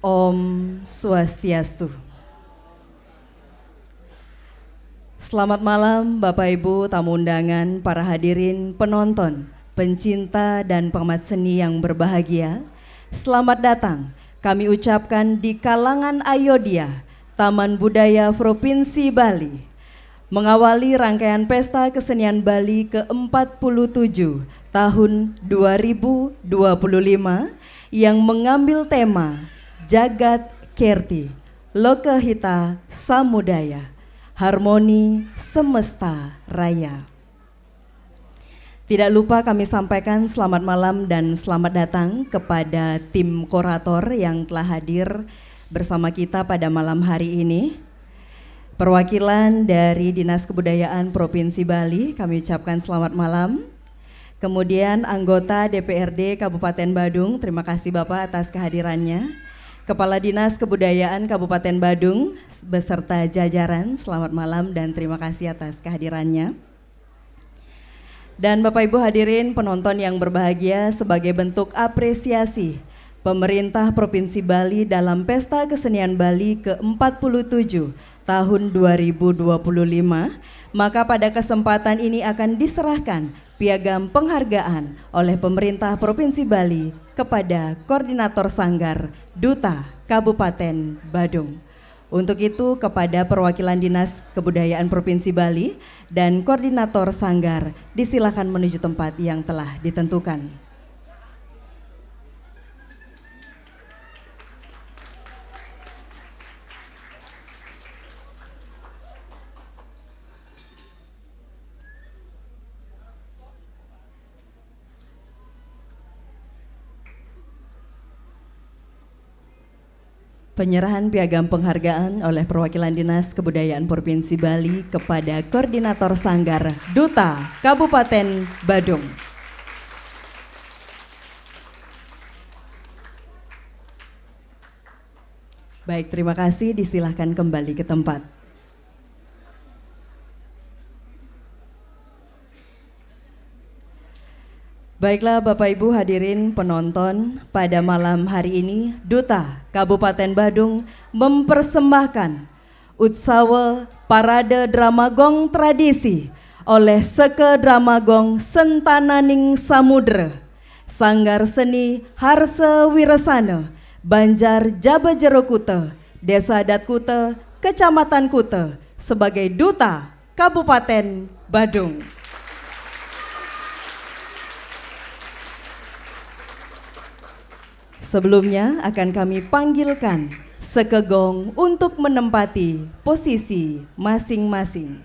Om Swastiastu. Selamat malam Bapak Ibu tamu undangan, para hadirin, penonton, pencinta dan pengamat seni yang berbahagia. Selamat datang kami ucapkan di kalangan Ayodhya, Taman Budaya Provinsi Bali. Mengawali rangkaian Pesta Kesenian Bali ke-47 tahun 2025 yang mengambil tema Jagat Kerti, Lokahita Samudaya, Harmoni Semesta Raya. Tidak lupa kami sampaikan selamat malam dan selamat datang kepada tim kurator yang telah hadir bersama kita pada malam hari ini. Perwakilan dari Dinas Kebudayaan Provinsi Bali, kami ucapkan selamat malam. Kemudian anggota DPRD Kabupaten Badung, terima kasih Bapak atas kehadirannya. Kepala Dinas Kebudayaan Kabupaten Badung beserta jajaran, selamat malam dan terima kasih atas kehadirannya. Dan Bapak Ibu hadirin penonton yang berbahagia, sebagai bentuk apresiasi Pemerintah Provinsi Bali dalam Pesta Kesenian Bali ke-47 tahun 2025, maka pada kesempatan ini akan diserahkan piagam penghargaan oleh Pemerintah Provinsi Bali kepada Koordinator Sanggar Duta Kabupaten Badung. Untuk itu kepada perwakilan Dinas Kebudayaan Provinsi Bali dan Koordinator Sanggar disilakan menuju tempat yang telah ditentukan. Penyerahan piagam penghargaan oleh perwakilan Dinas Kebudayaan Provinsi Bali kepada Koordinator Sanggar Duta Kabupaten Badung. Baik, terima kasih, disilahkan kembali ke tempat. Baiklah Bapak Ibu hadirin penonton, pada malam hari ini Duta Kabupaten Badung mempersembahkan Utsawa Parade Dramagong Tradisi oleh Seke Dramagong Sentananing Samudra, Sanggar Seni Harse Wiresana, Banjar Jabajero Kuta, Desa Adat Kuta, Kecamatan Kuta sebagai Duta Kabupaten Badung. Sebelumnya akan kami panggilkan Sekegong untuk menempati posisi masing-masing.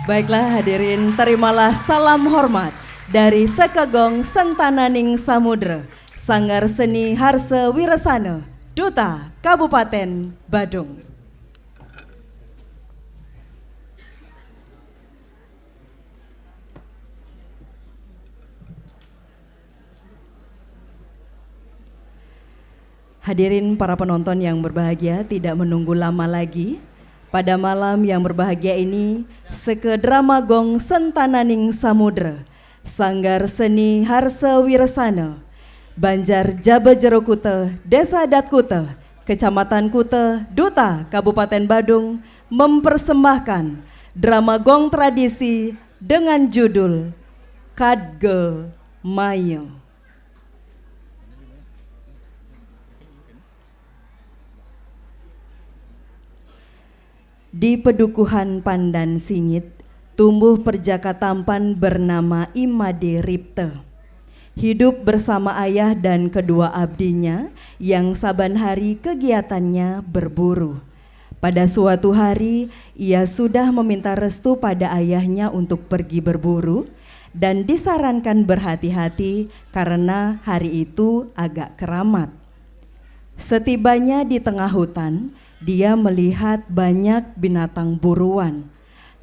Baiklah hadirin, terimalah salam hormat dari Sekegong Sentananing Samudra, Sanggar Seni Harse Wiresana, Duta Kabupaten Badung. Hadirin para penonton yang berbahagia, tidak menunggu lama lagi. Pada malam yang berbahagia ini, Seke Dramagong Sentananing Samudra, Sanggar Seni Harse Wiresana, Banjar Jabajero Kuta, Desa Adat Kuta, Kecamatan Kuta, Duta Kabupaten Badung mempersembahkan Dramagong Tradisi dengan judul Kadge Mayo. Di pedukuhan Pandan Singit, tumbuh perjaka tampan bernama Imade Ripte. Hidup bersama ayah dan kedua abdinya yang saban hari kegiatannya berburu. Pada suatu hari, ia sudah meminta restu pada ayahnya untuk pergi berburu dan disarankan berhati-hati karena hari itu agak keramat. Setibanya di tengah hutan, dia melihat banyak binatang buruan.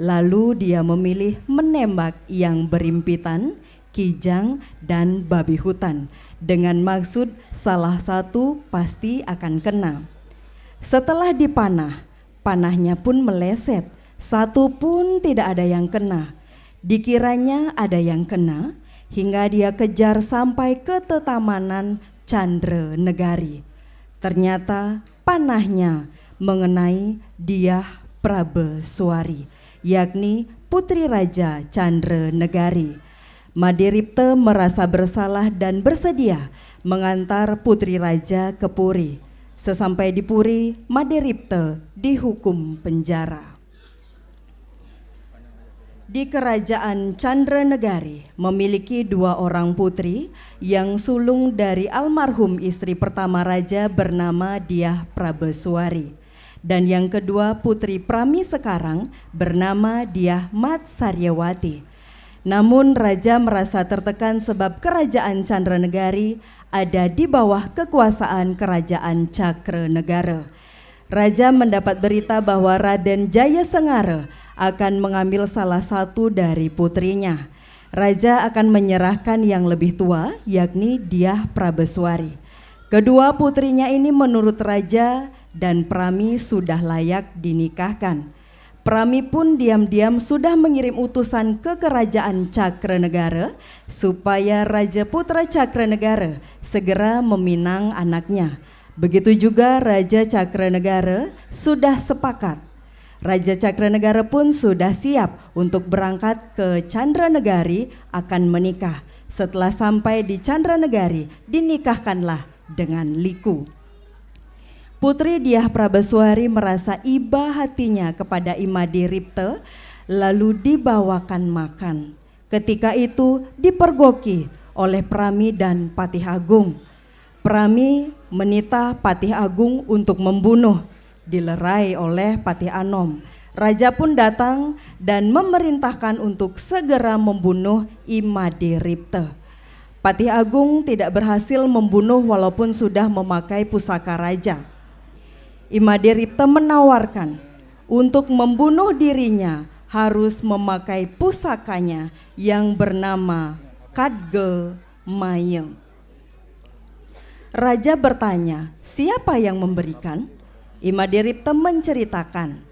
Lalu dia memilih menembak yang berimpitan, kijang, dan babi hutan dengan maksud salah satu pasti akan kena. Setelah dipanah, panahnya pun meleset, satu pun tidak ada yang kena. Dikiranya ada yang kena hingga dia kejar sampai ke tetamanan Candra Negari. Ternyata panahnya mengenai Dyah Prabeswari, yakni putri Raja Candra Negari. Made Ripte merasa bersalah dan bersedia mengantar putri raja ke Puri. Sesampai di Puri, Made Ripte dihukum penjara. Di kerajaan Candra Negari memiliki 2 orang putri yang sulung dari almarhum istri pertama raja bernama Dyah Prabeswari. Dan yang kedua putri Prami sekarang bernama Dyah Matsaryawati. Namun raja merasa tertekan sebab kerajaan Candra Negari ada di bawah kekuasaan kerajaan Cakranegara. Raja mendapat berita bahwa Raden Jayasengara akan mengambil salah satu dari putrinya. Raja akan menyerahkan yang lebih tua, yakni Dyah Prabeswari. Kedua putrinya ini menurut raja dan Prami sudah layak dinikahkan. Prami pun diam-diam sudah mengirim utusan ke kerajaan Cakranegara supaya Raja Putra Cakranegara segera meminang anaknya. Begitu juga Raja Cakranegara sudah sepakat. Raja Cakranegara pun sudah siap untuk berangkat ke Candranegari akan menikah. Setelah sampai di Candranegari, dinikahkanlah dengan liku. Putri Dyah Prabeswari merasa iba hatinya kepada Imade Ripte, lalu dibawakan makan. Ketika itu dipergoki oleh Prami dan Patih Agung. Prami menitah Patih Agung untuk membunuh. Dilerai oleh Patih Anom. Raja pun datang dan memerintahkan untuk segera membunuh Imade Ripte. Patih Agung tidak berhasil membunuh walaupun sudah memakai pusaka raja. Imade Ripte menawarkan untuk membunuh dirinya harus memakai pusakanya yang bernama Kadge Mayeng. Raja bertanya, siapa yang memberikan? Imade Ripte menceritakan.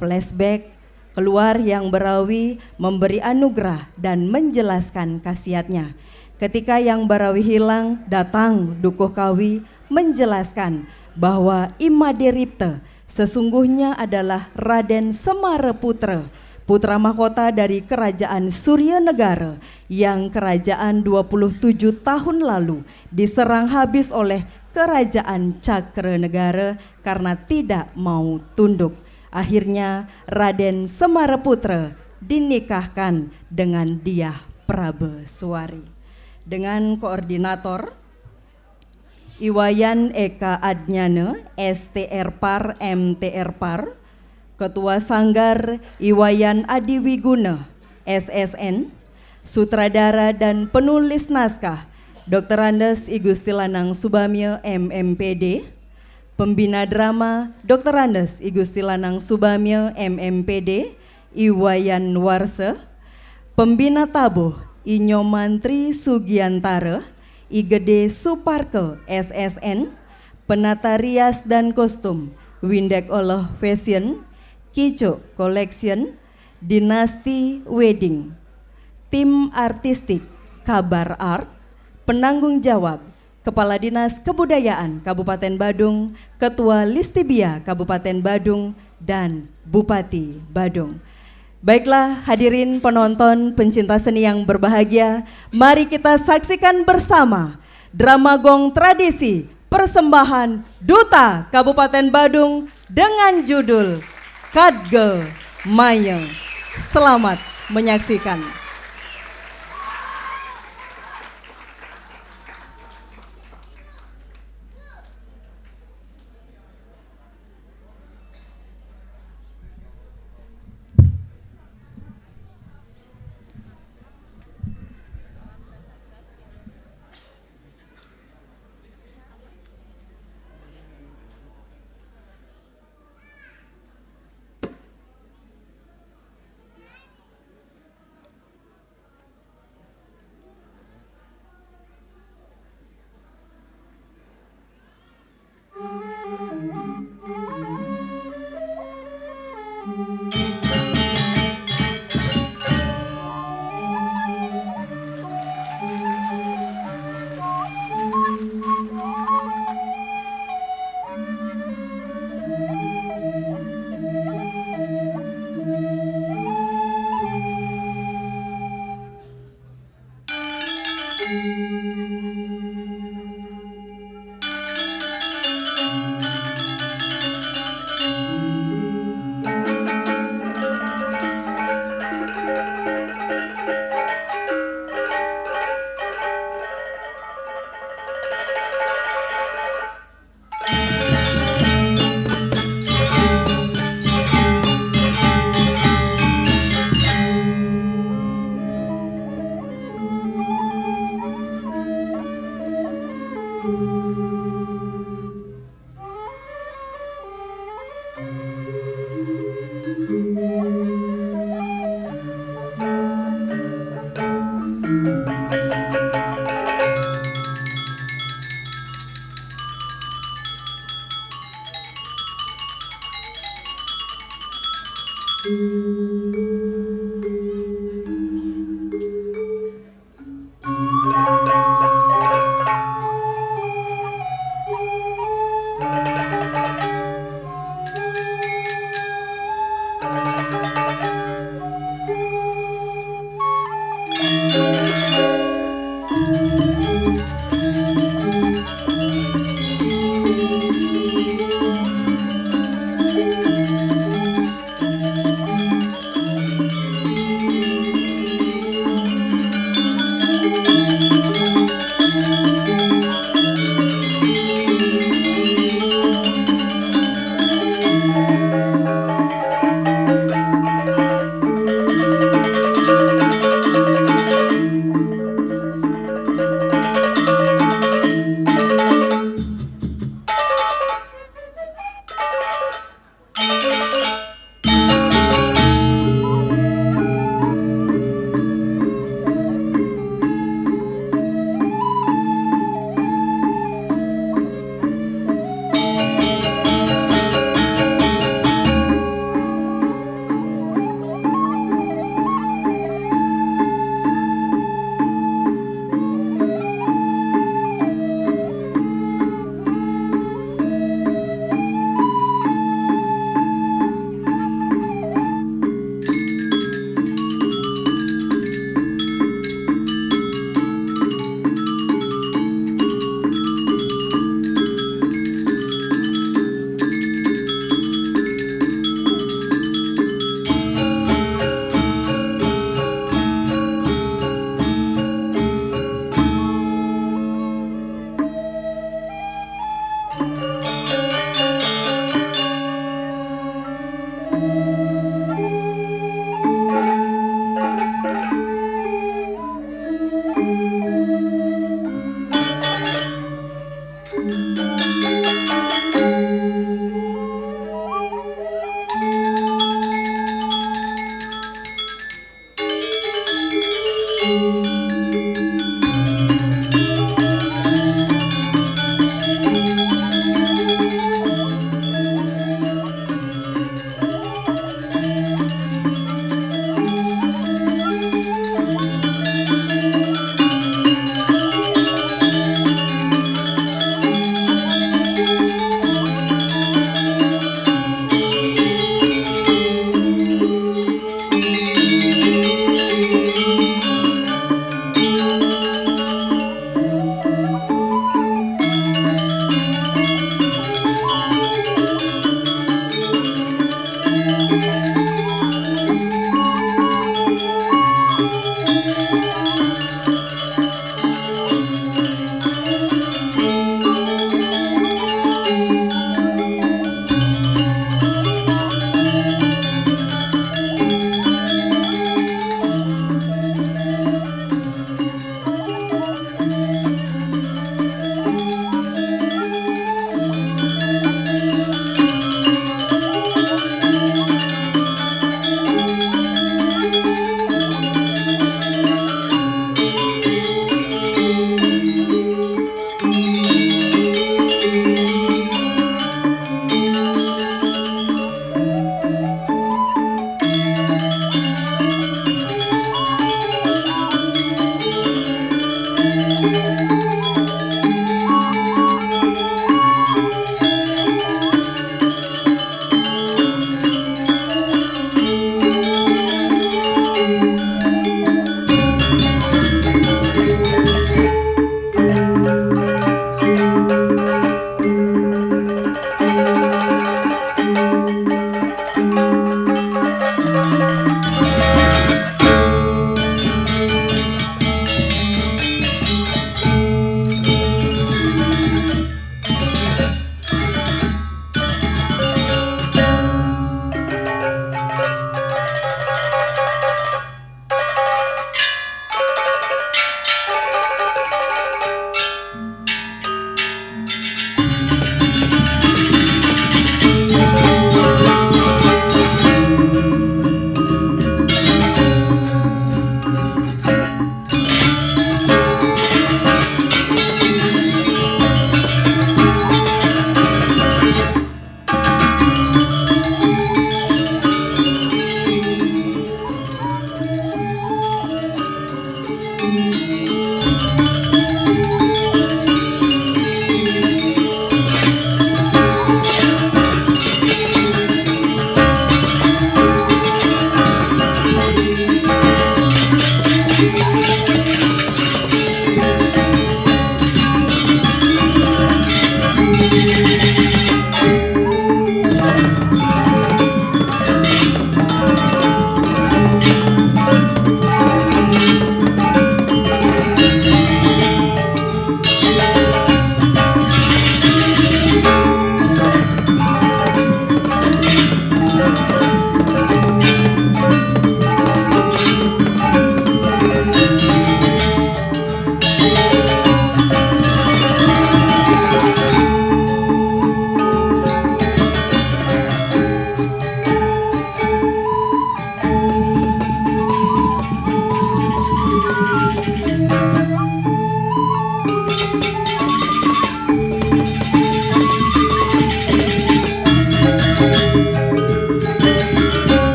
Flashback, keluar Yang Barawi memberi anugerah dan menjelaskan khasiatnya. Ketika Yang Barawi hilang, datang Dukuh Kawi menjelaskan bahwa Imade Ripte sesungguhnya adalah Raden Semaraputra, putra mahkota dari kerajaan Suryanegara yang kerajaan 27 tahun lalu diserang habis oleh kerajaan Cakranegara karena tidak mau tunduk. Akhirnya Raden Semaraputra dinikahkan dengan Dyah Prabeswari. Dengan koordinator Iwayan Eka Adnyana, STR Par, MTR Par. Ketua Sanggar Iwayan Adiwiguna, SSN. Sutradara dan penulis naskah Dr. Andes I Gusti Lanang Subamyo, MMPD. Pembina drama Dr. Andes I Gusti Lanang Subamyo, MMPD, Iwayan Warse. Pembina tabuh I Nyomantri Sugiantara, I Gede Suparke, SSN. Penata rias dan kostum Windek Oloh Fashion, Kico Collection, Dinasti Wedding. Tim artistik Kabar Art. Penanggung jawab Kepala Dinas Kebudayaan Kabupaten Badung, Ketua Listibia Kabupaten Badung, dan Bupati Badung. Baiklah hadirin penonton pencinta seni yang berbahagia, mari kita saksikan bersama drama gong tradisi persembahan Duta Kabupaten Badung dengan judul Kadge Maye. Selamat menyaksikan.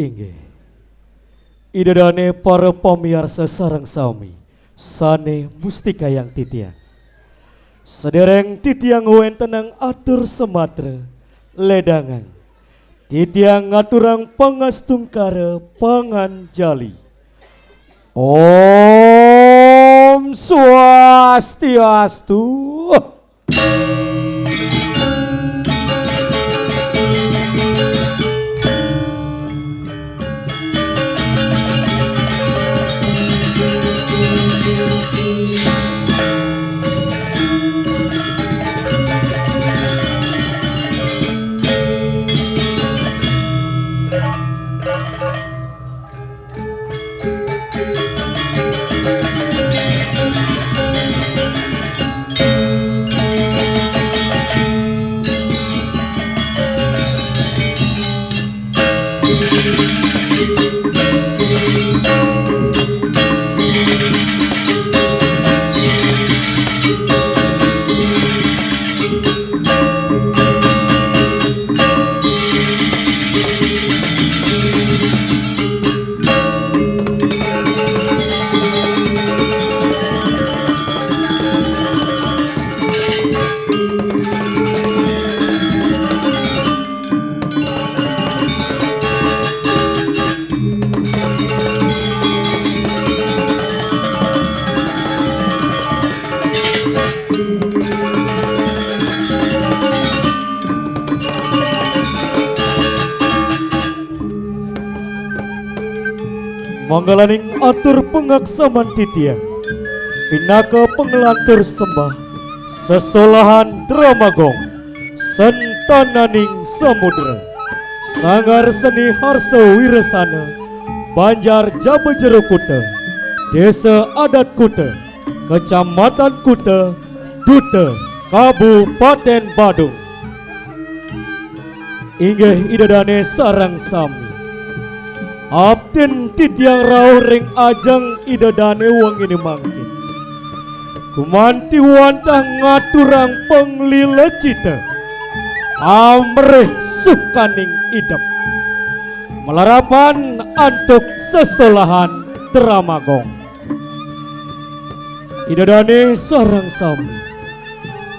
Inggih idadane para pamirsa sareng sami sane mustika yang titiang sedereng titiang wentenang atur sematra ledangan titiang ngaturang pangastungkara panganjali. Om Swastiastu. Manggalaning atur pengaksaman titiang pinaka pengelantur sembah sesolahan dramagong sentananing samudra sangar seni harsa wirasana Banjar Jabajero Kuta Desa Adat Kuta Kecamatan Kuta Duta Kabupaten Badung. Inggih idadane sarang sami Abden titiang rauh ring ajang idadane wangini mangkin kumanti wantah ngaturang penglila cita amreh sukaning idep melarapan antuk sesolahan Dramagong. Idadane sarang sami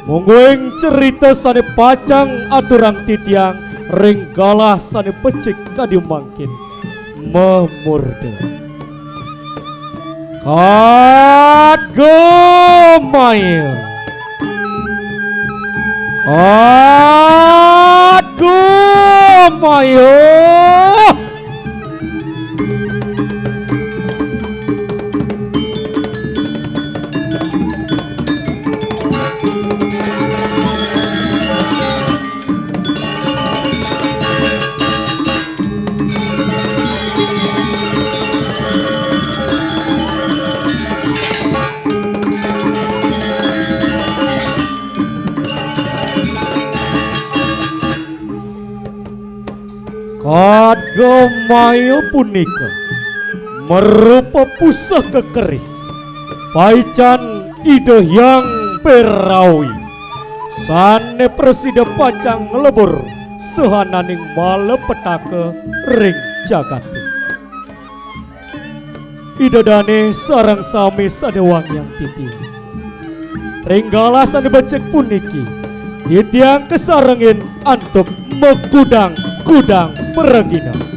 mungguing cerita sane pacang aturang titiang ring galah sane pecik kadimangkin memurde Kadgomaya Kadgomaya punika merupa pusaka keris paican ide yang perawi sane presida pacang lebur sehananing malepetaka ring jagati. Idadane sarang sami sadewang yang titi ringgala sane becek puniki titiang kesarengin antuk mekudang kudang peragina.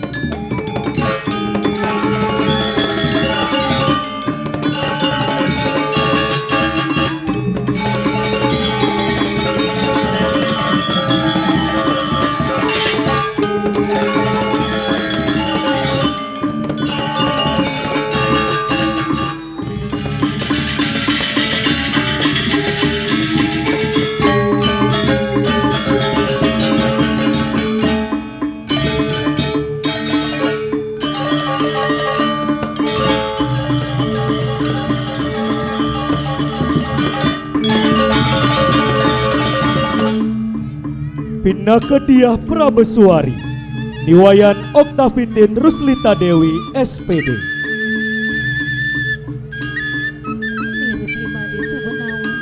Pinaka Diah Prabesuari Niwayan Oktavitin Ruslita Dewi SPD. Miri Primade Subenawan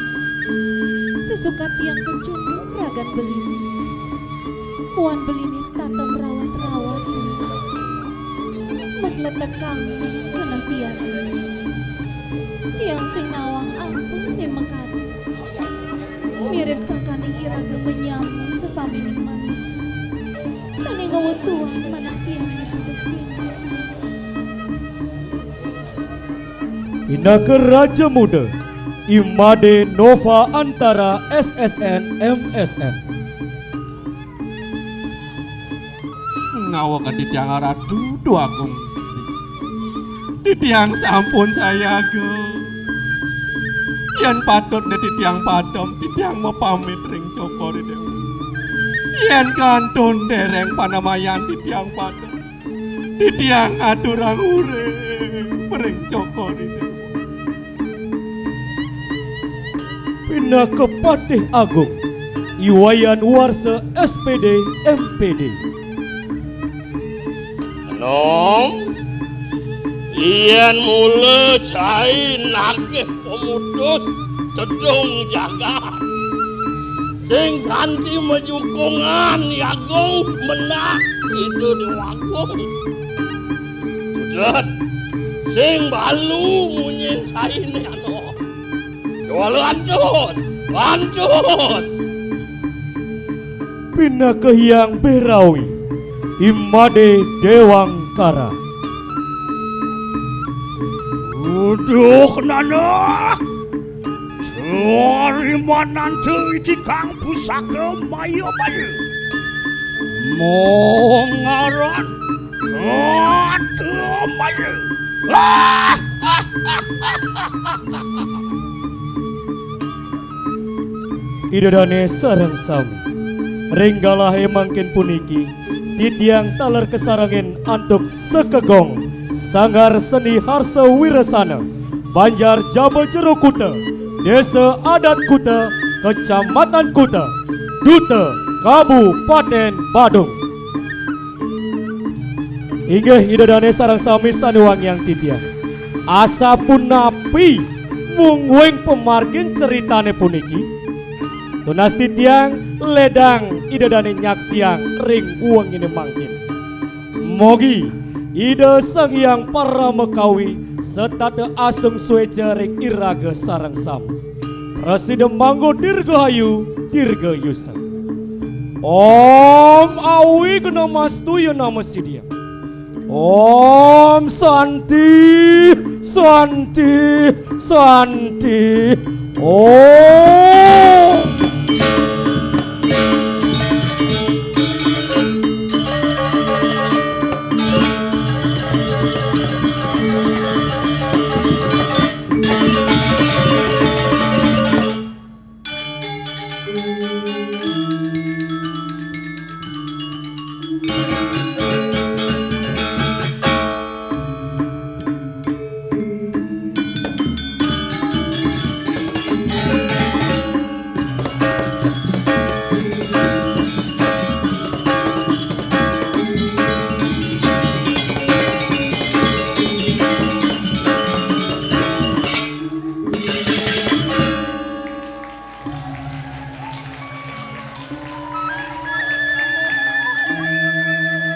sesuka tiang kecundung ragan belini puan belini statem rawat-rawat letek kambing kena tiang. Tiang sing nawang ampun ni mekadu. Mirip sakaning iraga menyambung sesamining manusia. Saning ngawetuan manah tiang ibu dekik. Pinaka Raja Muda Imade Nova Antara SSN MSN. Ngawakan di tiang aradu dua agung di tiang sampun saya go yen patut di tiang padam di tiang mau pamit ring cokori dewa yen kantun dereng panamayan di tiang padam di tiang aturang ure ring cokori dewa. Pinaka Patih Agung Iwayan Warsa SPD MPD. Nom, lian mula cai nagih pemudus cedung jaga. Sing ganti menyukungan yagung menak itu di wagung. Sudah, sing balu munyin cai ni ano. Jual lanjut. Pinaka Hyang Berawi Imade Dewangkara. Uduh nana dari mana tuh di kang pusaka mayu-mayu mongaran ke mayu. Idadane sareng sami Renggalah emangkin puniki titiang taler kesarangin antuk sekegong Sanggar Seni Harsa Wirasana Banjar Jaba Jero Kuta Desa Adat Kuta Kecamatan Kuta Duta Kabupaten Badung. Inggih idadane sareng sami sanuwang yang titiang asapun napi mungwing pemargin ceritane puniki tunas titiang ledang idadane nyaksiang ring uang ini mangkin. Mogi ide sang yang para mekawi setate asung sueja ring iraga sarang sam. Presiden manggo dirgahayu dirga yusa. Om awi kena mastu ya nama sidia. Om Santi Santi Santi. Om.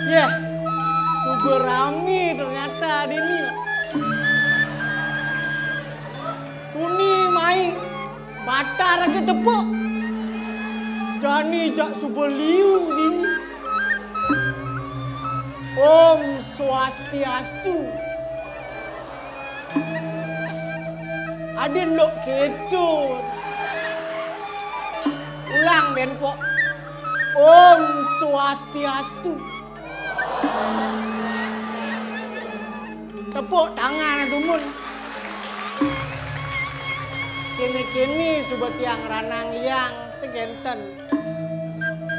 Ya, super rame ternyata hari ini. Kuni mai batar ke tepuk. Jani jak super liu ini. Om Swastiastu. Adin lok keto. Ulang benpok. Om Swastiastu. Tepuk tangan tumun. Kini-kini sobat tiang ranang liang segenten.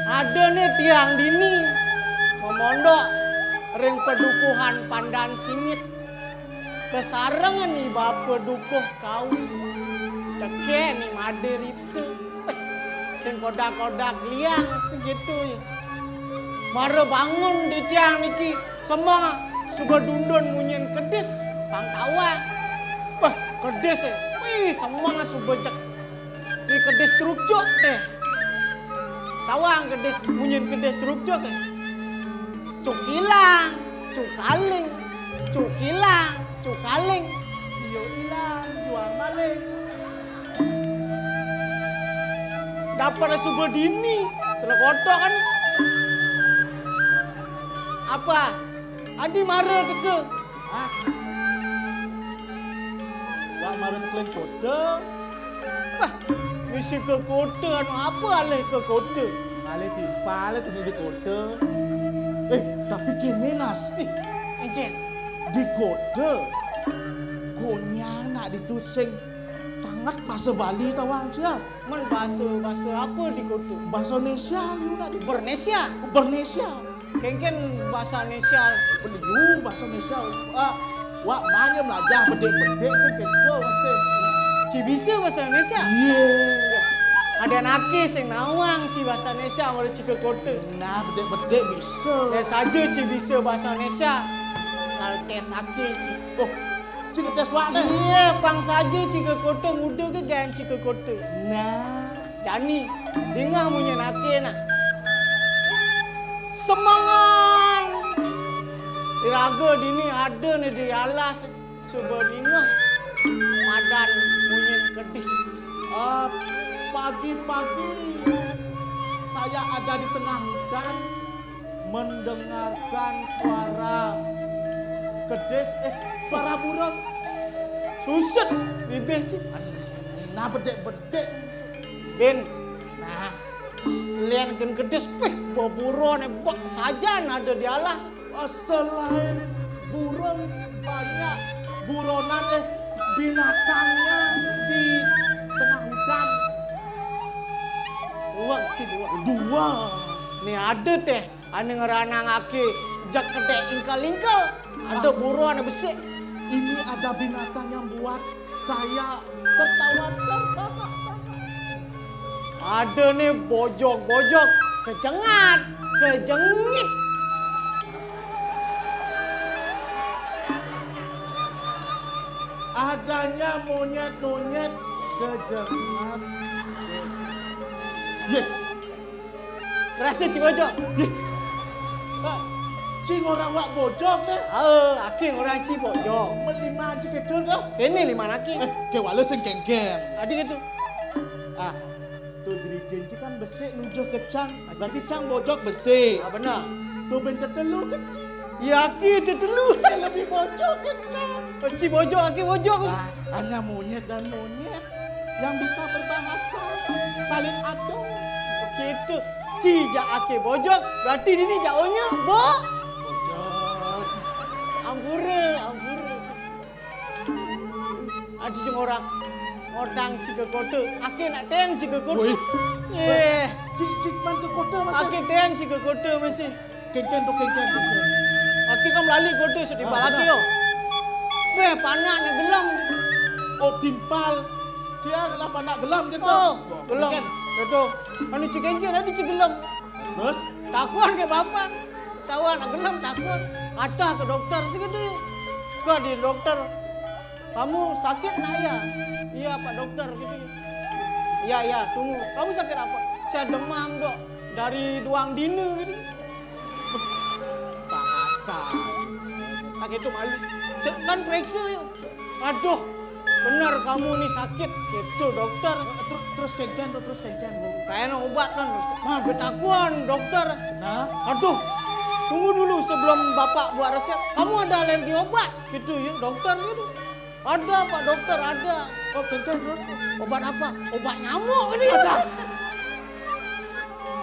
Ada nih tiang dini memondok ring pedukuhan pandan sinit. Kesarengan nih bapa dukuh kawi. Teke nih mader itu. Sing kodak-kodak liang segitu ya. Baru bangun di tiang niki semua sudah dundun munyin kedis pangtawa. Bah kedis ya, wih semua sudah cek di kedis trukcuk teh. Tawang kedis munyin kedis trukcuk ya. Cuk hilang, cuk kaling, Cuk kilang, cuk kaling. Dia hilang, jual maling. Dapat subur dini, telur kotor kan? Apa? Adi marah ke? Hah? Wak marah kelen kota. Wah, misi ke kota anu apa alih ke kota? Alih timpal tu di kota. Tapi kini Nas, Engken. di kota konyang nak ditusing sangat bahasa Bali tawang siap. Men bahasa apa di kota? Bahasa Indonesia lu nak di Bernesia. Bernesia. Kengken bahasa Indonesia. Beliu bahasa Indonesia. Wak mana belajar bedek-bedek sekedo masih. Ci bisa bahasa Indonesia? Yeah. Ada naki sing nawang ci bahasa Indonesia mulai ci ke kota. Nah bedek-bedek bisa. Dan saja ci bisa bahasa Indonesia. Kalau tes sakit ci. Oh, cik tes wak ni. Iya, pang saja ci ke kota muda ke gan ci ke kota. Nah, Jani, dengar punya naki nak. Semangat. Iraga dini ada ni di alas seberinga. Madan punya kedis. Pagi-pagi saya ada di tengah hutan mendengarkan suara kedes, suara burung. Susut bibir ci. Nah bedek-bedek. Ben, Nah, lian gen kedis peh boburon bak saja ada di alas. selain burung banyak buronan binatangnya di tengah hutan. Dua. Ni ada teh, ane ngeranang aki jak kedek ingkal-ingkal. Ada buruan besar. Ini ada binatang yang buat saya tertawa-tawa. Ada nih bojok-bojok, kecengat, kejengit. Adanya monyet-monyet kejengat. Ye, Berasa ci bojok? cing orang wak bojok deh. Aki orang ci bojok. Melima aja kedon dah. Kini lima laki. Ke wala sing geng-geng. Adik itu. Tu jerijen ci kan besik nujuh ke cang. Berarti cang bojok besik. Benar. Tu bentar telur kecil. Ya aki itu dulu. Lebih bojok ke cang. Ci bojok, aki bojok. Hanya monyet dan monyet yang bisa berbahasa saling adu. Begitu. Ci jak aki bojok, berarti ini jauhnya bo. Bojok. Ambure. Ada cuma orang ci ke kota. Aki nak ten ci ke kota. Woi. Cik Man ke kota masa. Aki ten ci ke kota mesti. Kengken. Aki kan melalui kota sudah timbal laki yo. Panak nak gelam. Oh timpal. Dia kenapa nak gelam gitu? Oh, gelam. Kengken. Betul. Anu ci kengken ada ci gelam. Terus? Takuan ke bapak. Tawan nak gelam takuan. Ada ke dokter segitu. Ke di dokter. Kamu sakit nak ya? Iya Pak Dokter gitu. Iya, tunggu. Kamu sakit apa? Saya demam dok. Dari duang dina gitu. Bahasa. Pak itu malu. Kan periksa yuk. Aduh, benar kamu nih sakit gitu dokter. Terus kengken. Kayaknya obat kan. Mah betakuan dokter. Nah, Aduh, tunggu dulu sebelum bapak buat resep. Kamu ada alergi obat gitu ya dokter gitu. Ada Pak Dokter, ada. oh kengken terus. Obat apa? Obat nyamuk ini.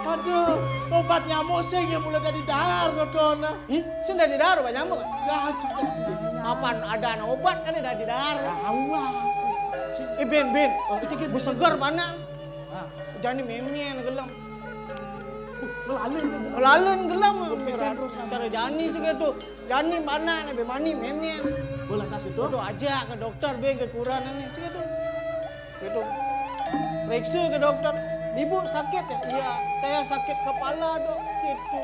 Aduh, obat nyamuk sih yang mulai dari dahar dona. Sudah di darat obat nyamuk. Ya, cuma Apaan ada obat kan ada di darat. awak. Ben. Iki Bu segar mana? Ah, Jani memien gelam. melalin. Lalu gelam. Kan terus Cara Jani sih gitu. Jani mana nih bemani memien. boleh kasih Itu tuh. aja ke dokter be kekurangan nih sih gitu. Gitu. Periksa ke dokter. Ibu sakit ya? Iya, saya sakit kepala dok. Gitu.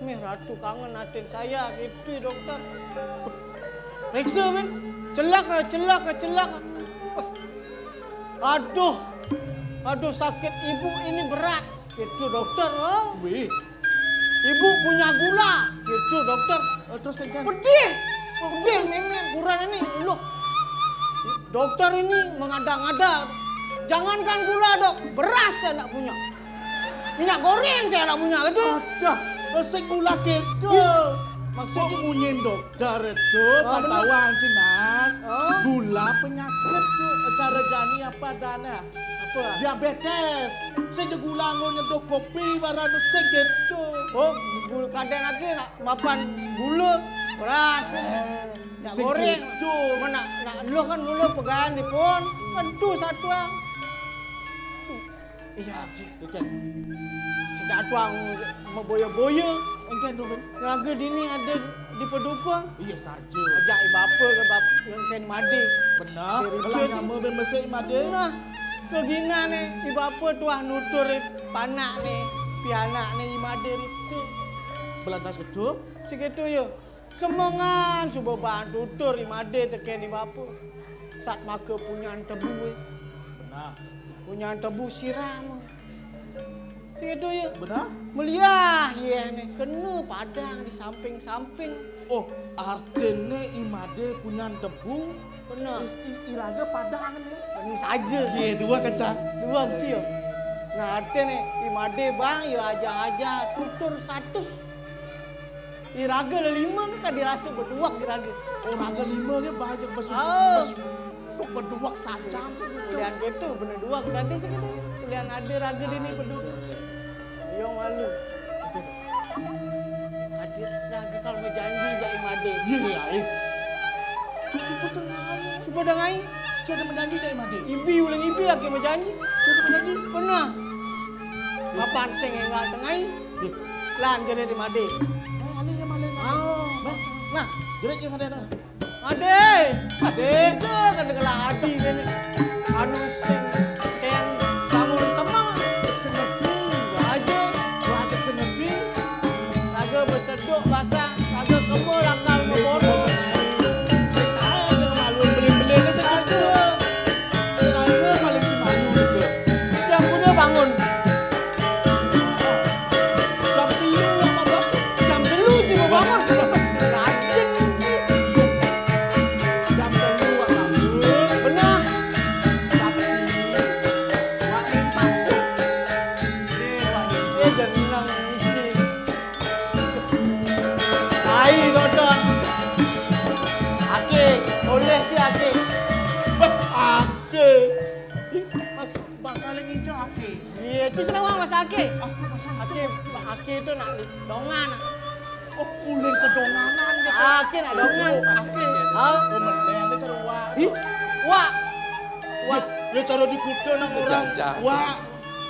Nih Ratu kangen atin saya gitu dokter. Periksa Ben. Celak. Aduh sakit ibu ini berat. Gitu dokter. Oh. Wih, Ibu punya gula. Gitu dokter. terus kengken. Pedih. Udah memer kurang ini loh. Dokter ini mengada-ngada. Jangankan gula dok, beras saya enggak punya. Minyak goreng saya enggak punya gitu. Ada, sing gula gitu. Maksudnya munyin dokter itu pantauan cinas. Gula penyakit tuh, cara jani apa dana? Apa? Diabetes. Sing gula nyeduh kopi barang sing gitu. Oh, gula kadang lagi nak mapan gula, beras. Minyak goreng. Segitu. Mana nak lo kan gula pegangan di pon. Tentu satu ang. Iya, Ikan, sudah tuang mau boya-boya. ikan dulu. Raga dini ada di Pedukung. Iya saja. Ajak ibu apa ke bap yang kain madi. Benar. Dari Kalau Bus. nama ben mesek made. Nah, kegina nih ibu apa tuah nutur panak nih pianak nih imade itu. Belantas kedup. Segitu yo. Semangan coba bantu tutur imade teken ibu apa. Saat maka punya tebu, Benar. punya tebu siram. Segitu yo. Benar. Meliah ya nih kena padang di samping-samping. Oh, artinya imade punya debu. Benar. Iraga padang nih. Ini saja. Iya, dua kencang. Dua kecil. Nah artinya nih, imade bang, ya aja tutur 100. Iraga ada 5 kan dirasa berdua iraga. Orang ke lima ke banyak Oh. sok berdua sajam segitu. Kuliah gitu bener dua berarti segitu. Kuliah ada raga ini berdua. Ayo malu. Hadir raga kalau mau janji jadi imade. Iya, Suku tengah. Coba dengai. Jadi menjanji dari made. Ibi ulang ibi lagi mau janji. Jadi menjanji. Pernah. Apaan sing enggak dengai? Lan jadi imade. Ali yang mana? Oh. Nah, Jadi yang ada dah. ade. Ade. Cek kan dengan hati kan. Anu sing ten bangun semang Sengerti. aja. Wajak sengerti. Raga berseduk basah, raga kebo lakal ngebodo. Sing tahu yang malu beli-beli ke segitu. Iraga paling si malu gitu. Yang kuda bangun, Jam 3 apa bang? jam dulu cuma bangun. Rajin sih. Jam 3 bangun. Benar. Tapi wakin sakit. Jenang sih. Hai dokter. Ake, boleh sih ake. Ake. Maksud bahasa lain itu ake. Iya, cis nawang mas ake. Apa bahasa Ake, ake itu nak dongan. Oh, uling kedonganan gitu. Ake nak dongan. Ake. Ah, Oh, meneng dia cara wak. ih, wah, wah. Ya cara di kuda nang orang. Wak.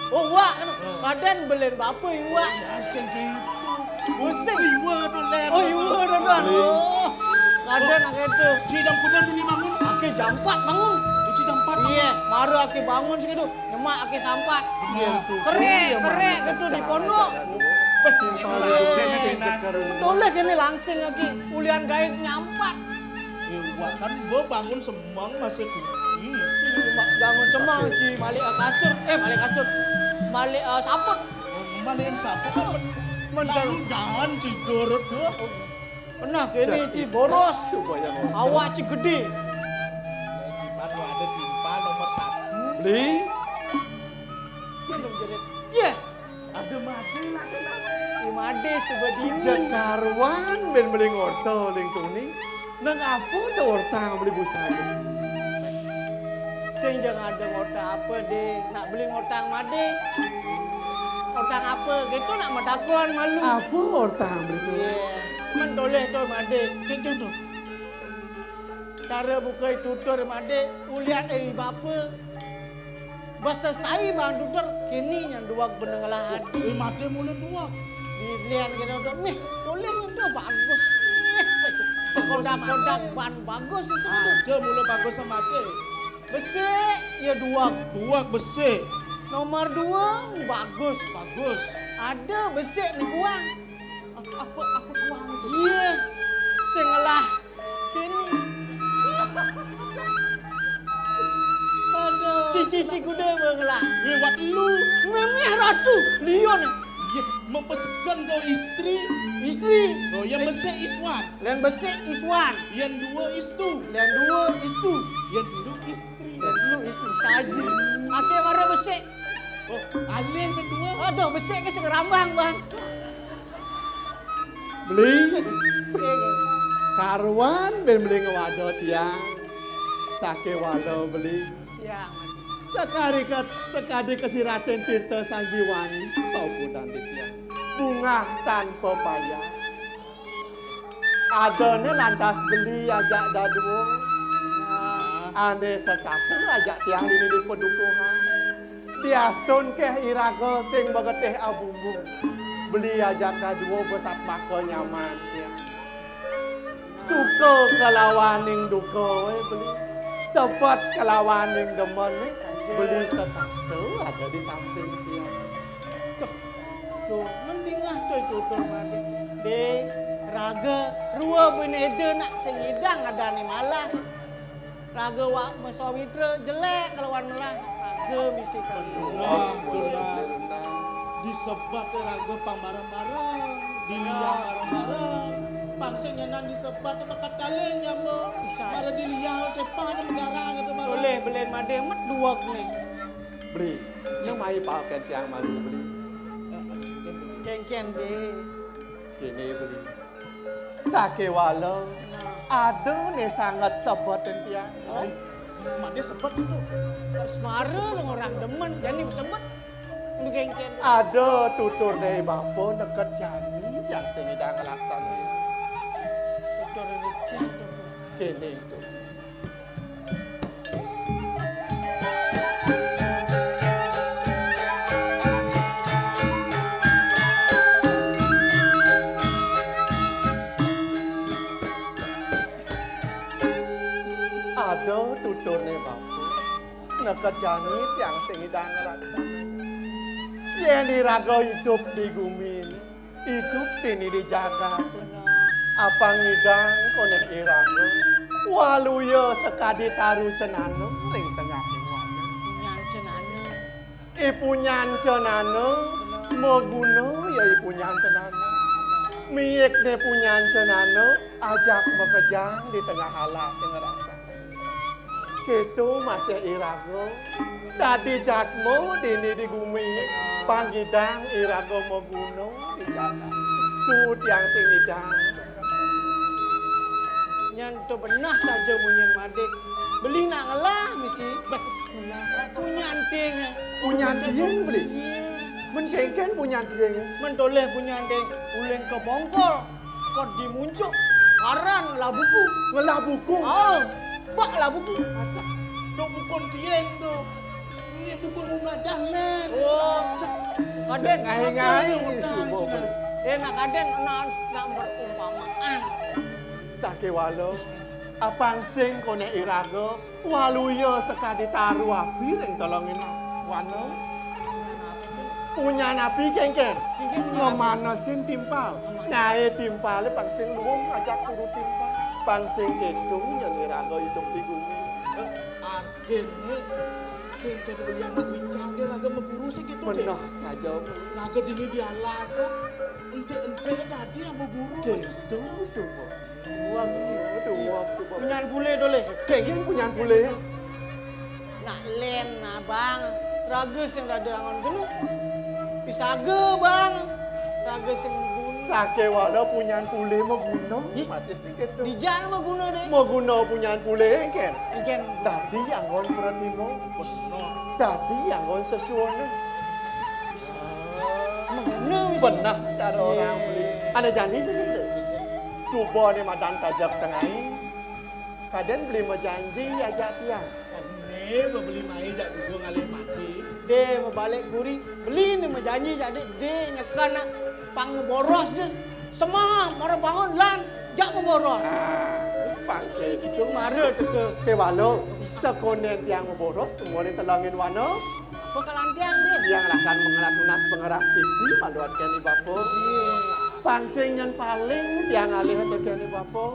Oh, wah, kadang beli apa ya wah. Ya sing gitu. Pusing. Iwa tu len. Oh iya doang. Oh. Kadang nak itu. Si jam kuda tu ni bangun. Aki jam 4 bangun. Si jam 4. Iya, baru aki bangun segitu. Nyemak aki sampat. Kerek gitu di pondok. Boleh kini langsing aki. Ulian gaib nyampat. Iwa kan bo bangun semang masih tinggi. Bangun semang si balik kasur. Balik kasur. Balik saput. Malian siapa kan Mental. jangan tidur tu. Pernah kini si boros. Awak si gede. Baru ada timpa nomor 1. Li, Belum jerit. Iya. Ada mati ada nasi. Imade sebedini. jakarwan ben beli ngorto ling tuning. Nang apa ada ortang beli busana? Sing jangan ada ngotang apa deh. Nak beli ngotang made. Ngotang apa gitu nak matakuan malu. Apa ortang beli tu? Iya. Man toleh tu made. Kengkeng tu. Cara buka tutur made. Ulian bapa. Bahasa saya bang tutur. Kini yang dua benengalah hati. Mati mula dua. Dilihat kita udah. Meh toleh itu bagus. Sekodak-kodak ban bagus itu. Aja mula bagus sama dia. Besi ya dua. Dua besi. Nomor 2 bagus. Bagus. Ada besi ni kuang. Apa kuang itu? Iya. Sengalah. Kini. Ada. Cici kuda mengalah. Wat lu. Memeh ratu. Lion. Ye, mempesekan do istri. Istri. Oh, yang besar iswan. Lain besik iswan. Yang dua istu. Lain dua istu. Yang dulu istri. Lain dulu istri saja. Akhir mana besik? Oh, alih berdua. Aduh, besik ke segerambang, Bang. Beli karuan ben beli ngewadot yang sake walau beli Ya, sekadi kesiraten Tirta Sanjiwani tau pudan titiang bunga tanpa payah adone lantas beli ajak daduo ane setaker ajak tiang ini di pedukuhan diaston keh iraga sing begeteh abumbung beli ajak daduo besat maka nyaman tiang suka kelawaning duka beli sepet kelawaning demen beli setaker ada di samping tiang tuh, mendingah tutur mati. De raga rua benede nak sengidang ada ni malas. Raga wak mesawitra jelek kelawan melah. Raga misi kali. Disebat raga pang bareng-bareng, diliang bareng-bareng. Pangsing nyenang disebat bakat kalian nyamo. Bisa. Para diliang sepan negarang itu bareng. Boleh belen made mat dua ni. beli yang mai pakai tiang malu beli Ken de. kini beli sake walau ada nih sangat sebet tiang Oh, Mak dia sebat itu. semara dong orang demen jadi sebut. Ini ken. ada tutur dari bapo deket jani yang sengidang ngelaksana Tutur ini cah. kini itu ada tutur nih bapo deket jani yang sengidang ngelaksana yang diraga hidup di bumi ini hidup ini di jagat apa ngidang koneh iraga waluya sekadi taru cenana ring tengah wana Nyancenana. ipu nyancenana meguna ya ipu nyancenana miyek ne punyancenana ajak mekejang di tengah halah sing ngerasa gitu masih iraga dadi jatmo dini di bumi panggidang iraga meguna di jagat tuh tiang sing idang Nyanto benah saja munyen madek. Beli nak ngelah misi. Punya anting. punya dieng beli Iya. mencengken punya dieng Mentoleh punya anting. Uleng ke bongkol. Kau dimuncuk. Karan lah buku. ngelah buku Oh, bak lah buku. Ada. Dok bukon dieng tu. Ini buku rumah jalan. Oh, kaden. ngai-ngai Nak kaden nak berumpamaan. sake walau apang sing kone iraga waluya sekadi taru api ring tolongin wana punya napi kengken ngemanasin timpal nae timpale pangsing luwung ajak turu timpal pangsing ketung yang iraga hidup di bumi Arjen ni, sing kena yang nak nikah dia raga meguru sing gitu deh. menah saja Raga dini dia alasan. Ente tadi yang meguru. gitu supo Buang sih. dua supo Punya bule dole. kengken punya bule Nak len nah bang. Ragus yang ada angon genu. Pisaga bang. Ragus yang gunu. sake walau punya bule mau guna masih sing gitu Dijan mah guna deh. mau guna punya bule kengken Ikan. dadi anggon pratimo dadi anggon sesuatu Mana misi. benah cara orang beli ada janji sendiri subo ni madan tajak tengai kaden beli majanji ajak tiang Ni beli mai jak dulu ngalih mati. De mau balik guri. Beli ni mau janji jadi de nyekan nak pang boros je. Semua orang bangun lan. Jak mau boros. pakai itu Mara tu ke. ke walau sekonen tiang boros kemudian telangin wano Apa kalantiang dia? yang akan mengelak lunas pengeras titi maluat keni bapo pangsing yang paling tiang alih atau keni bapo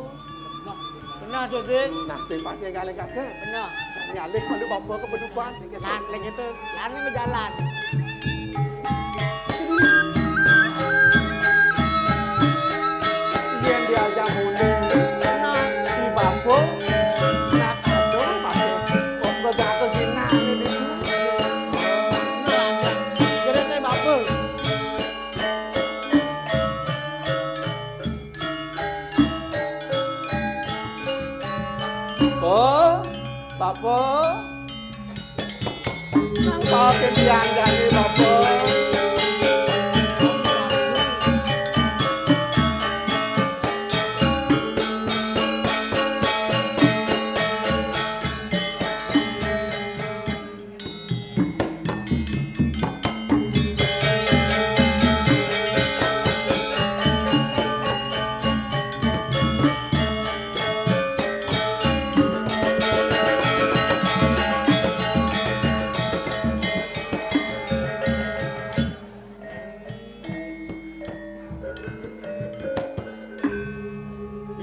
Benar tu de. nah sing pangsing kali kasih Benar. nyalih malu bapo kepedupan sih Lan lagi tu. Lan ni berjalan. ketiang jani bapak.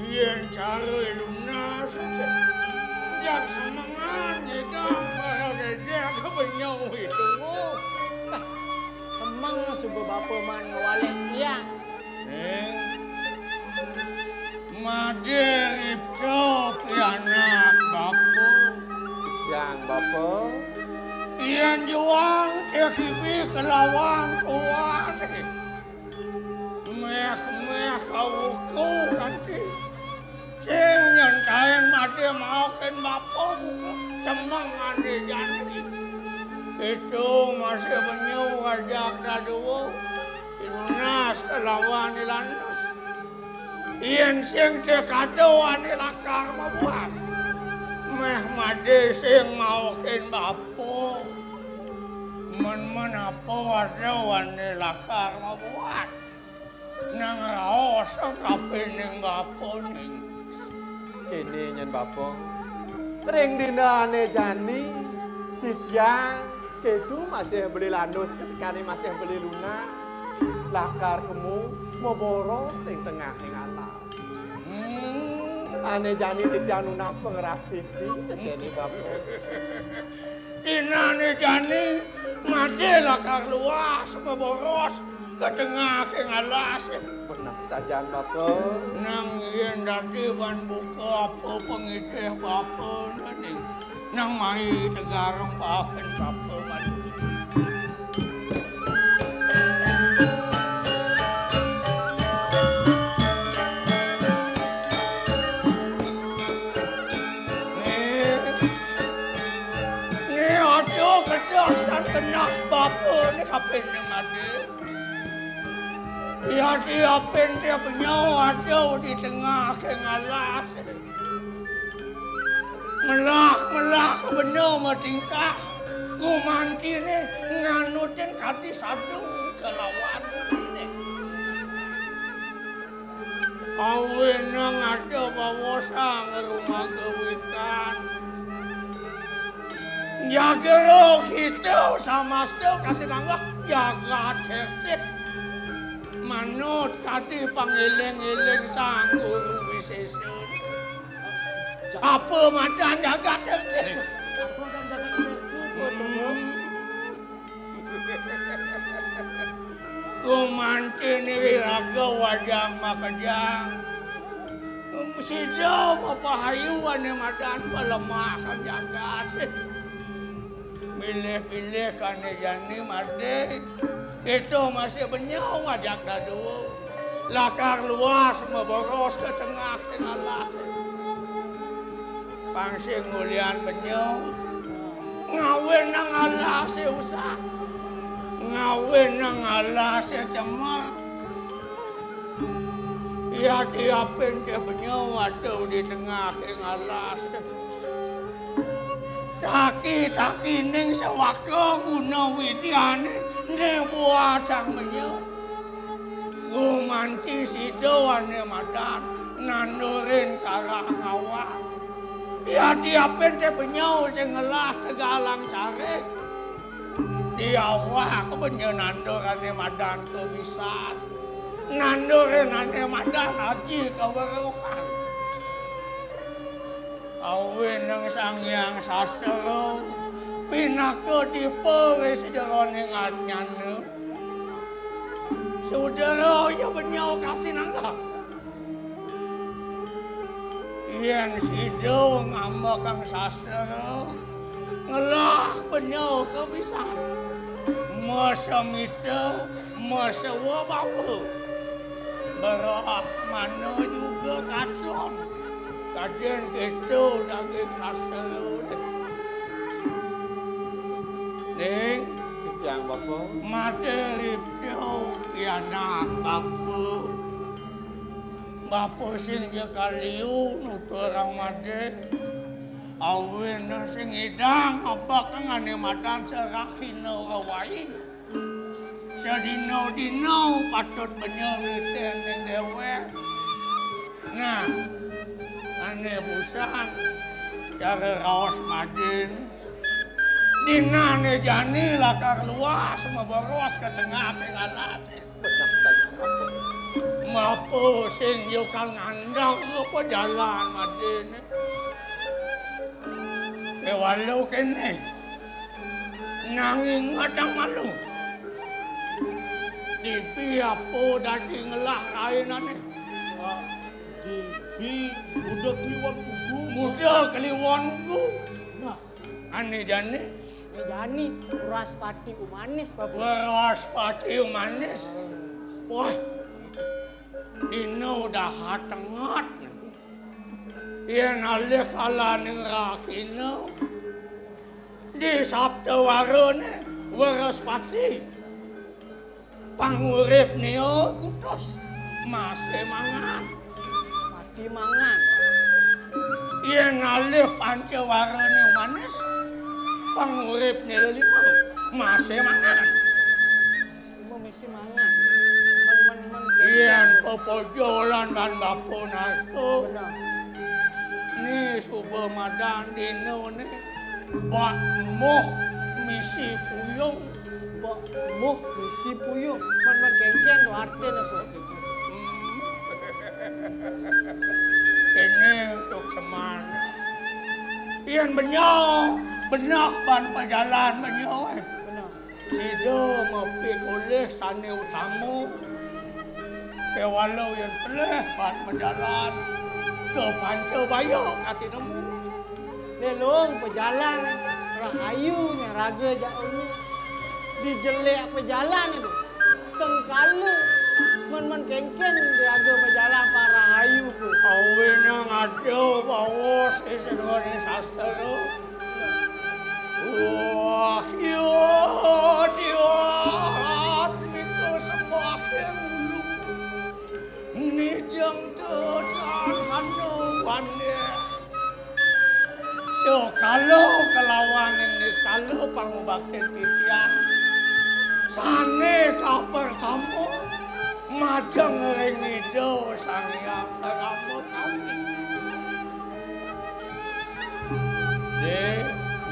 Yen cara lunas jak semangat nyedang para gede kebenyau itu. Semang subuh bapa man ngawalek ya. Madir itu pianak bapu. Yang bapak. Yen juang cekibi kelawan tuan. Meh kau nanti. Sing nyantain madir maukin bapu buka semangat di janji. Itu masih benyau ajak daduo. Lunas kelawan dilandus. Yen sing tekadoan ilakar mabuat. Meh made sing maukin bapu. Men apa adawan ilakar mabuat. Nang raos kapining bapu ning. Kini nyen bapak. Ring dina ane jani. Titiang. Kedu masih beli landus ketika ini masih beli lunas. Lakar kemu mau boros yang tengah yang atas. Ane jani titiang lunas pengeras titi. Kini bapak. Inane jani made lakar luas boros ke tengah ke alas. Benar saja bapak. Nang yen dadi wan buka apa pengitih bapa ning. Nang mai tegarong paken bapa man. Ni aduh kedasan kenak bapa ni kapin ni made. Ya dia dia benyau ada di tengah kengalas. Melak benyau matingkah. Ngumanti ni nganutin kati sadu kelawan ini. Awin nang ada bawasang rumah gawikan. Jaga lo kita sama setel kasih nanggah jaga tertib. Manut kati pangiling-iling sang guru wisesun. Apa madan jaga tertib? Apa dan jaga tertib? Kumanti ni raga wajang makajang. Sijau mapahayuan ni madan palemakan jaga. Pilih-pilih kan ni jani made. Itu masih benyau ajak dadu. Lakar luas memboros ke tengah alas. Pangsing ngulian benyau. Ngawin nang alas usah. Ngawin nang alas cemar. Ia tiapin ke benyau atau di tengah alas. Taki ning sewaka guna widiane ne buatang menyo. Gumanti sidoan ne madan nandurin karang awak. Ya diapin te benyau cengelah tegalang cari. Diawak benyo nanduran ne madan kebisan. Nandurin ne madan haji kewerukan. Awin nang sangyang sastra pinaka dipe sederone ngatnyane. Saudara ya benyau kasih nangka. Yen sido ngamba kang sastra ngelah benyau kebisan. Masa mita masa wabawu. Berah mana juga kacon. Kajian kita daging sastra. Ning, Tiang Bapak. Maderipyo yana Bapak. Bapak sing kaliu nuturang made. Awin sing idang abak ngane madan serakino awai. Sedino-dino patut penyeliten yang dewe. Nah, ane busan cara raos madin. Dina ne jani lakar luas maboros ke tengah pengalas. Benar saja Bapak. Mapo sing yo kang ngandang apa jalan madin. Walau kene nanging adang malu. Di piapo dadi ngelah rainane. Di udah kliwon ugu. Muda kliwon ugu. Nah, Ane jane ini Jani uras pati umanis Bapak. weras pati manis. Wah. Dino dah hatengat. Yen alih kala ning rakino. Di sabda warone weras pati. Pangurip neo kutus masih mangan. Pati mangan. Yen alih pancewarane manis. Pangurip neo lima masih mangan. Semua mesti mangan. Men. Yen pepojolan dan bapo narto. Benar. Ni subuh madan dino ni. Bak moh misi puyung. Bok muh misi puyung. Men kengken tuh artinya Pak. Ini untuk semana. Iyan benyok ban perjalanan benyok. Benar. Sido mapik oleh sani utamu. Ke walau yang peleh ban perjalanan. Ke Panca Bayo kati nemu. Lelong pejalan rahayunya raga jauhnya dijelek pejalan itu sengkalu men kengken raga pejalan para rahayu ku Awin yang ada bawas isenwani sastra. Wah, diot itu semakin dulu. Ni jang terjan anu pandai. So kalau kelawan ini kalau pangubaktin titian. Sane kabar kamu majang ring ido sang yang kamu kami.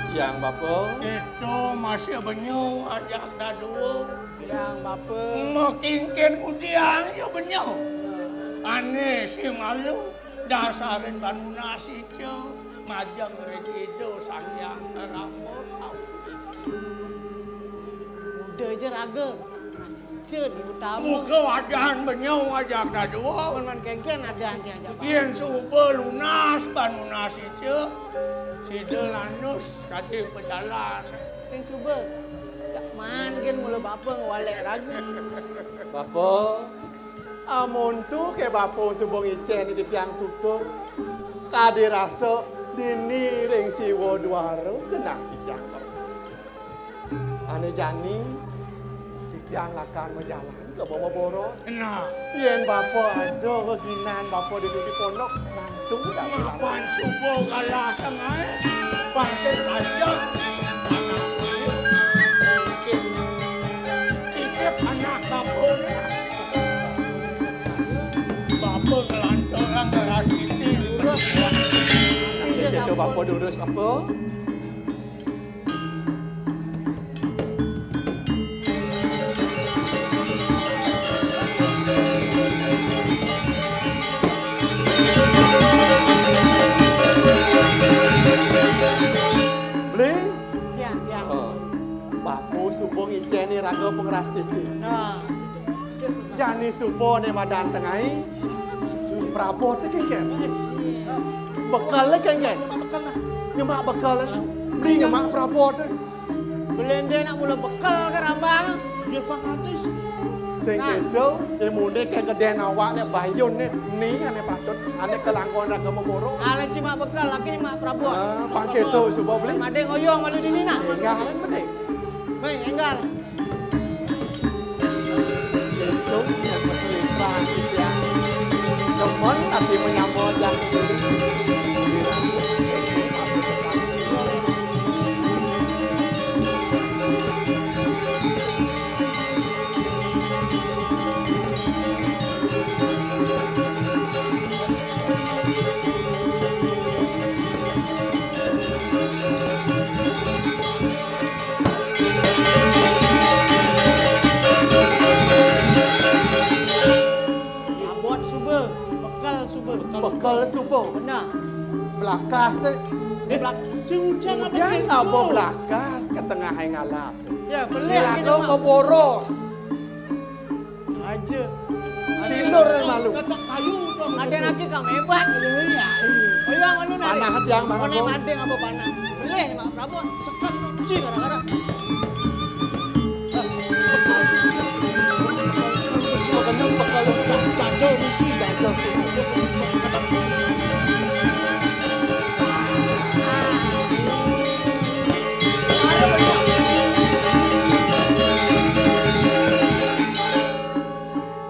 Tiang Bapak. Itu masih benyu ajak dadu. yang Bapak Mekingkin udiang ya benyu. Ane si malu dasarin banuna si ce majang ring ido sang yang kamu kami. udah aja raga masih cer di utama Muka wadahan benyu ajak dadu. men kengken ada nanti aja Pak. Yen suba lunas banuna si ce si delanus kadi pejalan. Sing suba jak mangkin mula Bapak ngewalek raga Bapak, amun tu ke Bapak subong icen di tiang tutur. Kadi rasa dini ring siwo duaro kena di tiang Bapak. Ane jani di tiang lakan menjalan ke bawah boros. Nah, Yen Bapak ada keginan Bapak di pondok ngantung dah pulang. pan suba kalah tengah pan setajak tanah suyu. Ikip anak kapun. Bapak kelancaran keras titi. Kita Bapak durus apa? Beli? ya Bapak subong icen ni raga pengeras titi. nah Jani subo ni madan tengai. Berapa tu kengken? Bekal lah kengken. Nyemak bekal lah. Beli nyemak berapa tu? belende nak mula bekal ke rambang Dia pangatus. Sing itu, yang muda ke kedai awak ni bayun ni ane patut, ane kelangkon raga memboro. ala cima bekal laki mak prabuat Pangkil tu subo beli. Made ngoyong malu di nina. Enggak, bede. Baik, enggal. Tuhan Tiang. Demen tapi menyambut jangan beli. Abot suba, bekal suba. Bekal subuh. Benar. Belakas Belak. dia nggak mau belakas ke tengah yang ngalas. Ya, beli Dia lagi kau mau boros. Aja. Silur malu. Ada lagi kamu hebat. Iya. Ayo anu nari. Panah tiang bang Kone aku. madeng apa panah? Beli mak Prabu. Sekan kunci kadang-kadang. Bekal bekal jajal misi jajal.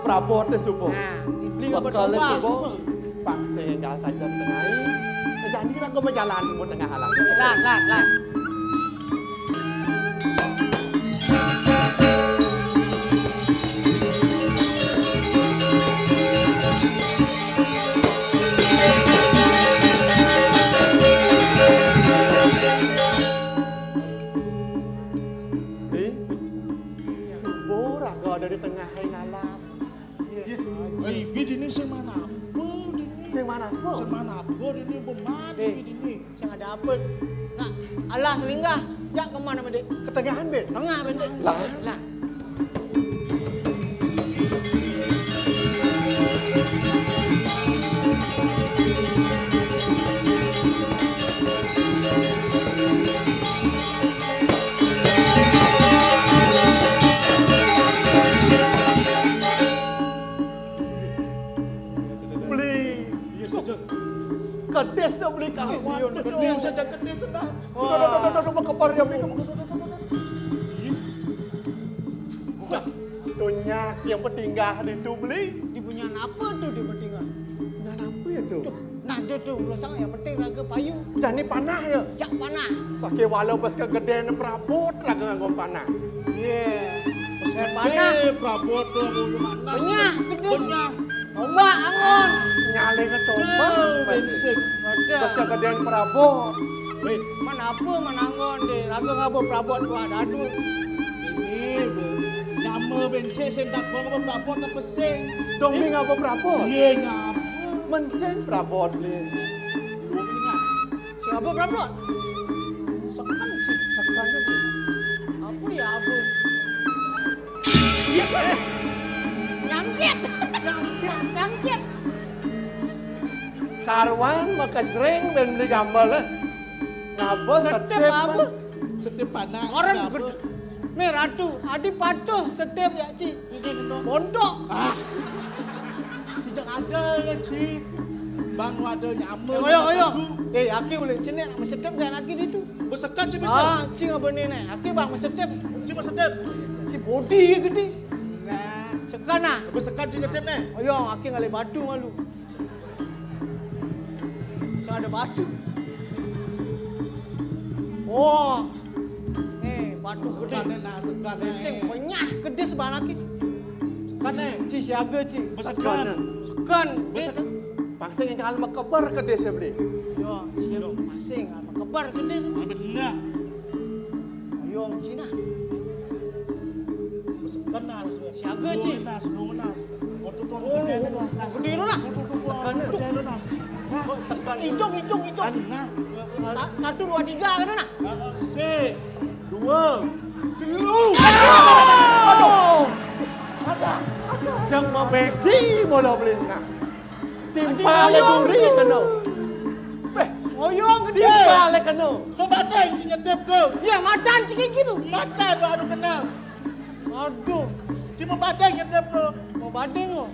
Prabot subuh. Nah, dibeli apa Bekal domba? subuh. Pak segal tajam tengah. Jadi lah kau berjalan ke tengah alas. Lan. Subuh raga dari tengah yang alas. Ibi ini semana apa ini? Semana po? Semana apa ini beman ini? Yang ada apa? Nak, alas linggah. Jak kemana mendek? Ketengahan ben. Tengah mendek. Lah. Lah. Beli. Kedes dah beli kawan. Kedes saja kedes senas. Duduk berkebar dia beli kamu. Donyak yang bertinggal di tu beli. Di punya apa tuh di bertinggal? Nah apa ya tu? Nah, ada tuh berusaha yang penting raga payu. Jani panah ya. Jak panah. Pakai walau pas ke gede ni perabot raga nganggo panah. Yeah. Pesan panah. Prabot tuh mau mana? Penyah, kedes. Penyah. Ombak angon. Nyale ke tombak. Bensik. Ada. Pas ke gede ni perabot. Wait, Mana apa manangon deh. Raga ngabo perabot gua dadu. ini nyama bensik sendak gua apa prabot apa pesing? Dong ni ngapa perabot? Iya ngapa? Mencen perabot ni. Lu ingat? Siapa perabot? Sekan sih. Sekan tu. Apa ya apa? Nyangkit. Nyangkit. Karwan maka sering ben beli gambar lah. Ngapa Sedep setep apa? Setiap panah. Orang gede. Meratu, adi patuh setiap ya Ci. Bondok. Tidak ada ya Ci. Bang ada nyama. Ayo. Aki boleh cenek nak mesedep kan aki itu. Bersekan Ci bisa. Ci ngapa ni nih? Aki bang mesedep. Cuma sedep. Si body ye gede. Nah, Sekan ah. bersekan Ci kedep nih. Ayo, aki ngalih batu malu. Saya ada batu. Oh. Batu gede. Sekan Bising penyah gede sebahan aki. Sekan Ci siaga Ci. Sekan. Sekan. Pasang yang kalau kebar ke desa beli. Yo, siap masing sama kebar gede. Benar. Ayo Cina. Sekan nas. Siaga Ci. Nas. Waktu tuan Oh, gede nas. gede lu lah. Sekan gede nas. Sekan hitung. Nah, 1, 2, 3 kan nah. si, 2, 3. Aduh. Jangan mau begi mula beli nas. Timpa le duri kena. Oyong gede. Timpa le kena. Lo badai nyetep tu. Ya madan cikik gitu. Mata lo anu kena. Aduh. Cuma badai nyetep tu. Mau badeng lo.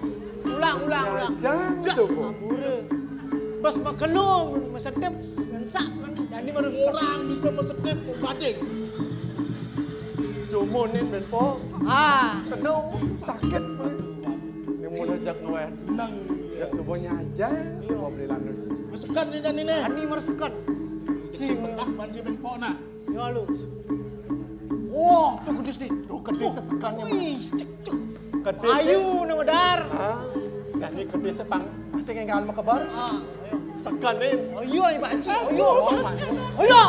Ulang. Jangan subuh. Abure. Bos makelum, mesedep, ngensak kan. Jadi baru Orang bisa mesedep mau badai. Cuma ni ben po. Ah. Kena sakit. Ni mula rejek gue. Nang. Yang subuhnya aja, semua beli lanus. Mesekan ini dan ini. Ani mereskan. Kecil belah banjir benpok nak. Ya lu. Wah, tuh kedis nih. Tuh kedis sesekannya. Wih, cek cek. Kedis. Ayu nama dar. Jadi kedis sepang masih ngal mau kebar. Ayo. Sekan nih. Ayo, ibu Anci. Ayo. Ayo.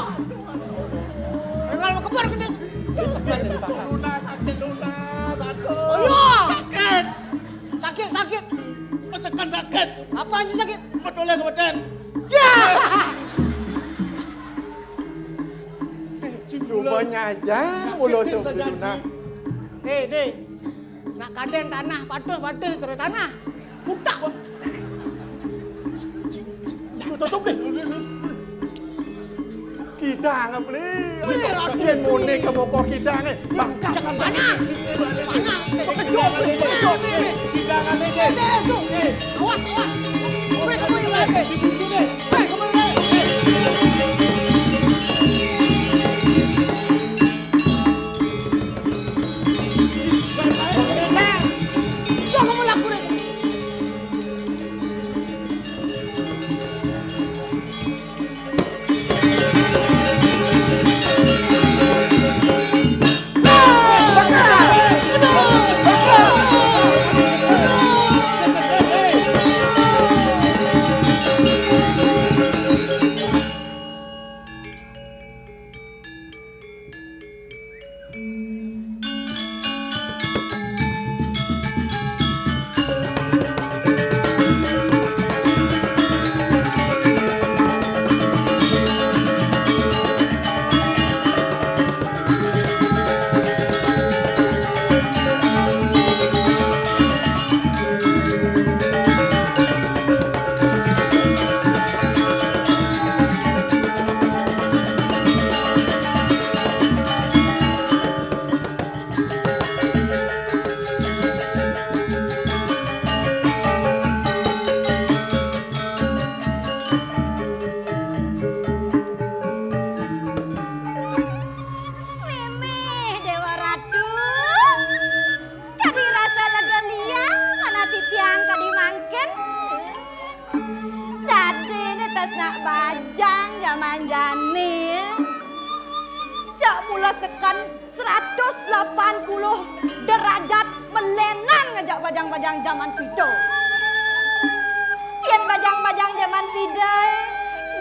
Enggak mau kebar kedis. Dia sekan nih dibakar. Lunas, sakit lunas. Aduh. Ayo. Sakit. Sakit, sakit. Mesekan sakit. Apa Anci sakit? Betulnya ke badan. Ya. Semuanya aja mulut beli lunas. Deh. Nak kaden tanah, padah terus tanah. Putak kok. Tutup deh. Kidang beli. Kian mune ke moko kidang nih. Bangkak Mana? Kejauh. Hidangan ini. Tuh. Awas. Weh, kamu ini lagi. Dibujuk deh. Weh, kamu ini lagi. Kamu lakukan. Mimih Dewa Ratu. Kadi rasa lega lia mana titiang kadi mangken. Dadi ini tas nak bajang zaman jani. Jak mula sekan 180 derajat melenan ngajak bajang-bajang zaman pido. Kian bajang-bajang zaman pido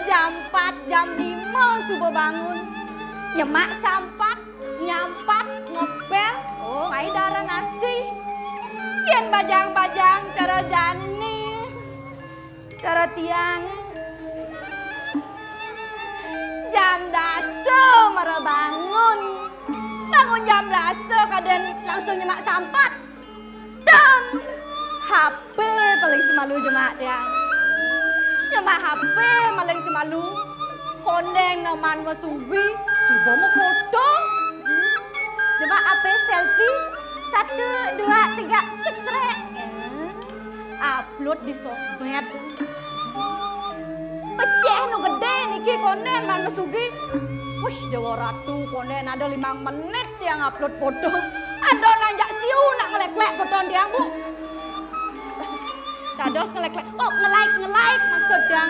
jam 4 jam 5 subuh bangun. Nyemak sampat, nyampat, ngepel, ngai darah nasi. Kian bajang-bajang cara jani, cara tiang. Jam daso mara bangun. Bangun jam daso kadang langsung nyemak sampat. Dan HP paling semalu jemak tiang. Nyemak HP paling semalu. Kondeng noman masungbi. Sudah mau foto. Coba apa selfie 1, 2, 3 cetrek. Upload di sosmed. Pecah nu gede niki konen man mesugi. Wih Dewa Ratu konen ada 5 menit yang upload foto. Ada nanjak siu nak ngelek-lek foto dia bu. Dados ngelek-lek. Oh nge-like maksudnya.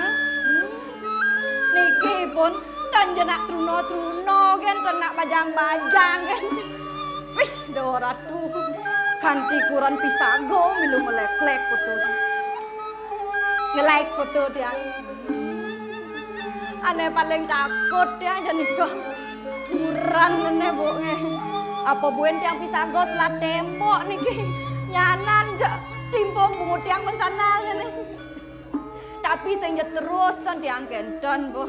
Niki pun kan jenak truno-truno kan tenak bajang-bajang kan. Wih, Dewa Ratu. Kanti kuran pisago milu ngelek-lek foto. Nge-like foto dia. Ane paling takut dia janika. Kuran nene boke. Apa buen tiang pisago selat tembok niki. Nyanan jak timpung bungut tiang mensanal nih. Tapi saya terus kan tiang kenton bu.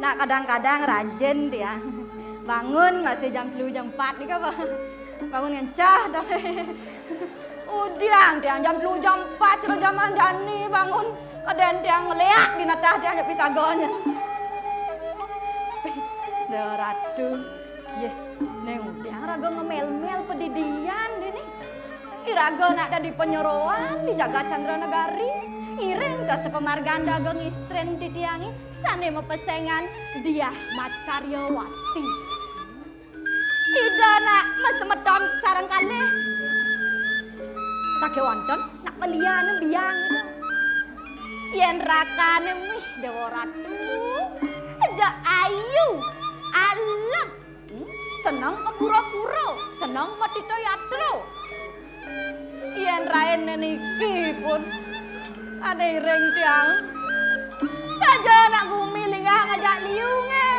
Nah kadang-kadang rajin dia. Bangun masih jam 3 jam 4 nih apa? Bangun ngencah dah. Udiang tiang jam 3 jam 4 cerah zaman jani bangun. Kadang tiang ngeleak di natah dia ajak pisagonya. Dewa Ratu. Ye, neng udiang raga ngemel-mel pedidian ini. Iraga nak ada di penyeroan di Jagat Chandra Nagari. Iring ke sepemargan dagang istren titiangi sane mepesengan dia Mat Saryawati. Ida nak mas medon sarang kali. Sake wonten nak belian biang itu. Yen rakane mih dewa ratu. Aja ayu, alep. Senang kepura-pura, senang matito yatro. Yen raene niki pun ada ireng tiang. Saja nak gumi linggah ngajak liunge.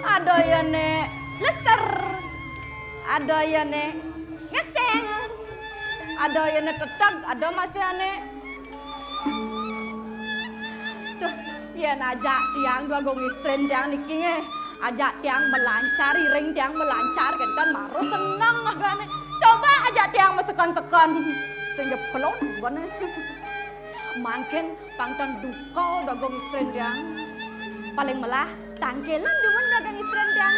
Ada yane leser. Ada yane ngeseng. Ada yane tetag, ada masih ane. Tuh, yen ajak tiang dua gong istren tiang niki nge. Ajak tiang melancar, ireng tiang melancar kan maru senang agaknya. Coba ajak tiang mesekon-sekon. Sehingga pelon bana. Mungkin pangton duka dagang istren tiang. Paling melah tangkelan demen dagang istren tiang.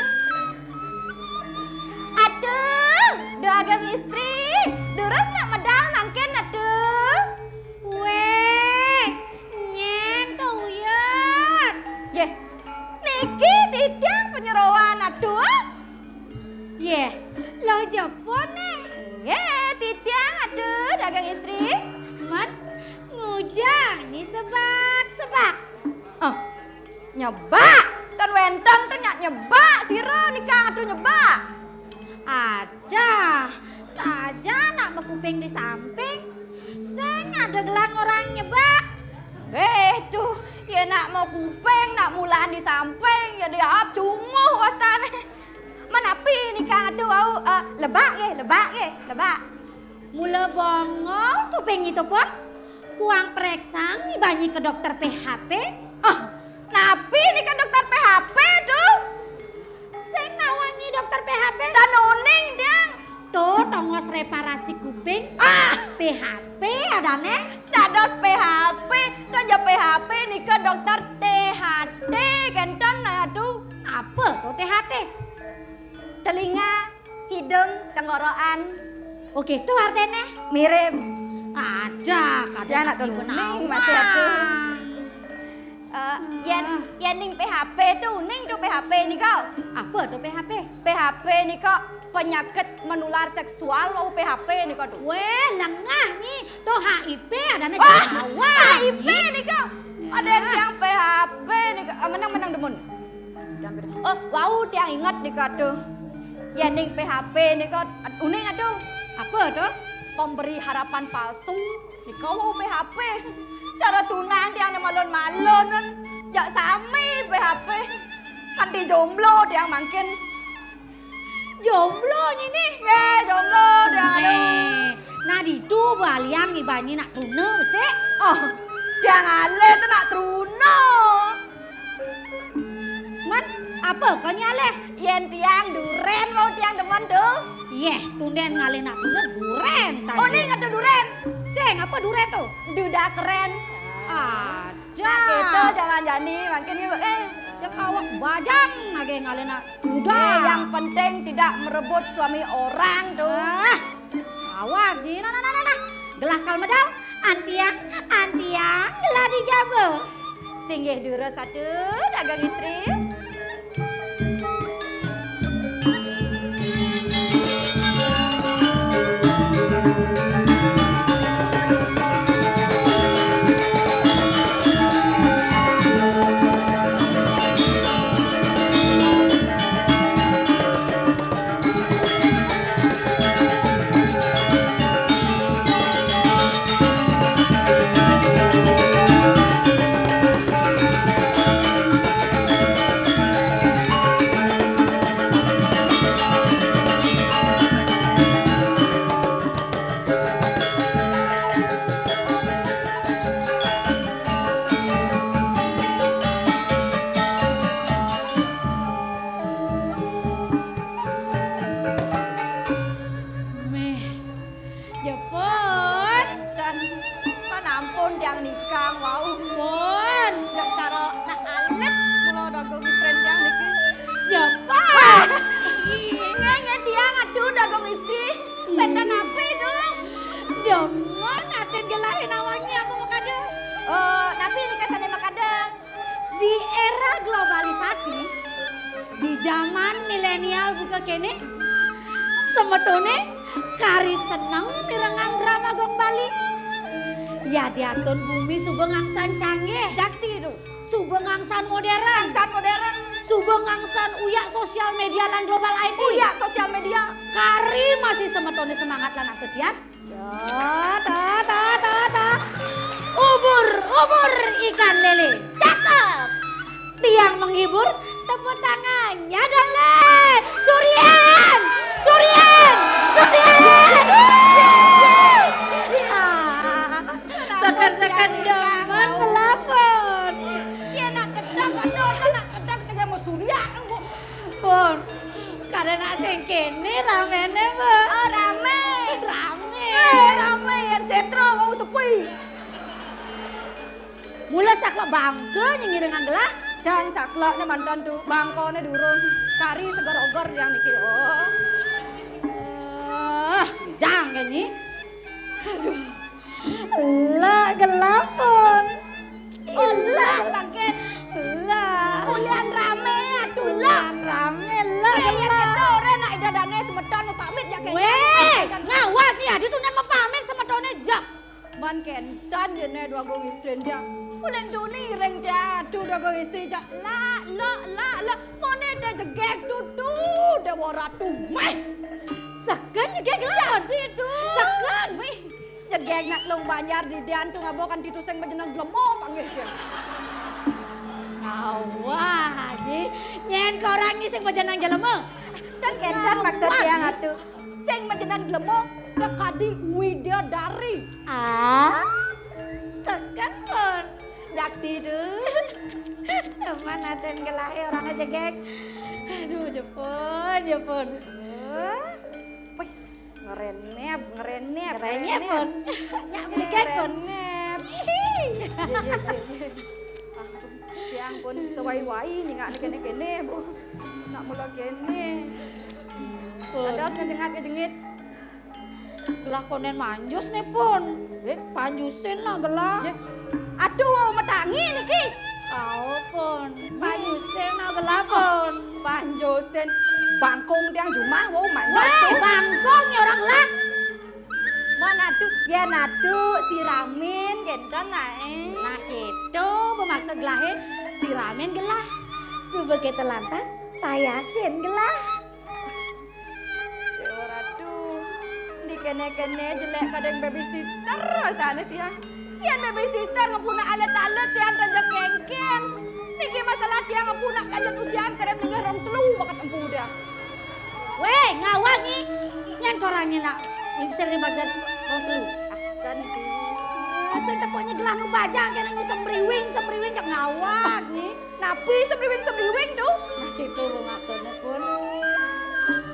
Aduh, dagang istri. Deres nak medal mungkin aduh. Weh, nyen kau ya. Yeh. Niki titiang penyerawan aduh. Ye, lo Jepone. Ye, titiang aduh dagang istri. Man, ngujang ni sebak. Oh, nyebak. Kan wentong tuh nyebak sira nikah aduh nyebak. Aja, saja nak berkuping di samping. Seng ada gelang orang nyebak. Tuh, ya nak mau kuping, nak mulaan di samping, ya dia cunguh wastane. Menapi nikah aduh au lebak. Mula bongong kuping itu pun kuang pereksang ni banyi ke dokter PHP. Oh, napi ni ke dokter PHP tuh? Sing nawangi dokter PHP. Dan uning dia. Tuh tongos reparasi kuping. PHP ada nih. Dados PHP, aja PHP nih ke dokter THT kenton aduh. Apa kok THT? Telinga, hidung, tenggorokan. Oke, itu artinya mirip. Ada, kadang anak bening masih ada. Ning PHP tuh, ning tuh PHP nih kau. Apa tuh PHP? PHP nih kok penyakit menular seksual lo PHP nih kau tuh. Weh, lengah nih. Tuh HIV ada nih. HIV nih kau. Ada yang PHP nih kau. Menang demun. Oh, wow, dia ingat nih kau tuh. Ning PHP nih kau. Uning aduh. Apa tuh? Pemberi harapan palsu. Nih kau PHP. Cara tunang dia ada malon-malon kan. Jak sami PHP. Anti jomblo dia makin. Jomblo ini? Ya, jomblo dia ada. Nah itu baliang ibani nak tuna besek. Oh, dia ngale tu nak tuna. Man, apa kau nyale? Yen tiang duren mau tiang demen tuh. Yeh, tunden ngale nak tuna duren. Oh, ni ada duren. Seng, apa duren tuh? Duda keren. Aja. Kita jangan jadi makin Cekawak bajang nage ngale nak duda. Yang penting tidak merebut suami orang tuh. Awak di nah. Gelah kal medal antiang gelah dijago. Singgih dura satu dagang istri. Zaman milenial buka kene semetone Kari seneng mirengang drama gong Bali. Ya diaton bumi subengangsan canggih. Dakti itu. Subengangsan modern. Subengangsan uyak sosial media lan global IT. Uyak sosial media. Kari masih semetone semangat lan antusias. Ya, ta. Ubur ikan lele. Cakep. Tiang menghibur, tepuk tangannya dong le. Suryan. Sekan demen melapor. Ya nak kedang dengan mau Suryan bu. Pun, karena sing kene ramene bu. Oh rame yang setro mau sepi. Mula sakla bangke nyengireng anggelah. Dan sakla ne mantan tu bangkone durung. Kari segar-ogar yang niki. Jang gini. Aduh. Lah gelapon. Lah bangkit. Lah. Ulian rame atulah. Rame lah. Ya kita ora nak dadane semeton mau pamit ya kayaknya. Weh, ngawat nih adi tuh mau pamit semetone jak. Man kentan dene dua gong istri dia. Ulen duni reng dia tu dua gong istri jak. La. Mone dia jegek tutu dia waratu. Meh. Sekan jegek lah itu. Sekan weh. Jegek nak long banjar di dian tu ngabokan titu seng bejenang glemo panggih dia. Awah, nyen korang ni sing bejenang jelemo. Dan kencan maksud dia ngatu. Sing bejenang glemo sekadi widadari. Sekan pun. Jakti tu. Teman aden gelahe orang jegek. Aduh, Jepun. Ngerenep pun. Nyak belikan pun. Ya ampun, sewai-wai nyengak kene-kene bu. Nak mula kene. Adas ngejengit. Gelah konen manjus nih pun. Panjusin lah gelah. Aduh, metangi niki. Tahu pun. Panjusin lah gelah pun. Panjusin. Bangkong tiang cuma wow manjus. Bangkong ya orang lah. Nadu siramin gendan nae. Nah gitu bermaksud gelahe siramin gelah. Sebagai telantas payasin gelah. Ratu di kene-kene jelek kadang baby sister rasanya dia. Yang baby sister ngepuna alat-alat yang raja kengken. Niki masalah dia ngepuna lanjut usia karena mengerong telu bakat empu dah. Weh ngawang nih. Yang korangnya nak bisa dibaca orang telu. Dan saya tepoknya gelah nu bajang kena nu sembriwing jak ngawak nih. Napi sembriwing tuh. Nah gitu maksudnya pun.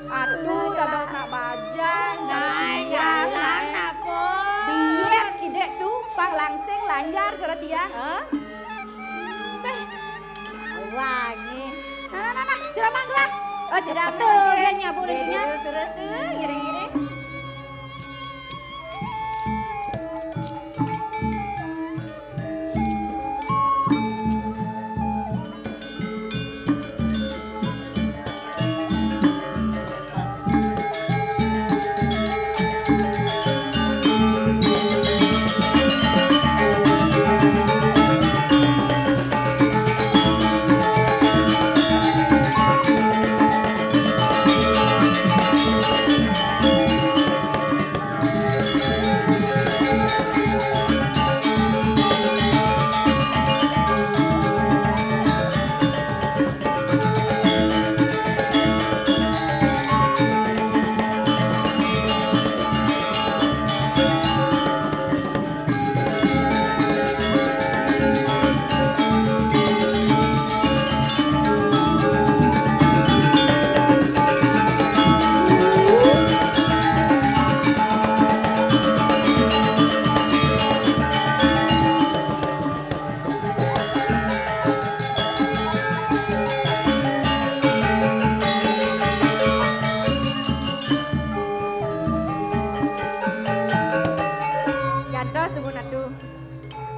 Aduh dados nak bajang. Nah jalan apa? Biar kidek tuh pang langsing lanjar cara tiang. Wah nih. Nah siramang gelah. Oh siram tuh ya nyabu dirinya. Terus tuh ngiring-ngiring.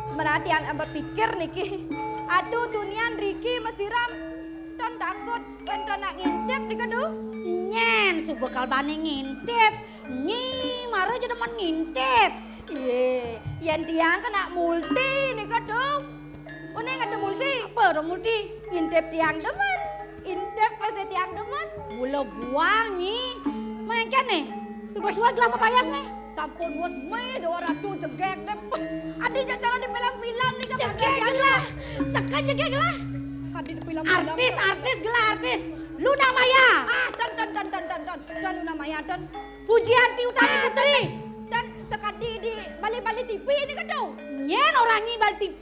Sebenarnya ambat pikir niki, aduh dunian Riki mesiram, ton takut, enten nak ngintip di kadu. nyen su bekal bani ngintip. Nyi maro aja demen ngintip. Iya, yen tiang kena multi nih kadung. Oh nih ada multi. Apa dong multi? Ngintip tiang demen. Intip pasti tiang demen. Bula buang nih. Mana nih? Suka-suka gelap payas nih. Sampun was me do ratu jegek deh. Adi jangan di film-film nih kan jegek lah. Sekan jegek lah. Adi di film-film. Artis gelah artis. Luna Maya. Dan Luna Maya dan Pujianti Utami Putri. Dan sekadi di bali-bali TV ini kan dong. Nyen orang ini bali TV.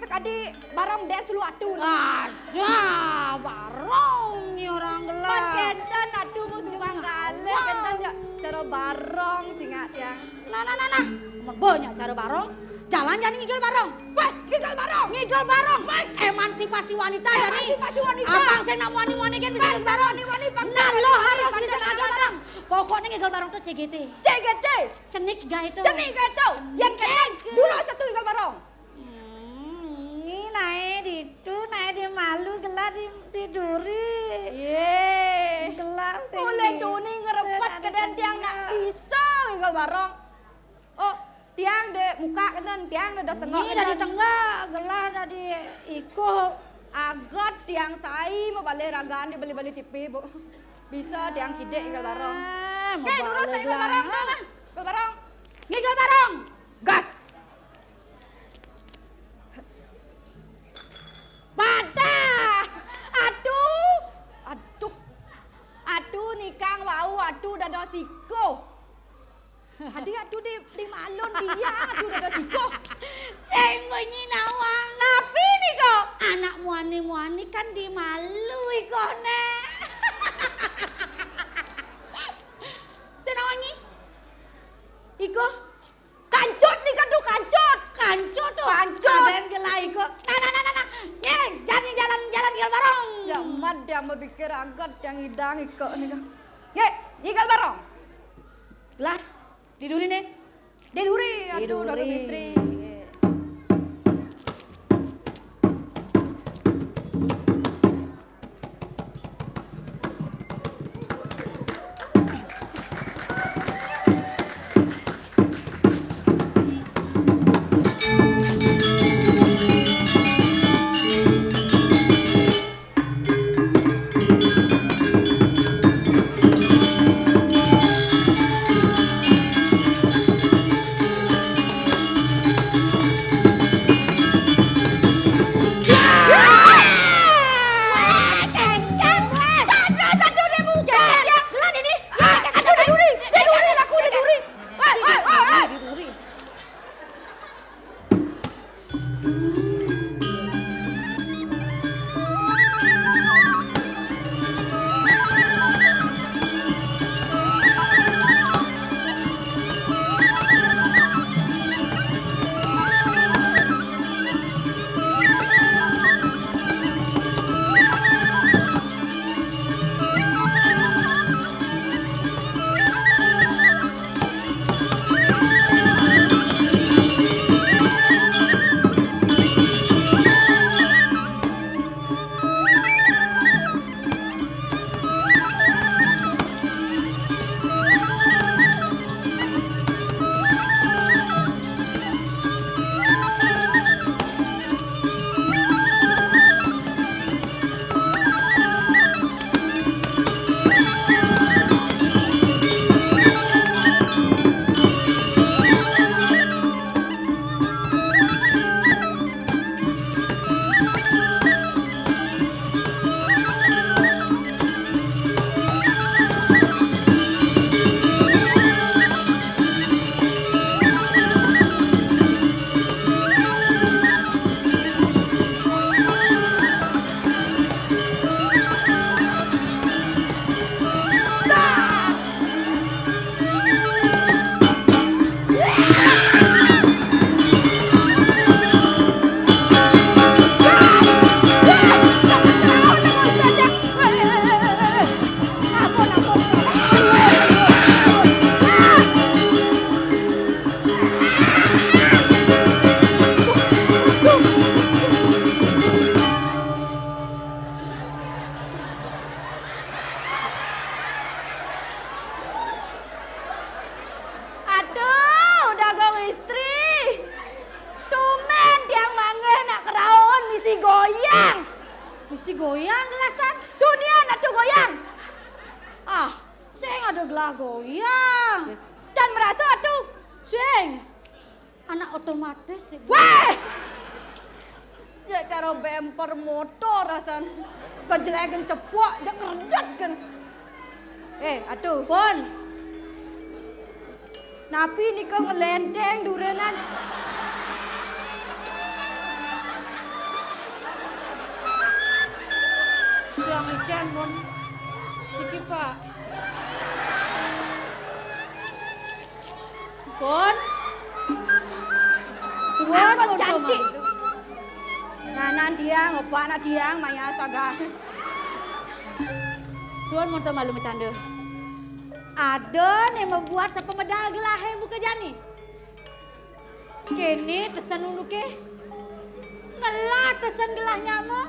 Sekadi barang dance lu atun. Ada barang ni orang gelah. Paketan atu musuh bangkale. Kentan ya cara barang singat ya. Nah. Banyak cara barang. Jalan jadi ngigel barang. Weh, ngigel barang. Ngigel barang. Emansipasi wanita ya nih. Emansipasi wanita. Abang saya nak wani-wani kan bisa ngigel barang. Nah lo harus bisa ngigel barang. Pokoknya ngigel barang tuh CGT. CGT? Cenik gak itu? Cenik gak itu? Yang keren. Dulu satu ngigel barang. Ini naik di malu gelar di duri. Yeay. Gelar sih. Mulai duni ngerepet kedan tiang nak bisa ngigel barang. Oh. Tiang de muka kan tiang de tengah ini dari tengah gelar dari iko agot tiang sai mau balik ragaan di bali-bali TV bu bisa tiang kide nggal barong dulu saya nggal barong nggal barong nggal barong gas badah aduh nikang wau aduh dada siko Hadi aduh di malon dia aduh dada siko. Sing bunyi nawang. Napi nih kok. Anak muani kan di malu iko ne. Senawangi. Iko kancut nih kan tuh kancut. Kancut tuh. Kancut. Dan gelai iko. Nah. Nyeng jadi jalan gil barong. Ya mad yang berpikir agak yang hidang iko nih kok. Ye, gil barong. Gelar. Diduri nih. Diduri. Aduh, udah ke istri. goyang gelasan. Dunia nak tu goyang. Ah, sing ada gelas goyang. Dan merasa atuh sing anak otomatis sih. Wah! Ya cara bemper motor rasan. Kejelekan cepok, jak kerjat kan. Atuh, Pon. Napi ni kau ngelendeng durenan. Yang ikan, Pon. Sikit, Pak. Pon. Suan mau cantik. Nanan dia, ngopak nak dia, maya saga. Suan mau malu bercanda. Ada yang membuat sepemedal gelahe buka jani. Kini tesan ulu ke. Ngelah tesan gelah nyamo.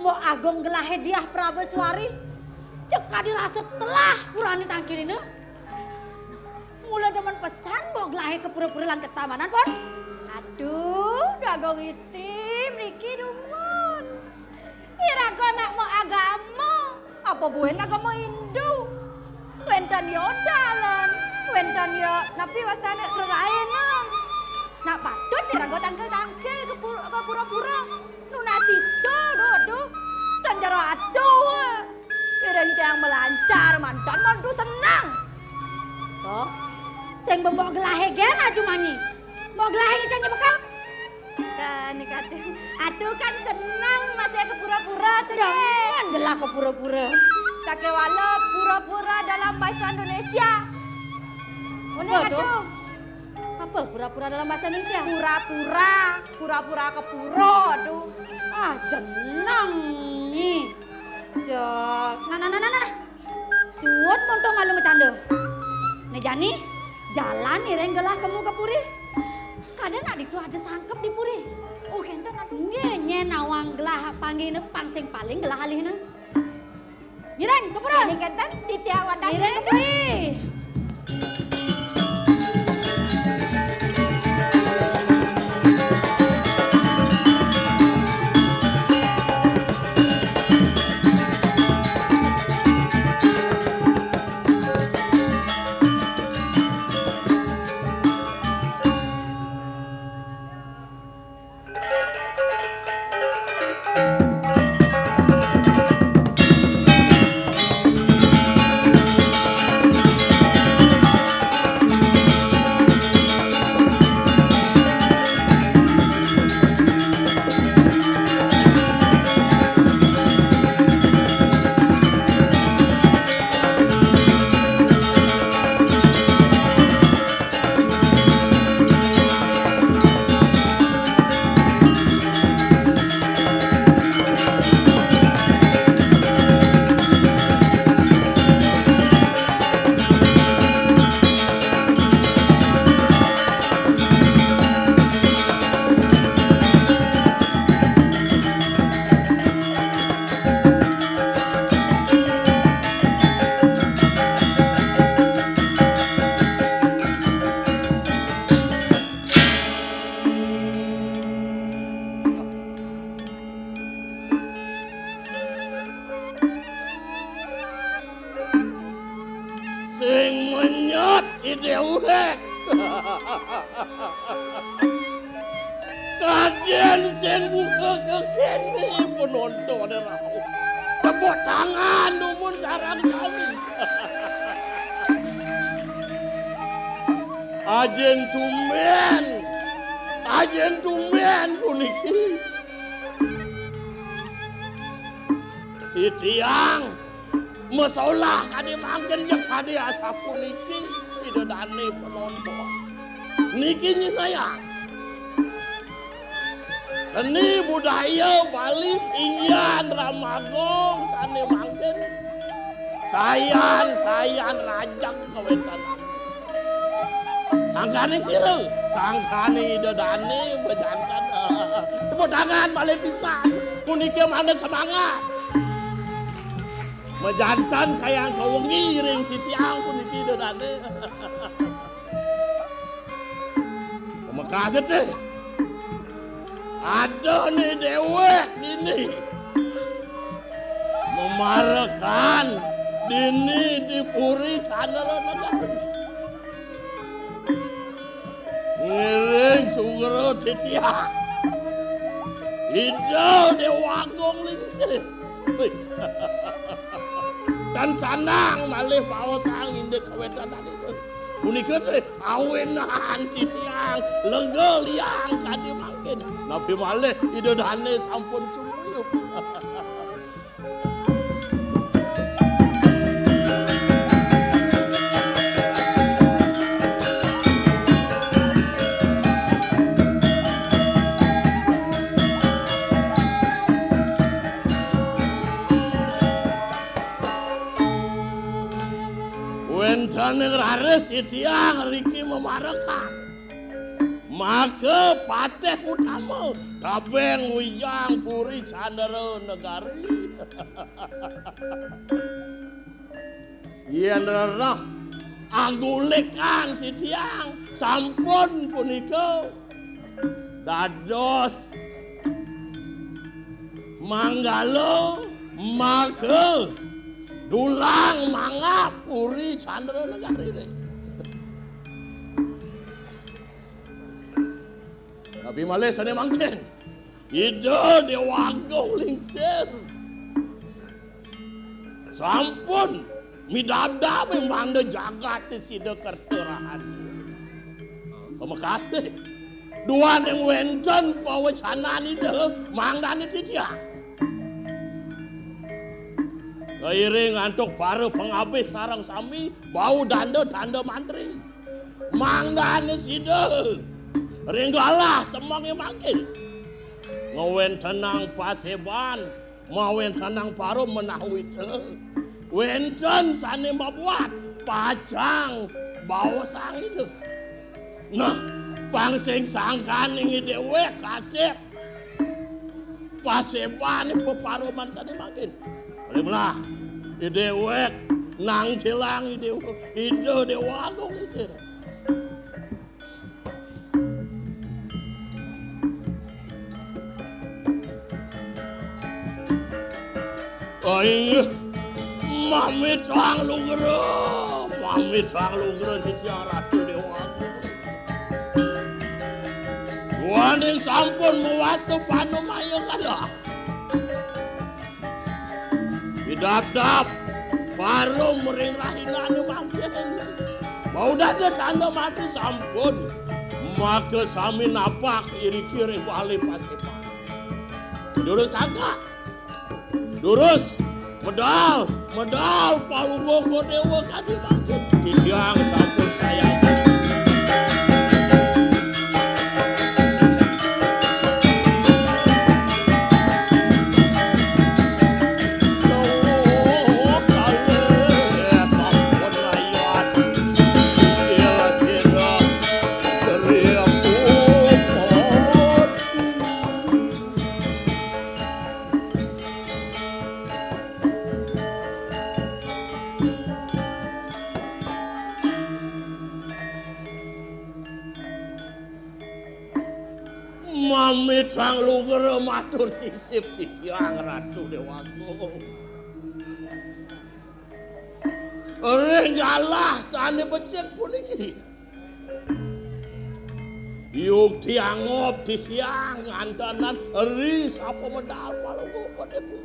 Mau agong gelahe dia Prabeswari. Jika dirasa telah purani tangkil ini. Mulai demen pesan bawa gelahe ke pura-pura ketamanan Pon. Aduh, dagong istri Riki dumun. Ira kau nak mau agama. Apa buen agama Hindu? Wentan yo dalan. Wentan yo napi wasana reraenan. Nak patut ira kau tangkel-tangkel ke pura-pura. Nunasi tuh. Dan jaro aduh. Ireng yang melancar mantan mantu senang. Toh, sing membawa gelahe gen aju manyi. Mau gelahe jangan bekal. Dan kata, aduh kan senang masih ke pura-pura tuh. Jangan gelah ke pura-pura. Sakewala pura-pura dalam bahasa Indonesia. Mana aduh? Apa pura-pura dalam bahasa Indonesia? Pura-pura ke pura aduh. Ah jenang nih. Nah. Suwon montong malu bercanda. Nih Jani, jalan ireng gelah kamu ke puri. Kadang adik tu ada sangkep di puri. Oh kenten aduh nyenye nawang gelah panggil pangsing paling gelah alihna. Ireng ke pura. Ini kenten di tiawan dan ireng puri. Sing menyot idewek. Kajian sing buka ke kene penonton rau. Tepuk tangan numun sarang sami. Ajen tumen puniki. Titiang masalah kade mangken yang kade asa puniki idodane penonton. Niki nyinaya. Seni budaya Bali Inyan Ramagong sane mangken. Sayan rajak kawetanan. Sangkane sira, sangkane idodane bejantan. Tepuk tangan balik pisan. Puniki mana semangat. Mejantan kayang kawengi ring titiang puniki idodane. Makasih teh. Ada nih dewek ini. memarakan dini di Puri Candra Negari. Ngiring Sugro Titiak. Hijau Dewagong Lingsir. Dan sanang malih paosang inde kawedanan itu. Punika teh awenan titiang lega liang kadi mangkin. Nabi malih idodane sampun sumuyup. Wentane rares titiang riki memarakan. Maka pateh utama Tabeng Wiyang Puri Candra Negari. Yen rerah anggulikan titiang sampun punika dados manggalo maka dulang mangap Puri Candra Negari ini. Tapi malih sane mangken. Ida Dewagong Lingsir. Sampun midada manda jagat di sida kerterahan. Pemakasih. Duan yang wenten pawacanan ida mangdane titiang. Kairing antuk para pengabih sarang sami bau danda mantri. Mangdane sida. Ringgalah semangi makin. Ngawen tenang paseban, mawen tenang paro menahwite. Wenten sane mabuat pacang bawa sang itu. Nah, pangsing sangkan ini dewe kasep. Paseban peparoman sane makin. Kalimlah, idewek nang kilang ide Dewagong Lingsir. Ay, mami trang lugro di Ratu Dewagong. Waning sampun mewastu panemaya kada. Didap-dap baru mering rahinane mangken. Bau dada tanda mati sampun. Maka sami napak iri-kiri wali pasepan. Durus tangga. Durus medal palunggo dewa kadi mangken. Titiang sampun sayang. Mami trang lugero matur sisip titiang Ratu Dewagong. Renggalah sane becek puniki. Yuk tiangop titiang antanan eri sapa medal palunggo padepu.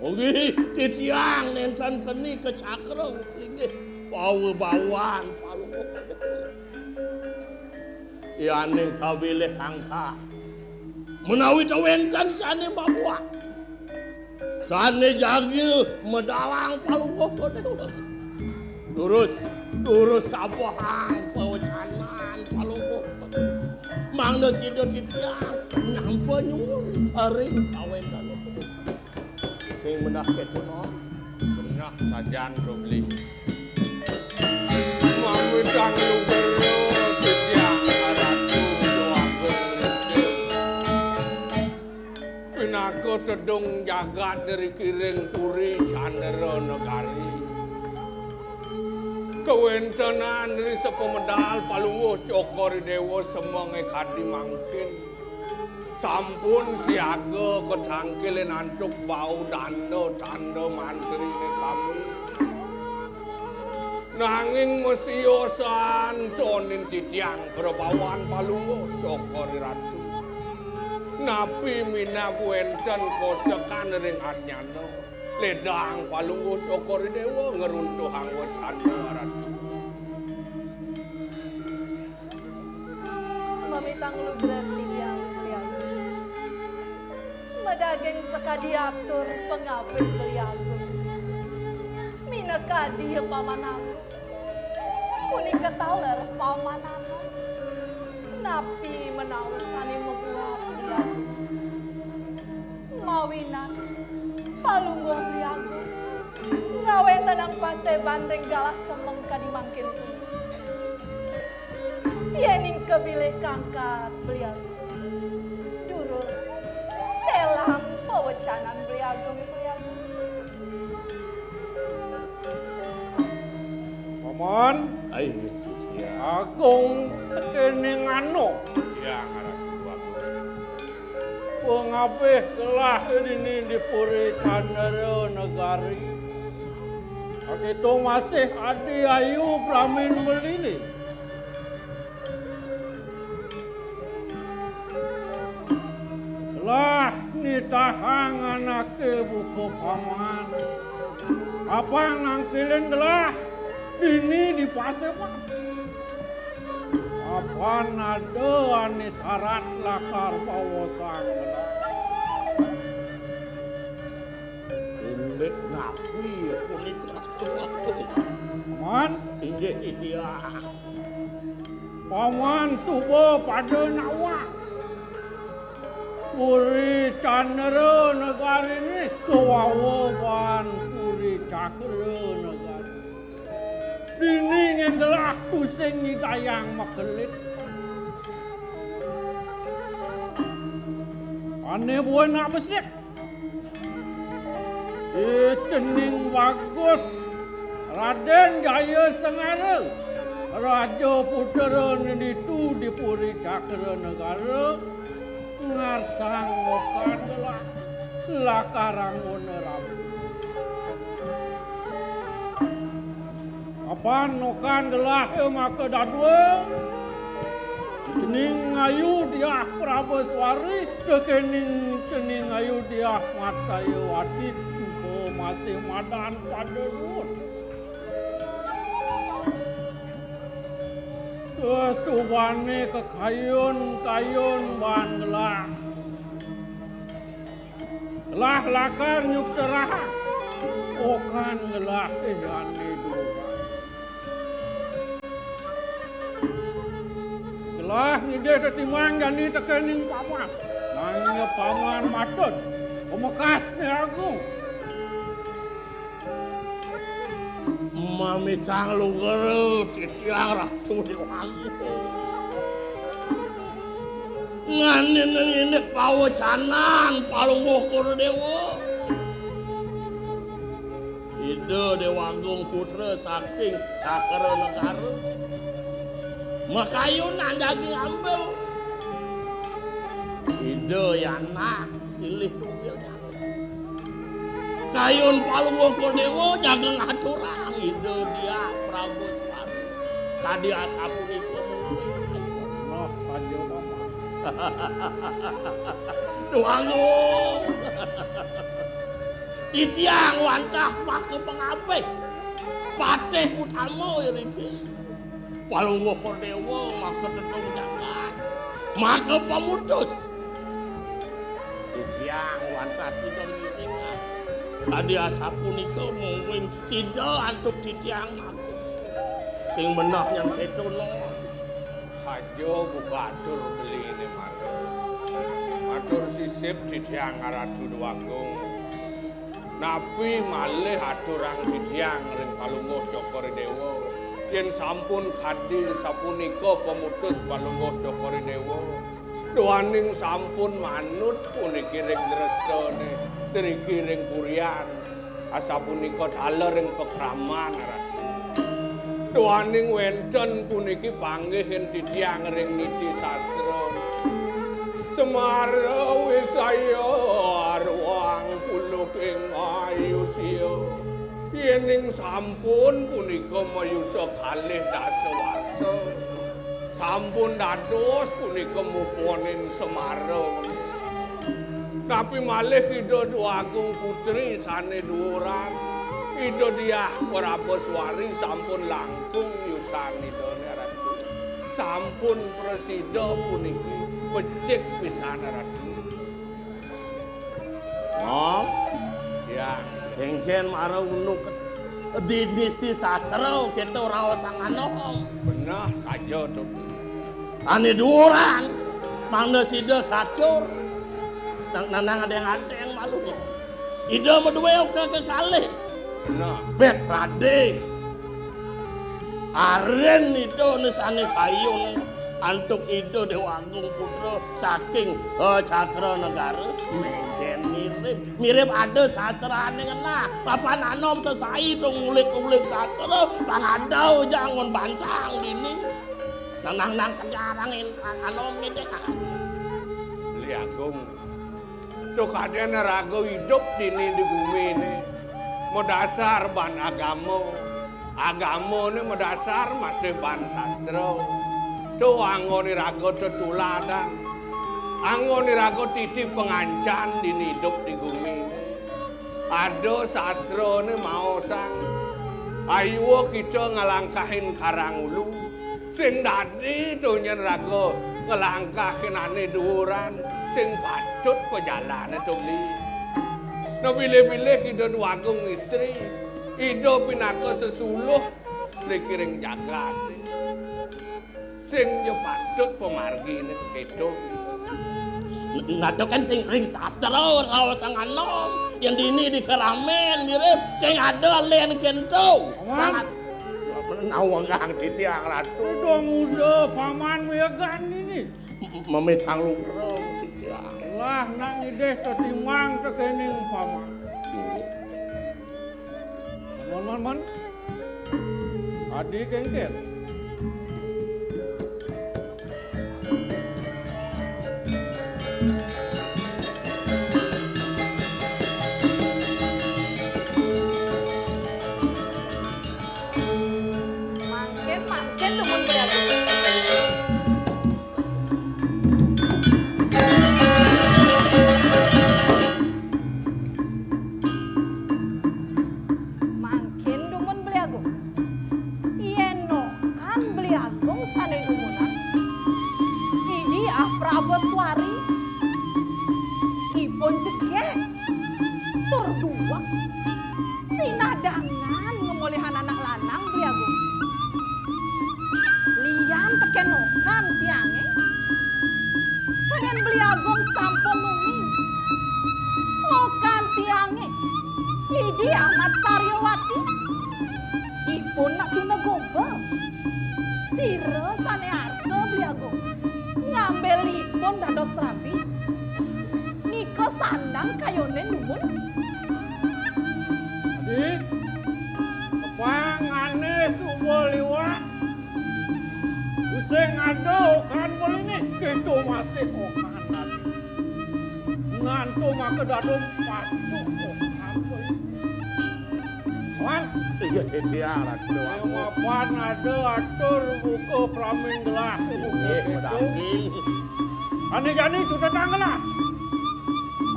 Mugi titiang nenten keni kecakra linggih pawe bawan palunggo padepu. Yaning kabilih kangka. Menawi tawenten sane babua. Sane jagi medalang palunggo dewa. Durus sapa hang pawacanan palunggo. Mangda sida titiang nampa nyuwun aring kawendan. Sing menah ketuno benah sajan dobli. Mami kang lugero titiang Ratu Dewagong Lingsir. Pinako tedung jagat dari kiring Puri Candra Negari. Kewentenan dari sepemedal palunggo cokor dewa semange kadi mangkin. sampun siaga kedangkilen antuk bau danda mantri ini kami. Nanging mesiosan conin titiang berbawan palungo cokori ratu. Napi minaku enten kosekan ring anyana. Ledang palungo cokori dewa ngeruntuh anggot sanda ratu. Mamitang lu berarti yang medageng sekadiatur pengabek beliagung. Mina kadia pamanaku. Kuni ketaler pamanana. Napi menausani membuat beliagung. Mawinan palungguh beliagung. Ngawen tenang pase bandeng galas semeng kadimangkin tu. Yening kebilih kangkat beliagung. Durus telang pewecanan beliagung. Paman, Ayo cicia. agung tekening anu. Ya ngaratu aku. Pengabeh gelah ini dipuri candara negari. Akitu masih adi ayu pramin melini. Lah nitahang anake buku paman. Apa nangkilin gelah ini di pasepan. Apa nade ani syarat lakar pawosang gelah. Indet napi puni keratu aku. Paman, Indet cicia. paman subo pada nawa. Puri candera negara ini kewawaban puri cakra negara. Dini yang gelah pusing ni dayang makelit. Ane buat nak besik. Cening bagus. Raden Jaya Sengara. Raja Putera itu di puri cakra negara. Ngarsang ngokan gelah lakarang oneram. Apa nokan gelah maka dadua cening ayu diah Prabeswari dekening cening ayu diah Mat Sayawati subo masih madan pada rut. Sesubane kekayun ban gelah. Gelah lakar nyuk serah. Okan gelah yani dura. Gelah ngide tetimang jani tekening paman. Nanya paman matut. Pemekas ni agung. Mami canglu gerut titiang ratu diwangi. Nganin ini pawacanan palungguh Kurdewa. Ide Dewagung putra saking cakra negara. Makayunan daging ambil. Ide anak silih tunggal. Kayun palungguh Kurdewa jagang aturang. Ide dia Prabeswari. Kadi asapunika mungkin kayun. Nah saja paman. Duangung. Titiang wantah make pengabeh. Patih utama iriki. Palungguh Kurdewa make tetung jagat. Make pemutus. Titiang wantah sidong ngiringan. Kadi asapunika mungkin sida antuk titiang make. Sing menah yang ketono. Sajo buka atur beli ini marga. Atur sisip titiang Ratu Duagung. Napi malih aturang titiang ring palungguh Cokoredewa. Yen sampun kadi sapunika pemutus palungguh Cokoredewa. Duaning sampun manut puniki ring drestane, driki ring purian. Asapunika daler ring pekraman Ratu. Duaning wenten puniki panggih yen titiang ring niti sastra. Semar wisaya ruang puluk ing ayu sia yening sampun punika mayusa kalih dasawarsa sampun dados punika muponin Semar tapi malih Ida Agung putri sane dhuwuran Ida Dyah Prabaswari sampun langkung yusanida Ratu sampun presida puniki becik pisan Ratu. Oh, ya, kengken marah unuk dinasti sastra kita orang sanganom. Benar saja tuh. Ane duran, mana sida kacur, nang ada yang malu. Ida medue ke kali. Benar. Bet rade. Aren itu nesane kayung. Antuk Ida Dewa Agung Putra saking Cakra Negara menjen mirip ada sastrane ngena papan anom sesai dong ngulik sastra pangadau jangan bantang dini nang kejarangin anom ini Li Agung tuh kadang raga hidup dini di bumi ini mau dasar ban agama ini mau dasar masih ban sastra tuh angoni rago tetuladan angoni rago titip pengancan di hidup di bumi ini ada sastra ini mau sang ayo kita ngelangkahin Karangulu sing dadi tuh nyen rago ngelangkahin ane duran sing patut pejalan itu li nah pilih-pilih kita Agung istri hidup pinaka sesuluh dikiring jagat sing yo patut pemargi ini kedo. Nado kan sing ring sastra rawa sang anom yang dini di Keramen mirip sing ada len kento. Paman. Nawangang di tiang ratu. Udah muda paman megan ini. Memetang lungkrong di tiang. Lah nak ngideh tetimang tekening paman. Man. Adik kengkel. Makin demen berlagu. Makin demen beliagung. Yeno kan beliagung sane dumunan. Ini Prabaswari. Ipun cegek. Tur dua. Sinadangan ngemolehan anak lanang beliagung. Lian tekenokan tiange. Kalian beliagung sampun nuni. Okan tiange. Idi Ahmad Saryawati. Ipun nak tuna gombal. Sire sane arsa beliagung. Ngambil ipun dados rabi. Niko sandang kayone numun. Adik, kepangane subol liwat. Useng ada okan boleh ni, kita masih okan tadi. Ngantuk maka dadum patuh okan boleh. Wan, Iya tiang ratu. yang mapan ada atur buku pramin gelah ke buku itu. Ane jani itu tetangga lah.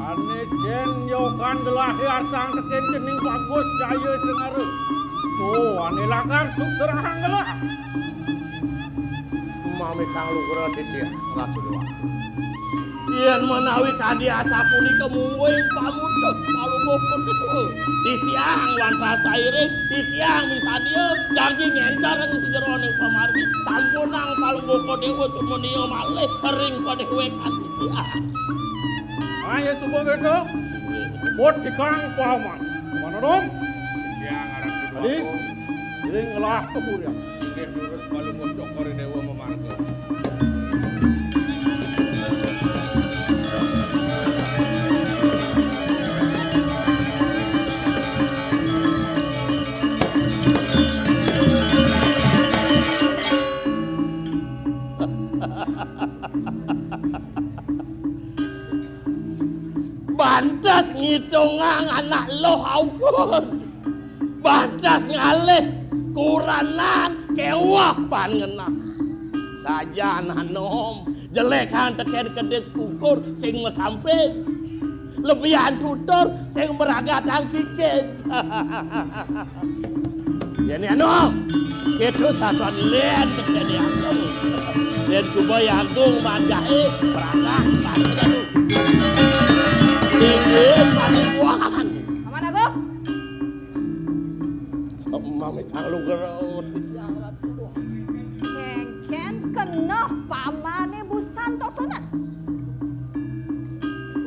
Ane jen yokan gelah hiasang teken cening bagus jaya sengaru. Tuh, ane lakar sukserahang gelah. Mami kang lungkra di tiang ratu doa. Yen menawi kadiasa punika mungguing pamutus palungkupun di tiang wanta saire di tiang misadia janji ngencar ing jerone pamargi sampunang palungkuko dewa sumenio malih ring padewe kan di tiang. Ayo subuh gitu, buat dikang paman. Mana dong? Tiang aran Tadi, ini ngelah keburian. inggih durus palungkuko jokori dewa memarga. Bantas ngitungang anak lo haukun. Bantas ngalih kuranan kewah pangenah. Saja nanom jelekan teken kedes kukur sing mekampet. Lebihan tutur sing meragat angkiket. Yani anu itu satuan len teken agung. Dan supaya agung manjahe peragat pangenah. Singin panipuan. Paman Agung. Mami tanglu gerut. Kengken kena pamane busan totonan.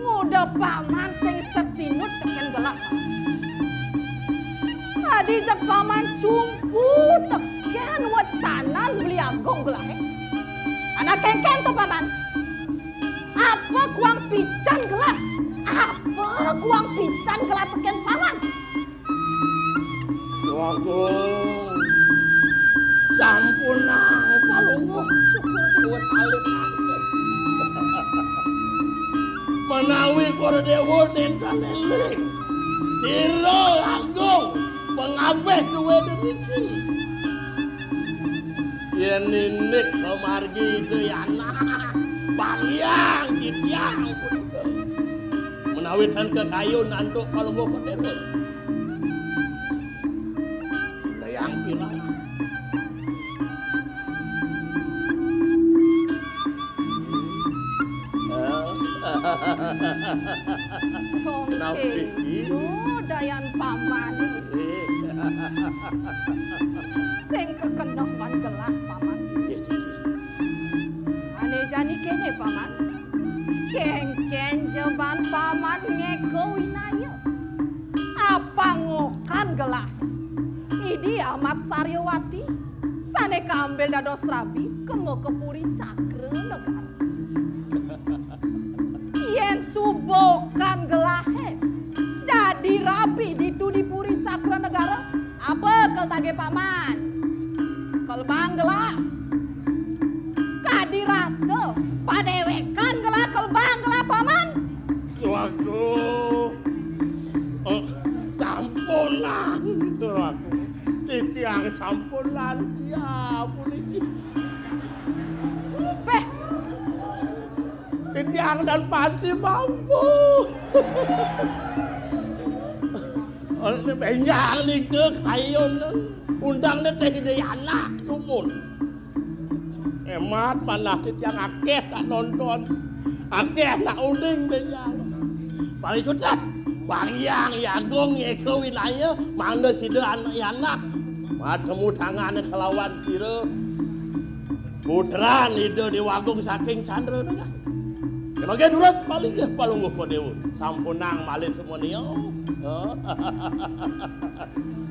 Nguda paman sing setinut teken gelap. Adi jak paman cumpu teken wacanan beli Agung gelap. Anak kengken tuh paman. Apa kuang pican gelap? Apa kuang pican gelap teken paman? Agung sampunang palungguh cukup dua salib asem. Menawi kor dewa nentan eling siro Agung pengabeh dua deriki. Yen ninik kemargi deyana bangyang citiang punika. Menawi tan kekayun nanduk palungguh kor dewa. Yang bilang Itu dayan paman sing kekenok ban gelah paman. Ane jani kene paman. Kengken jeban paman ngeko winaya. Apa ngokan gelah? Idi amat Saryawati sane kambil dados rabi kemo kepuri cakra negara. Yen subokan gelahe dadi rabi ditu dipuri cakra negara. Apa kel tage paman? Kel bang gelah. Kadi rasel padewekan gelah kel bang gelah paman. Waduh. Sampunan aku. Titiang sampun lansia puniki. Beh, Titiang dan Panti mampu. Ini banyak nih ke kayun. Undang teh ide anak tumun. Emat mana Titiang akeh tak nonton. Akeh nak unding banyak. Paling cucat. Bang Yang Agung ngeke wilayah mana sida anak matemu tangan kelawan sira putran ide di Wagung saking Candra negara. Kemage duras paling palungguh kodewo sampunang malih semuanya.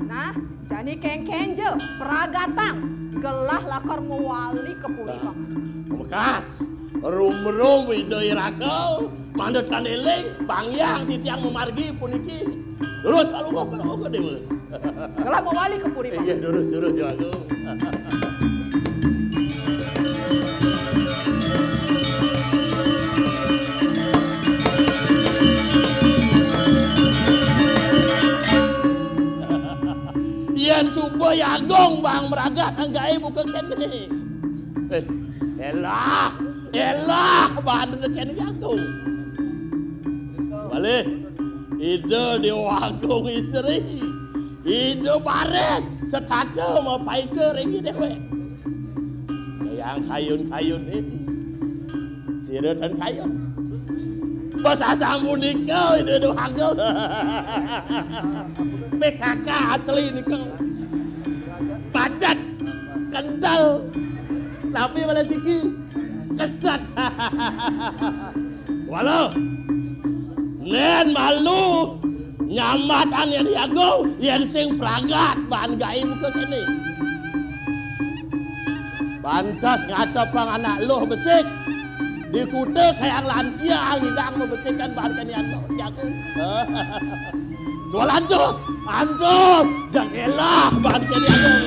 nah jani kengken je peragatang gelah lakar mewali kepuri paman. Bekas rum-rum widoi rakau mandat eling Bang Yang titiang memargi puniki terus palungguh kodewo. Gelah mewali kepuri paman. Iya terus Agung. Yen subuh Agung Bang meragat anggai buka kene. Elah bandu kene Agung. Balik. Ide di Agung istri. Ide bares setata mau paicer ini dewe. Yang kayun-kayun ini. Sira dan kayun. Bahasa sambung nikau ide di Agung. PKK asli ini kau padat kental tapi malah siki kesat walau nen malu nyamatan yang Agung yang sing fragat bahan gai muka kini pantas ngatap pang anak lo besik dikute kayak lansia hidang membesikkan bahan kini anak Agung. Dua lanjut, jangelah bahan kini Agung.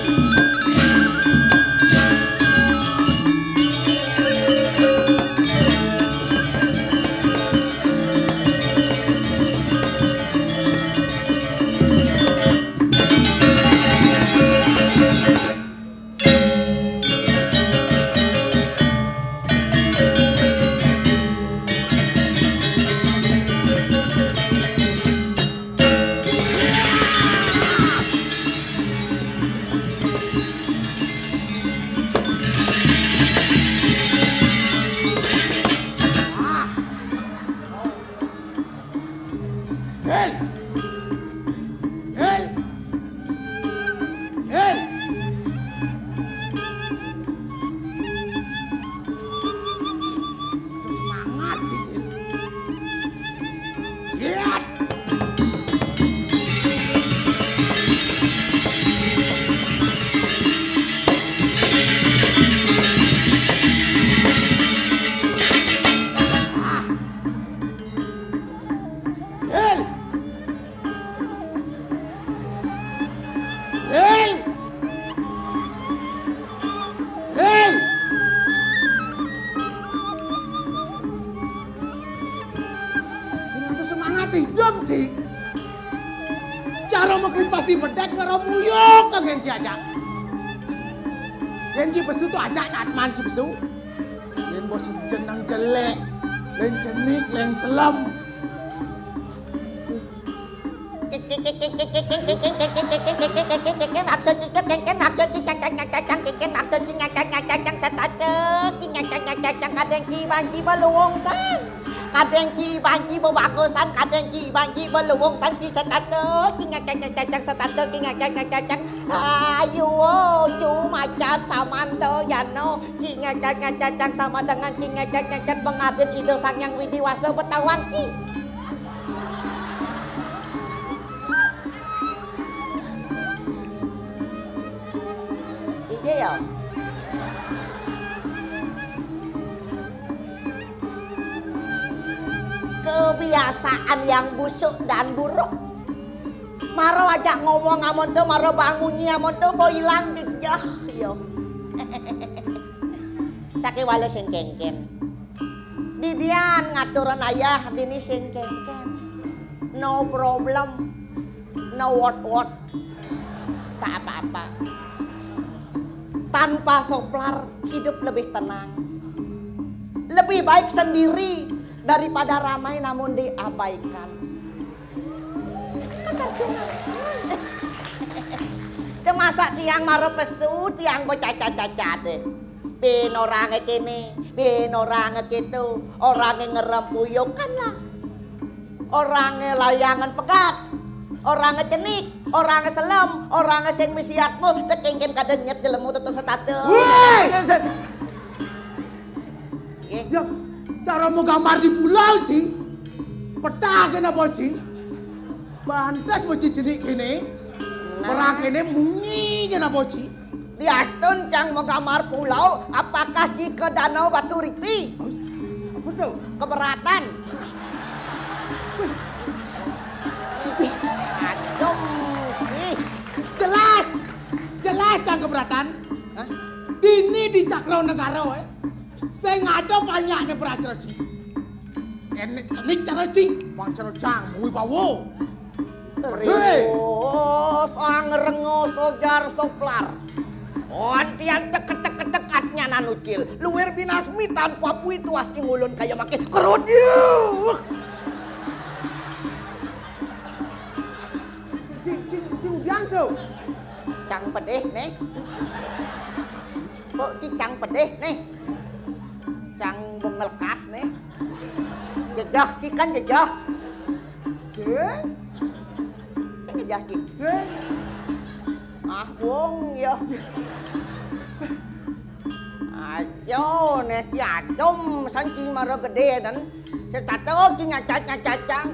hidup sih. Cara mengklipas di bedek ngero muyuk ke genci ajak. Genci besu tuh ajak natman si besu. Len bos jenang jelek, len jenik, len selam. Kadang ci banci bagusan, kadang ci banci beluwung san ci setata, cacang setata, cacang. Ayo, cuma cat samanta yano, cacang sama dengan cacang pengadil ide sang yang widiwasa betawan ki. Iya ya. Kebiasaan yang busuk dan buruk. Maro ajak ngomong amon tuh, maro bangunnya amon tuh, bo hilang jejak yo. Sake wale sing kengken. Didian ngaturan ayah dini sing kengken. No problem, no what. Tak apa-apa. Tanpa soplar hidup lebih tenang. Lebih baik sendiri daripada ramai namun diabaikan. Masa tiang maro pesu, tiang bercacat-cacat deh. Pin orangnya kini, pin orangnya gitu, orangnya ngerempuyuk kan lah. Orangnya layangan pegat, orangnya cenik, orangnya selam, orangnya sing misiatmu, tekengken kadanyet jelemu tetep setate. Siap. Cara mau gambar di pulau sih, peta kena bocing, bantas bocing jenik kene, perang kene munyi kena bocing. Di Aston cang mau gambar pulau, apakah jika danau Batu Riti? Apa tuh? Keberatan. Adem, jelas cang keberatan. Hah? Dini di Cakro Negara, saya ngado banyak nih beracara sih. Enek cenik cara sih, bang cara cang, mui bawo. Rius, ang rengos ojar soplar. Ontian teket-teket-tekatnya nanucil. Luwer binasmi tanpa pui tuas ingulun kaya makin kerut yuk. Cing biangso. Cang pedih nih. Bok cang pedih nih. Cang bengelkas nih. Jejah cikan jejah. Sing, Saya jejah cik. sing. Ah wong ya. Ayo nih si adom sanci maro gede dan setato ki nyacang.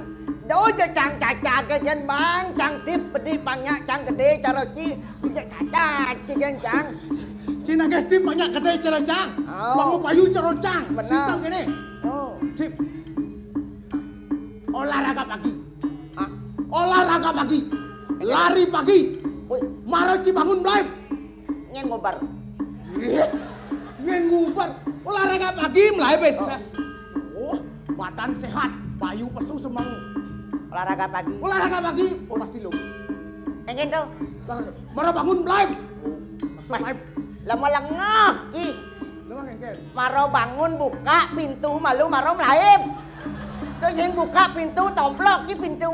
Do cang kejen bang cang tif pedih banyak cang gede cara ci cacat cigen cang. Cina tip banyak kedai cara cang. Oh. Bang mau payu cara cang. Benar. Sintang kene. Oh, Tip. Olahraga pagi. ah, Olahraga pagi. Lari pagi. woi, Maro ci bangun belai. nyen ngobar. Ngen ngubar. Olahraga pagi mulai beses. Oh, badan sehat. Payu pesu semang. Olahraga pagi. Olahraga pagi. Oh masih lu. Ngen tuh, Maro bangun belai. Masuk belai. lama lengah ki. Lemah ngengken. Maro bangun buka pintu malu maro melaim. Terus yang buka pintu tomplok ki pintu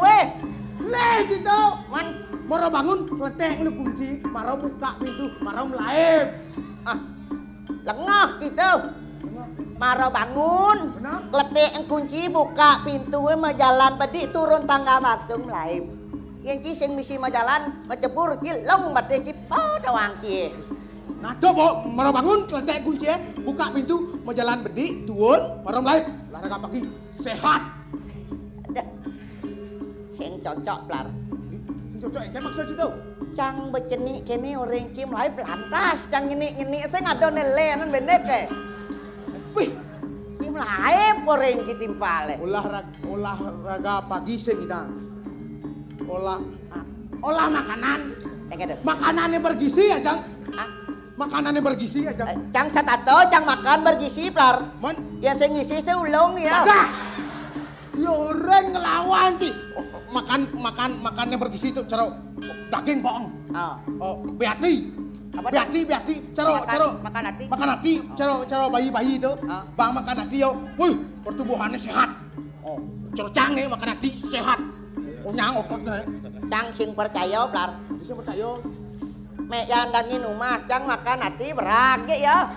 Le gitu. Man, Maro bangun, kletek lu kunci. Maro buka pintu. Maro melaim. ah, lengah gitu. Maro bangun, Benar. kletek kunci buka pintu jalan bedi turun tangga langsung melaim. Yang ci sing misi jalan macebur ki long bade ci tawang ki. Nah coba, maro bangun, kletek kunci buka pintu, mau jalan bedi, turun, maro melaim. Olahraga pagi, sehat. Sing cocok plar. Cocok, kayak maksud situ. Cang beceni kene orang ci melaim pelantas, cang nyeni saya ngado nele nan benek ke. Wih, Ci melaim orang ci timpale. olahraga pagi sing idang. Olah makanan. Makanannya bergizi ya, Cang. Ah, Makanannya bergizi ya, Cang. cang satato, cang makan bergizi plar. Mon, Ya sing ngisi seulung ya. dah. Ya orang ngelawan sih. Makannya bergizi itu cero daging bohong. Beati. Apa Beati. Cero. Makan hati. Makan hati. Cero bayi itu. Bang makan hati yo. Wih, pertumbuhannya sehat. Cero canggih makan hati sehat. Nyang ototnya. Cang sing percaya blar. Bisa percaya. Mek yan dangin rumah cang makan hati berage ya.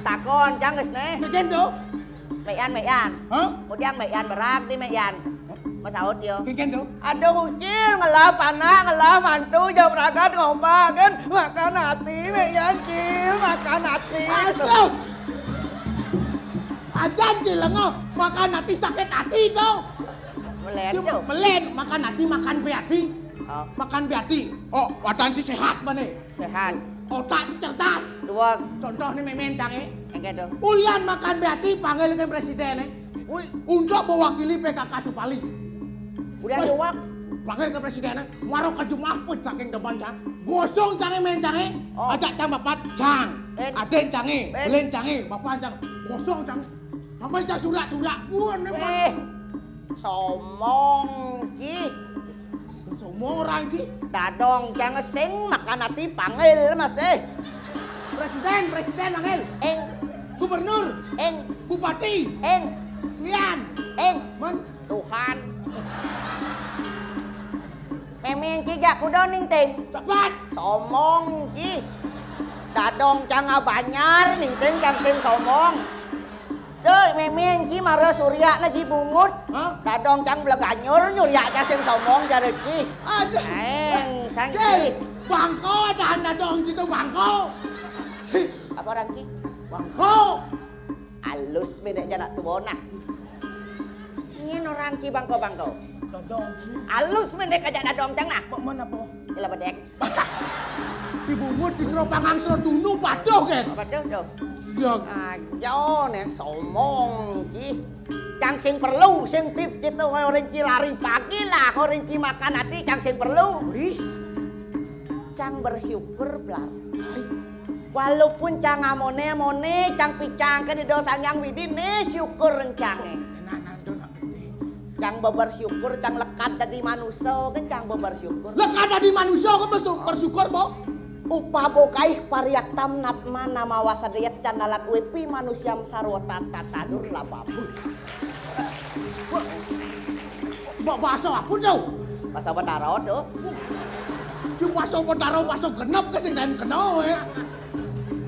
Takon cang geus ne. Kegen tuh. Mek yan. Hah? Kemudian mek yan berag di mek yan. Masaud yo. Kegen tuh. Aduh ucil ngelap anak ngelap mantu jam ragat ngombagen makan hati mek yan cil makan hati. Asuh. Ajan cilengo makan hati sakit hati tuh. Melen Cuma yo. melen makan hati makan beati. Makan beati. Oh, badan si sehat mana? Sehat. Otak si cerdas. Dua Contoh nih memen canggih. engke do. Ulian makan beati panggil ke presiden Wih, untuk mewakili PKK Supali. Udah Wih. luwak. Panggil ke presiden Maro ke Jumaput saking depan cang. Gosong canggih men canggih. Ajak cang bapak cang. Aden canggih. Belen canggih. Bapak cang. Gosong cang. Kamai cang surak-surak pun memang. Somong ki. Semua orang sih. Dadong cang sing makan hati panggil mas Presiden panggil. Eng Gubernur. Bupati. Lian. Men. Tuhan. Memeng ki gak kudo ning ting. Cepat. Somong ki. Dadong cang banyar ning ting cang sing somong. Ceuy memeng ki mara surya na dibungut. Dadong cang bleganyur nyurya cang sing somong jare ki. Ada. Eng sang Oke. ki. Bangko ada anda dong situ bangko. Apa orang ki? Bangko. Alus bedek jarak tu bonah. Ngin orang ki bangko-bangko. Dodong sih. Alus mendek aja dadong cang nah. Mana po? Ila bedek. Si bungut si sero pangang sero tunu padoh kan. Apa tuh? Ya. Ajo nih somong ki. Cang sing perlu sing tips gitu orang ki lari pagi lah orang ki makan hati cang sing perlu. Wis. Cang bersyukur blar. Walaupun cang amone cang picang ke di dosa yang widin syukur rencange. Cang bersyukur cang lekat dari manusia kan cang bersyukur. Lekat dari manusia kok bersyukur po? Upah bokaih pariak tamnat mana mawasadayat candalat wepi manusia sarwata tatadur labab. Bahasa apa tuh? Bahasa Bataro tuh. Cuma bahasa Bataro bahasa genep ke sing dan kenal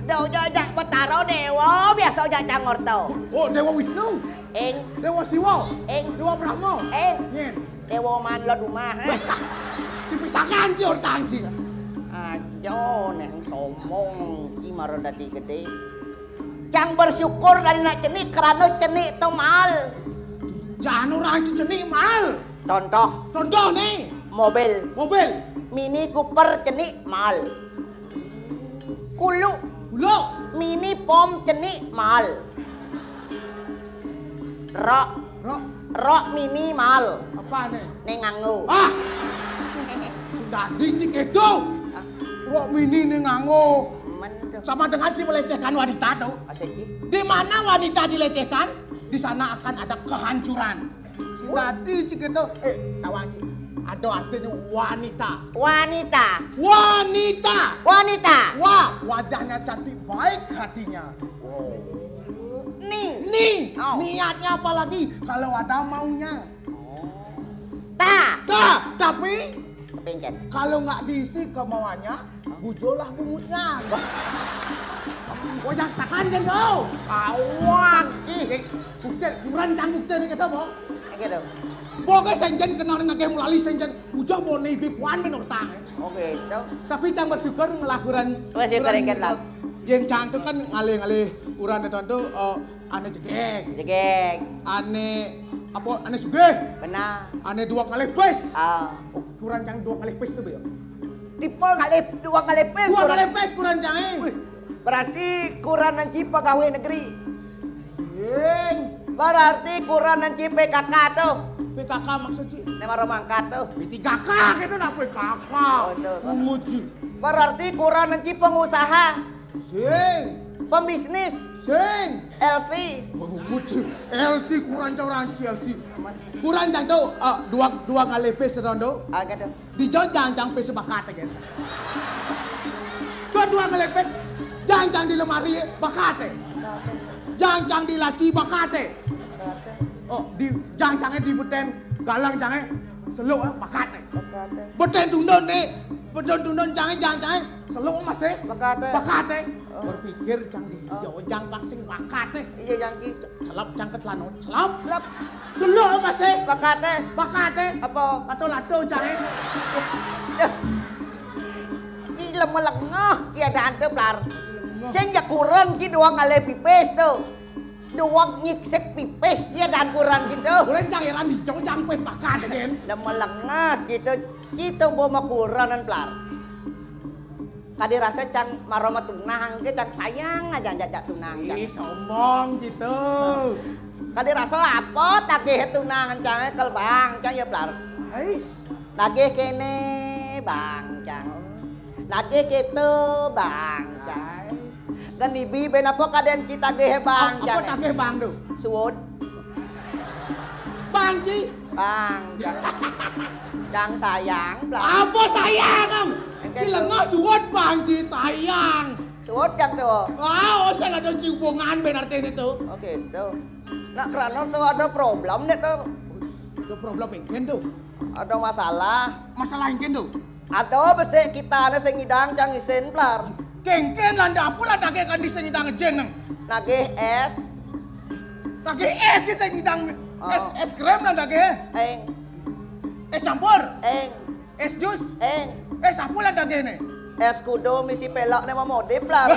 Daw jajak Bataro dewa biasa jajak ngorto. Oh, Dewa Wisnu. Dewa Siwa. Dewa Brahma. Nyen. Dewa man lo dumah. Dipisahkan sih orang sih. Ajo neng somong ki maro dadi gede. Cang bersyukur dari nak cenik karena cenik itu mal. Jangan orang sih cenik mal. Contoh nih. Mobil. Mini Cooper cenik mal. Kulu. Mini pom cenik mal. Rok mini mal. Apa nih? Neng nganggu. Sudah dicik itu. Rok mini nih nganggu. Sama dengan si melecehkan wanita tuh. Di mana wanita dilecehkan, di sana akan ada kehancuran. Sudah dicik itu. Tahu sih. Ada artinya wanita. Wajahnya cantik, baik hatinya. Nih. Niatnya apalagi kalau ada maunya. Tapi kalau nggak diisi kemauannya, bujolah bungutnya. Wajah sakan kan kau. Awak. Bukti, rancang bukti ni kata boh. Gitu. Pokoknya senjen kenal dengan kayak melalui senjen bujo boleh bipuan menurut tang. Oke, itu. Tapi cang bersyukur ngelakuran. Bersyukur ikan lah. Yang cang tu kan ngalih uran itu ane jegek. Ane sugih. Benar. Ane 2 kali pes. Oh, kurang cang 2 kali pes tu be. Tipe 2 kali pes. 2 kali pes kurang cang. Berarti kurang nanti pegawai negeri. Sing. Berarti kurang nanti PKK tuh. PKK maksudnya? Nemaro mangkat tuh. P3K gitu nak PKK. Oh, itu. Menguji. Berarti kurang nanti pengusaha. Sing. Pembisnis. Sing. Elsie. Muci. Elsi kurang ranci Elsi. Kurang jang tu dua kali pes rondo. Agak tu. Di jang pes bakat kan. Dua kali pes jang di lemari bakat. Jang di laci bakat. Oh di jang-jangnya di beten galang jangnya seluk bakat. Beten tundon ni. Beten tundon jangnya seluk masih bakat. Berpikir jang di hijau jang paksing bakat. Iya yang ki. Celap jang ke celana celap. Lep. Seluk masih Bakat bakat. apa? Lato jangnya. Ki lemah ki ada ante plar. Sing ya kurang ki dua kali pipis tu. Dua nyiksek pipis dia dan kurang gitu. Kurang jang heran hijau jang pes bakat kan. Lemah gitu. Kita bawa kuranan plar. Tadi rasa cang maroma tunang kita sayang aja jajak tunang. Sombong gitu. Kali rasa apa tagih tunangan cang kelbang cang ya plar. Ais. Tagih kene bang cang. Tagih gitu bang cang. Dan ibi ben apa kaden kita tagih bang cang. Apa tagih bang tu? Suwud Bang Ci. bang cang. Cang sayang plar. Apa sayang am? Engke Ki lengah suwot Bang Ci sayang. Suwud cang tu. Wow, saya ada hubungan ben artinya itu. Oh gitu. Nak kerana tu ada problem deh tu. Ada problem mungkin tu. Ada masalah. Masalah mungkin tu. Ada besek kita ada sing ngidang cang isen plar. Kengken landa pula daging kan di sini dang jeneng. Nagih es, Daging es ki sing dang es krim lah daging. eng, Es campur, eng, es jus, eng, es apa lah daging ni? es kudo misi pelak ni mau modif plar.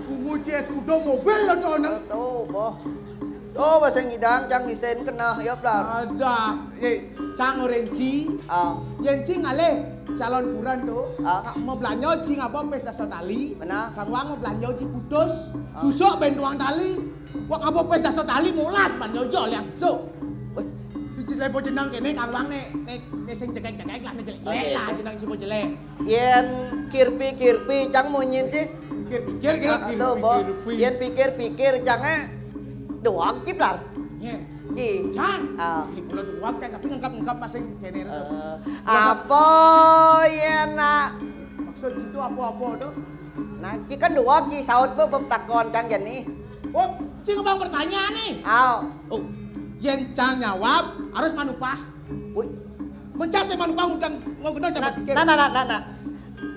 Kumuji es kudo mobil lah tu nang. Tu boh. Oh bahasa ngidang cang isen kena ya plar. Ada, cang orenci. Ah, Yang cing ale calon kuran tu mau belanja cing apa pesta tali. Benar. Kang Wang mau belanja cing putus. Susuk ben tuang tali. Wak apa pesta tali mulas belanja jol ya susuk. wih, Cuci lepo jenang kene Kang Wang ne sing cekek-cekek lah ne jelek lah jenang sing jelek. yen kirpi cang munyin sih. Pikir kira Tu boh. Yen pikir cangnya doang ki plar. Nyen. Ki. Cang. Ah. Kalau duak cang tapi ngangkap masing kene tu. Apa yen nak Maksud situ apa-apa tu? nah ki kan dua ki saut be takon cang jen ni. Oh, cing bang pertanyaan nih. Aw. Oh, yang cang jawab harus manupah. Wih. Mencari manupah utang mau guna coba pikir. Nah.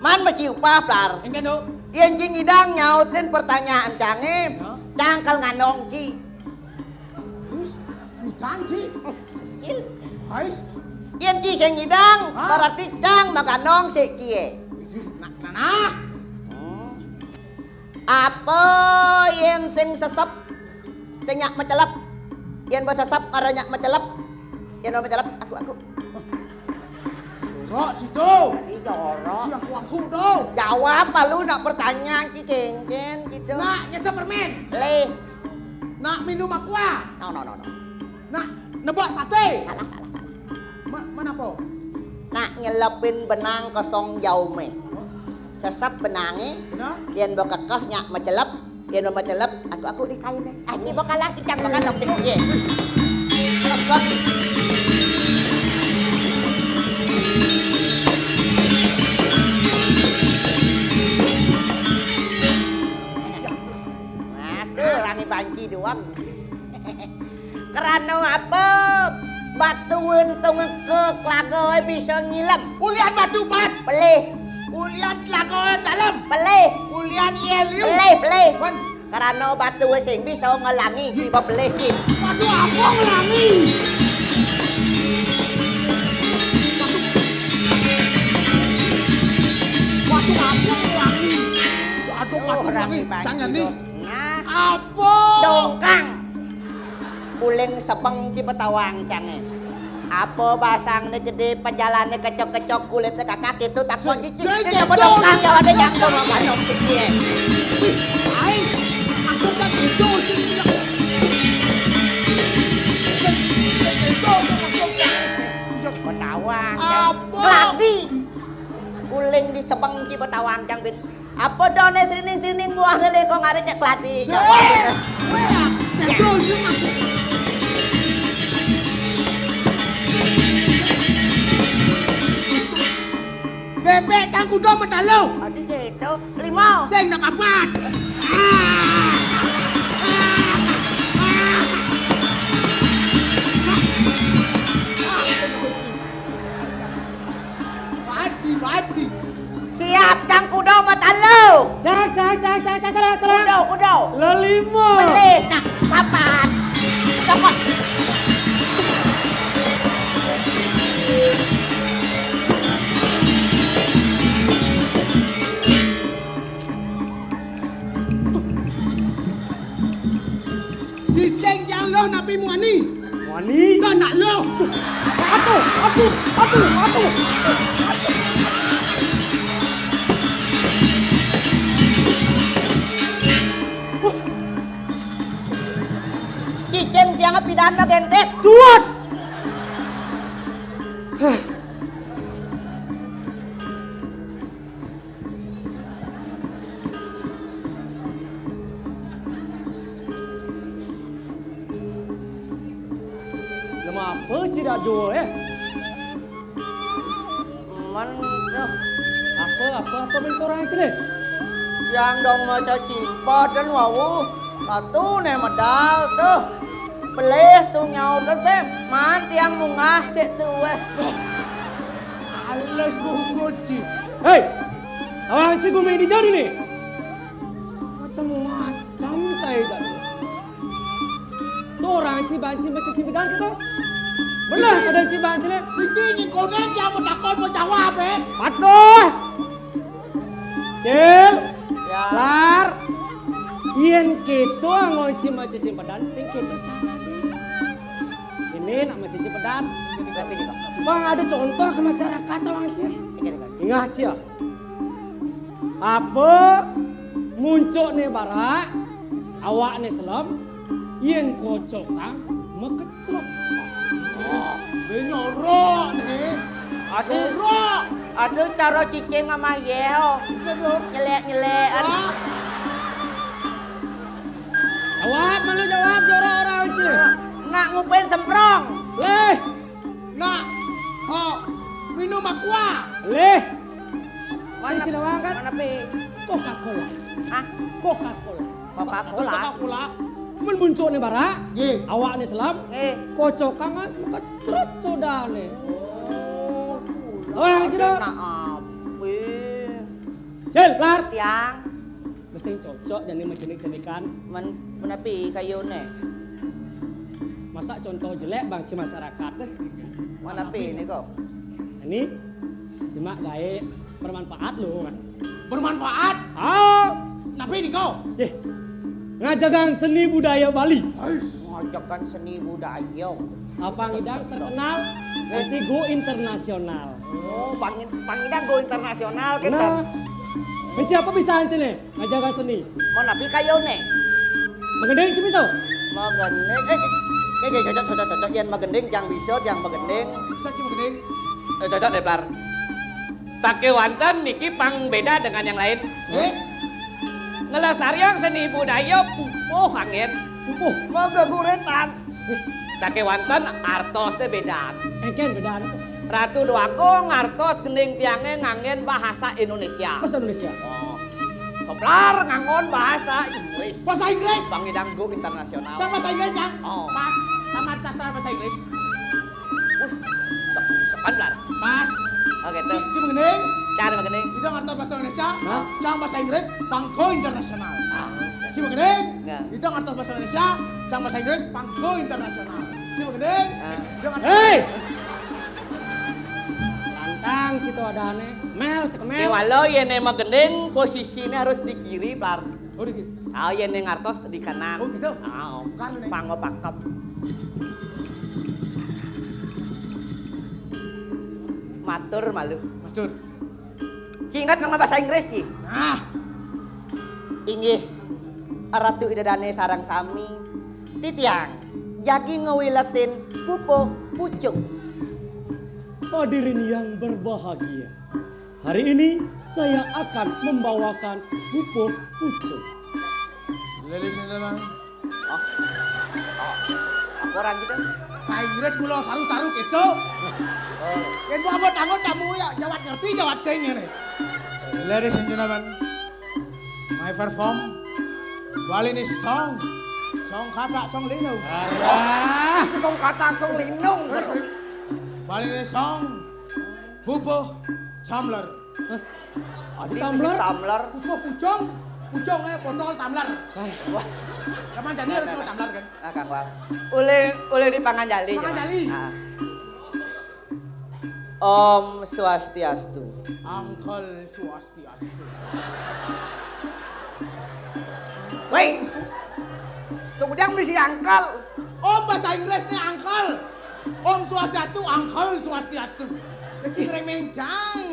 Man maciu upah plar. Engke do. Yen cing idang nyautin pertanyaan cange. Cangkal nganong ci. Terus utang sih. Hais. Yen ci sing idang Hah? berarti cang makanong si cie. Nah. Apa yen sing sesep senyak mecelep. Yen bersesep aranyak mecelep. Yen mecelep aku. Rok situ. Jorok. Si aku do. Jawab lu nak pertanyaan ci cengken gitu. Nak nyesa permen. Le. Nak minum aqua. No. Nak nebak sate. Salah. Mana po? Nak nyelepin benang kosong jauh me. Sesep benangnya. Benar? Yen bakakah nyak mecelep. Yen mecelep aku di kain deh. Aki bakalah kita bakal lok sing ye. Lok. Rangi banci doang. Karena apa? Batu untung ke kelagoy bisa ngilap. Ulian batu bat. Pelih, Ulian telaga dalam. pelih, Ulian yeliu. pelih. Wan. Karena batu sing bisa ngelangi kita pelih ki. Batu apa ngelangi? Batu apa ngelangi? Aduh batu ngelangi. Jangan nih. Nah, Apa? dongkang. Uling sepeng ci petawang cange. Apa basangnya gede penjalannya kecok-kecok kulitnya kakak itu takon cici. Ini apa dongkang jawab ada yang sama kacong sih dia. Hai. Maksudnya gitu sih. Itu maksudnya. Petawang. Apa? Gladi. Uling di sepeng ci petawang cang bin. Apa done srining-srining buah lele kok ngarit cek klati. Bebek cangku dong medalo. Adi gitu, limau. Sing nak apat. Baci. Siap kang kudo mata lu. Cak. Kudo. Lelima. Beli, nah, kapan? Cokot. Ciceng yang lo napi muani. Wani. Kau nak lo. Aku. Cicing tiang pidana gentet. Suat. Lama apa tidak jual Man, Apa bentuk orang cile? yang dong maca cimpot dan wawu. Satu nih medal tuh. Pelih tuh nyaut kan sem. Man tiang mungah sik tuh Alas bunguci. Hei, awang cikgu main di jari nih. Macam-macam saya jadi. Tuh orang cibanci macam cibidan gitu. Benar ada cibanci nih. Begini kau nek yang mau takon mau jawab Aduh. Cil, Ya. lar. Yen keto ngonci macam cibidan sing keto cara. Ini nak macam cibidan. Tapi nih kok. Bang ada contoh ke masyarakat orang Cil. Ingat Cil. Apa muncul nih barak, awak nih selam, yen kocokang mekecrot. Benyorok nih. Aduh. Aduh cara cicing sama yeho. Nyelek. Jawab malu jawab jorok orang Cil. Nak ngupain semprong. Leh, Nak. Oh, minum aqua. leh. Mana Cil awang kan? Mana pi? Coca-Cola. Hah? Coca-Cola. Coca-Cola. Coca-Cola. Men muncul nih barak, Ye. awak nih selam, kocokang kan mekecrot sudah nih. Awang Cil. Nak api. Cil, lar. Tiang. Mesin cocok jadi menjenik-jenikan. Menapi kayu nih. Masa contoh jelek bang ci masyarakat deh. Mana pi ini kok? Ini cuma gaya bermanfaat loh kan. Bermanfaat. Napi di kau. Ngajagang seni budaya Bali. Ngajakan seni budaya. Apa ngidang terkenal nanti go internasional. Oh, pangidang go internasional kita. Nah, menci apa bisa aja nih ngajagang seni. Mau napi kayu nih. Mengendeng ci bisa. Magendeng. Cocok yang magendeng yang bisa yang magendeng. Bisa cuma gede. Cocok deh, Par. Take wanten niki pang beda dengan yang lain. Ngelestarian seni budaya pupuh angin. Pupuh. Moga guretan. Sake wanten artos teh beda. Engken beda apa? Ratu Doagung artos gending tiange ngangen bahasa Indonesia. Bahasa Indonesia. Soplar ngangon bahasa Inggris. Bahasa Inggris. Bang Idang go internasional. Cang bahasa Inggris ya? Oh. Pas. Tamat sastra bahasa Inggris. Sopan Par. Pas. Oke tuh. Cuma gede. Cari magendeng. Itu ngerti bahasa Indonesia. Hah? Cang bahasa Inggris. Pangko internasional. Ah. Cuma gede. Nggak. Itu ngerti bahasa Indonesia. Cang bahasa Inggris. Pangko internasional. Cuma gede. Itu ngerti. Hei! Lantang situ ada aneh. Mel, cek Oke, mel. walau yene magendeng posisinya harus di kiri, Par. Oh dikit. Ah, yene ngartos di kanan. Oh, gitu? Ah, Kan, Nek. pango pakep. Matur malu. Matur. Singkat sama bahasa Inggris sih. Nah. Inggih Ratu Idadane sarang sami titiang jagi ngewilatin pupuh pucung. Hadirin yang berbahagia, Hari ini saya akan membawakan Pupo Pucung. Ladies and gentlemen, Orang gitu. saya Inggris mula saru-saru gitu. Yang bu anggota tamu ya jawab ngerti jawab saya nih. Ladies and gentlemen, my perform Balinese song kata song linung. Song kata song linung. Balinese song Pupo Tumbler. Tumbler. Pupo pucungnya botol tumbler. Kapan jadi harus mau tumbler kan? Nah, Kang Wang. Ule di Panganjali. Panganjali. Ah. Om Swastiastu. Uncle Swastiastu. Woi. Tunggu dia beli si angkel. Om bahasa Inggrisnya uncle. Om Swastiastu, Uncle Swastiastu. Kecil remencang.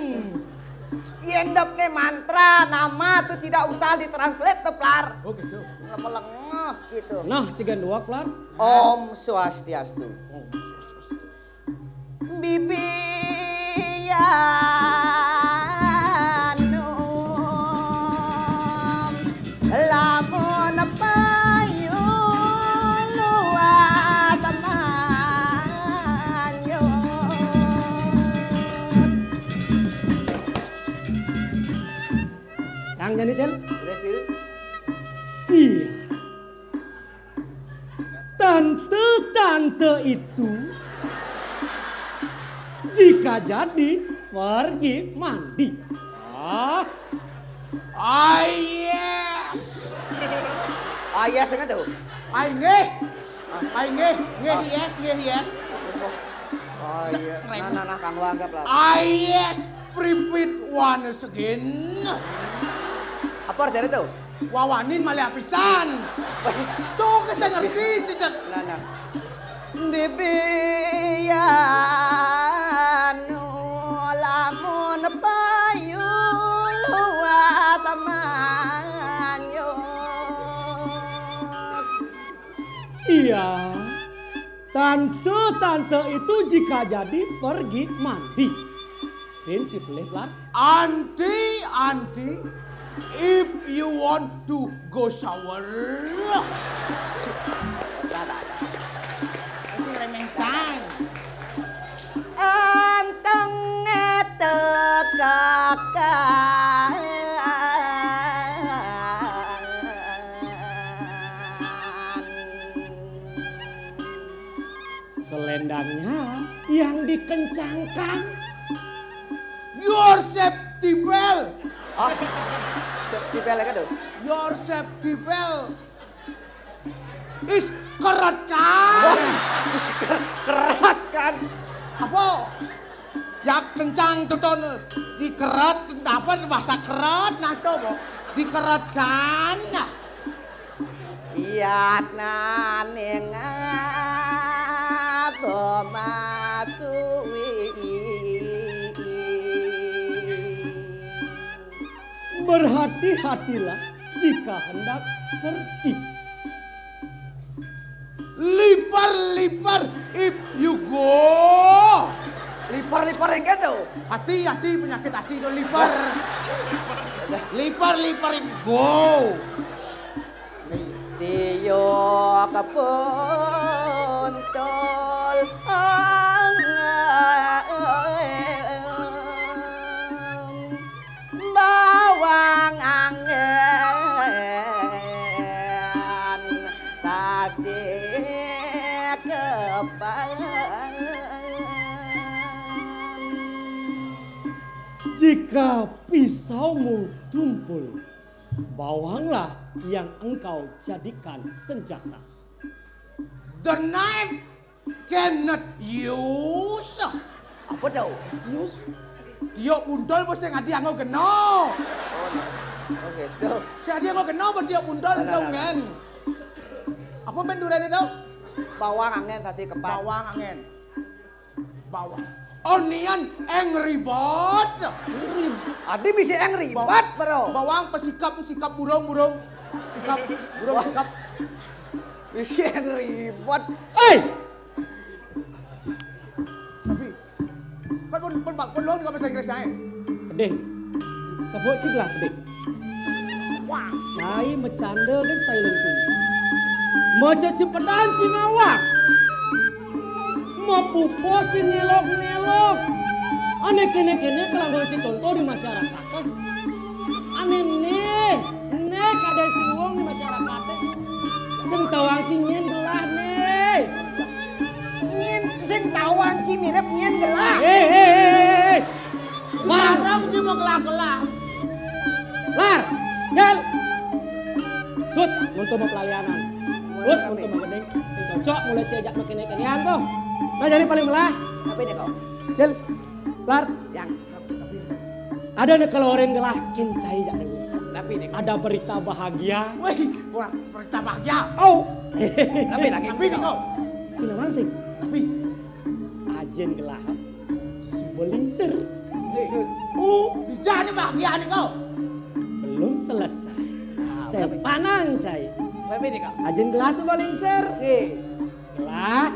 Endap nih mantra nama tuh tidak usah ditranslate teplar. Oh gitu. Melengah gitu. Nah, cigan dua Plar. Om Swastiastu. Bibi Yanum lamun payu luat manyo. Yang jadi Cel? Review. Iya. Tante-tante itu jika jadi pergi mandi. Yes. Ayah dengan tuh. Ai nggih. Nggih yes. Oh iya. Nah, Kang Wang anggap lah. Yes. Repeat once again. Apa artinya tuh? Wawanin malah pisan. Tuh saya ngerti cicak. Nah. Bibi Yanu lamun payu luat manyo. Iya. Tante-tante itu jika jadi pergi mandi. Prinsip Plar. Auntie, if you want to go shower. Ini remencang. Anteng Selendangnya yang dikencangkan. Your safety belt. Oh. Di pelek tuh. Your safety belt is kerat kan? Kerat kan? Apa? Ya kencang tuh dikerat, apa bahasa kerat nah itu apa? Dikerat kan? Nah. Iat naneng apa masuwi. Berhati-hatilah jika hendak pergi. Lipar if you go. Lipar yang tuh. Hati penyakit hati itu lipar. Lipar if you go. Tiyo kapuntol bawang angin sasi kepan. Jika pisaumu tumpul, bawanglah yang engkau jadikan senjata. The knife cannot use. Apa tuh? Yus, Dia undol mesti ngadi anggo geno. Oh gitu. Si dia mau geno dia undol dong kan. Apa benduran itu? Bawang angin sasi kepan. Bawang angin. Onion angry bird. Adi bisa yang ribet bro. Bawang pesikap burung. Sikap. Bisa yang ribet. hey, Tapi kan pun lo juga bahasa Inggrisnya. pedih. Tebuk cik lah pedih. Wah, cai bercanda kan cai lengkung. Macam cepetan cinawak. Mapupo cinelok-nelok. Aneh kene-kene kelanggan contoh di masyarakat. Aneh nih kadang ciwong di masyarakat. Sing tawang cinyen gelah nih. Nyen sing tawang ci mirip nyen gelah. Barang ci mau gelah-gelah. Lar, Jel. Sud, untuk mau pelalianan. Sud, untuk mau bening. Sing cocok mulai cejak kene-kenean po. Nah jadi paling melah. Tapi deh kau. Jel, Lar, Yang ada nih keluarin gelah kincai jak dulu. tapi deh. Ada berita bahagia. Wih, berita bahagia. Oh, Tapi lagi. Tapi nih kau. sini sing. Tapi. Ajen gelah subelingser. Oh, bisa nih bahagia nih kau. Belum selesai. Saya panang cai. Tapi deh kau. Ajen gelah subelingser. Gelah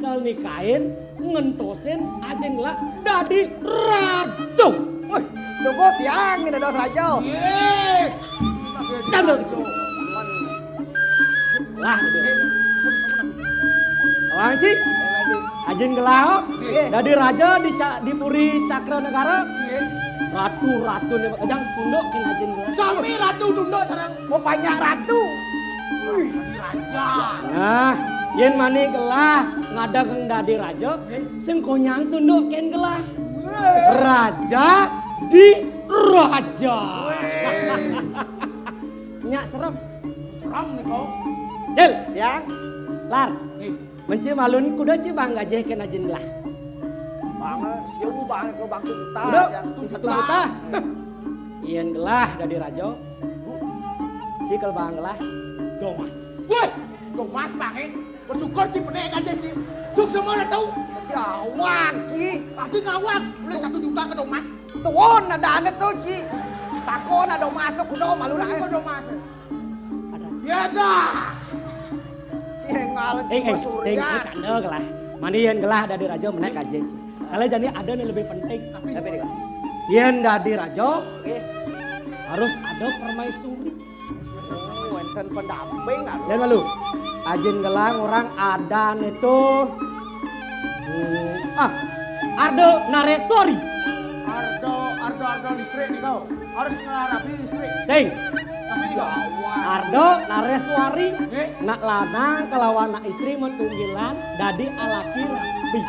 kal nikahin ngentosin ajen gelah dadi rajo. Wih, doko tiang ini dos raja. Yeay. Candel kecil. Lah, Awang cik, ajen gelah dadi raja di Puri Cakra Negara. Ratu-ratu nih kejang tunduk kan ajen gelah. Sami ratu tunduk sarang. Mau banyak ratu. Jadi raja. Nah, yen mani gelah ngadang dadi raja, sing konyang tunduk ken gelah. Raja di raja. Nyak serem. Seram nih kau. Jel, Yang lar. Menci malun kuda ci bang gajah ken ajen gelah. banget siu banget kau bang tuta. Kuda Yang satu juta. Yen gelah dadi raja. Si kel bang gelah domas. Wih, dong mas banget. Bersyukur ci penek aja ci. Suk semua udah tahu. Jawab ki. Pasti ngawak. Boleh 1 juta ke dong mas. Tuon ada ane tuh ki. Takon ada masuk kuda malu dah. Ke dong mas. Ada. Ya dah. Si hengal Sing sing canda gelah. Mandi yen gelah dadi raja menek aja ci. Kalau jadi ada yang lebih penting. Tapi deh kau. Yen dadi raja Eh, harus ada permaisuri. wenten pendamping aduh. Lihat malu. Ajen gelang orang ada itu. Ardo Naresori. Ardo listrik nih kau. Harus ngarapi listrik. Sing. Tapi nih kau. Ardo Nareswari. Nak lanang kelawan nak istri mentunggilan dadi alaki rapi.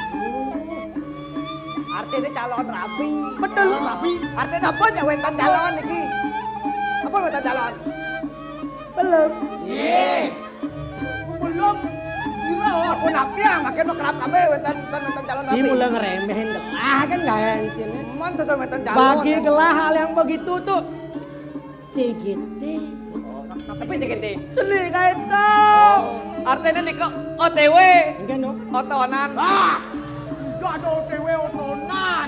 Artinya calon rapi. Betul. Rapi. Artinya apa ya wenten calon iki? Apa wenten calon? Belum. Yeay. Belum. Sira. Aku napi yang makin lo kerap kami wenten calon Si rapi. mulai ngeremehin gelah kan gak sini. Man tuh wenten calon. Bagi gelah hal yang begitu tuh. CGT. Tapi CGT. Celik kayak itu. Artinya nih kok OTW. Enggak no. Otonan. Ah. Tidak ada OTW otonan.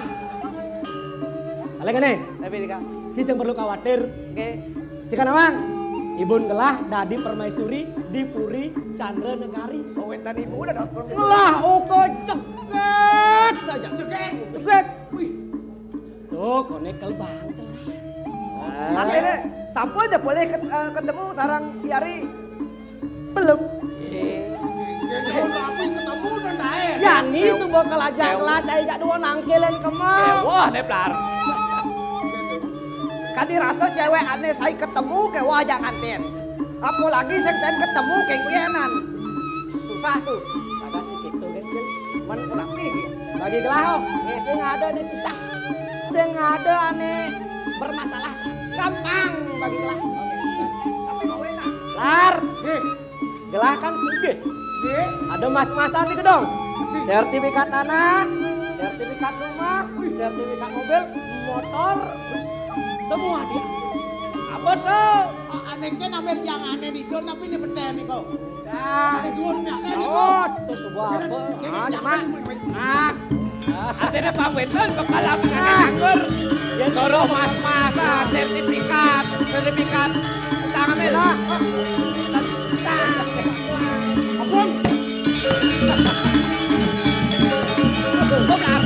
Alek nih. Tapi nih kak. Si yang perlu khawatir. Oke. Jika nawang. Ibun gelah dadi permaisuri di Puri Candra Negari. Oh wenten ibu udah dong. Lah uko cekek saja. Cekek. Cekek. Wih. Tuh konek kelbang. Artinya sampul aja boleh ketemu sarang si Ari. Belum. Kau rapi ketemu dan naik. Ya nih sebuah kelajang kelah cai jak dua nangkelen kemau. Wah, neplar. Kan dirasa cewek aneh saya ketemu ke wajah ngantin. Apalagi sekten ketemu kengkenan. Susah tuh. Agak sikit tuh kecil. Man rapi. Bagi gelah oh. Sing ada nih susah. Sing ada aneh bermasalah. Gampang bagi gelah. Tapi mau enak. Lar. Gelah kan sugih. Ada mas-masan nih kedong. Sertifikat tanah, sertifikat rumah, sertifikat mobil, motor, semua dia. Apa tuh? Oh, aneh kan ambil yang aneh di dor tapi ini beten nih kau. Dah. Di dor nih kan nih kau. Oh, tuh sebuah apa? Jangan Ah, Artinya Pak Weton bakal langsung nganggur. ya Soro mas-masan, sertifikat. Tangan lah. Ampun. Bukan.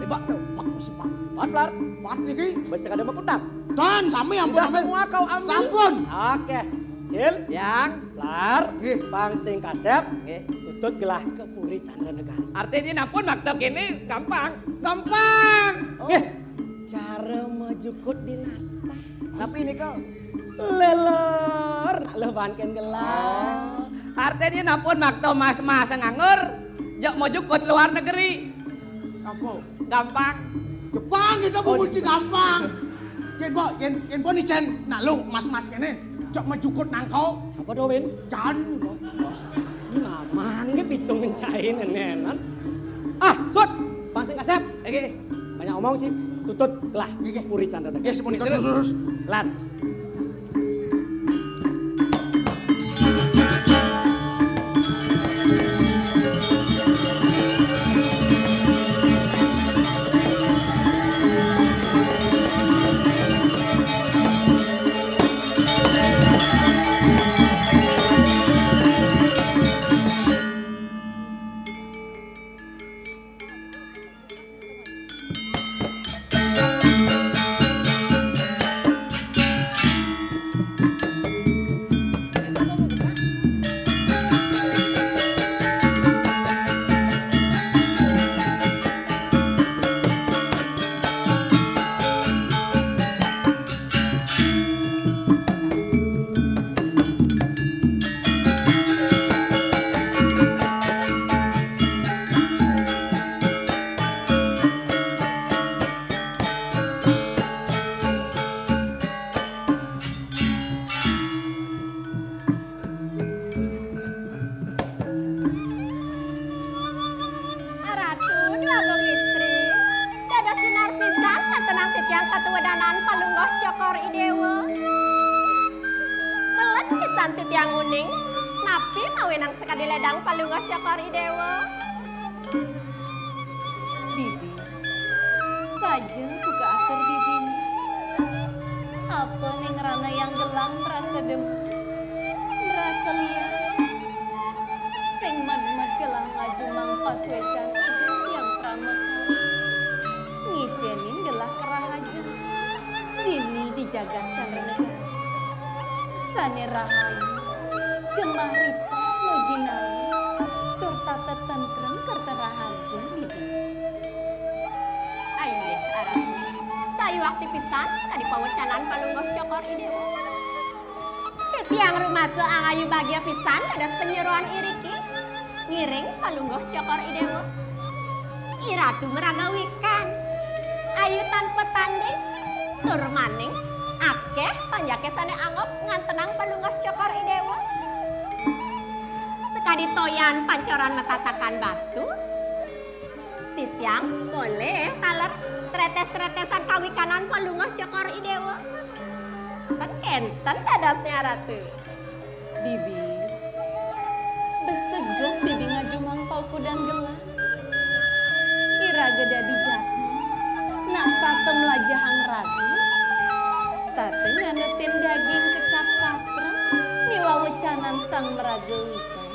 Hebat tuh. Pak, Bat niki. Besi kada mekutang. Dan sami ampun. Sudah semua kau ambil. Sampun. Oke. Cil, Yang lar, Nggih. Bang Sing Kasep, tutut gelah ke Puri Chandra Negara. artinya napun maktab kini gampang. Gampang. Nggih. Cara majukut di latah. Tapi ini kau. Lelor, nak lebankan gelah. Artinya napun maktab mas-mas nganggur, jak mau jukut luar negeri. Apa? Gampang. Jepang kita menguji gampang. Yen bo ni cen nak lu mas-mas kene. Jok majukut nang kau. Apa do, Win? Jan kau. Mamang ge pitung mencain nenan. Ah, suat. Bang Sing Kasep. Oke. Banyak omong, Cip. Tutut gelah ke Puri Chandra Negara. Ya semuanya terus. Lan. Ratu dua gong istri. Dados dinar pisan tenang titiang tatuwedanan palunggoh cokor idewa. Melet pisan titiang uning. Napi mawenang sekali ledang palunggoh cokor idewa. Bibi, saja buka atur bibi. Apa ning rana yang gelang merasa merasa liat. Sing mad-mad gelang ngaju mangpas wecan ide yang prameka. Ngijenin gelah kerahaja. Dini di jagat Chandra Negara. Sane rahayu, gemah ripah lojinawi. Tur tata tentrem kerteraharja bibi. Ayo arah. Sayu waktu pisan sekali pawecanan palunggoh cokor idewa. Titiang rumah seangayu bahagia pisan dados penyeruan iriki. Ngiring palunggoh cokor idewa. Iratu meragawikan. Ayu tanpa tanding. Tur maning. Akeh panjake sane anggap ngantenang palunggoh cokor idewa. Sekadi toyan pancoran metatakan batu. Titiang boleh taler tretes-tretesan kawikanan palunggoh cokor idewa. Kenten dadasnya ratu. Bibi, bestegeh bibi ngajumang pauku dan gelah. Iraga dadi jatmu, nak statem lajahang ragu. Statem nganutin daging kecap sastra, miwa wecanan sang meragawikan.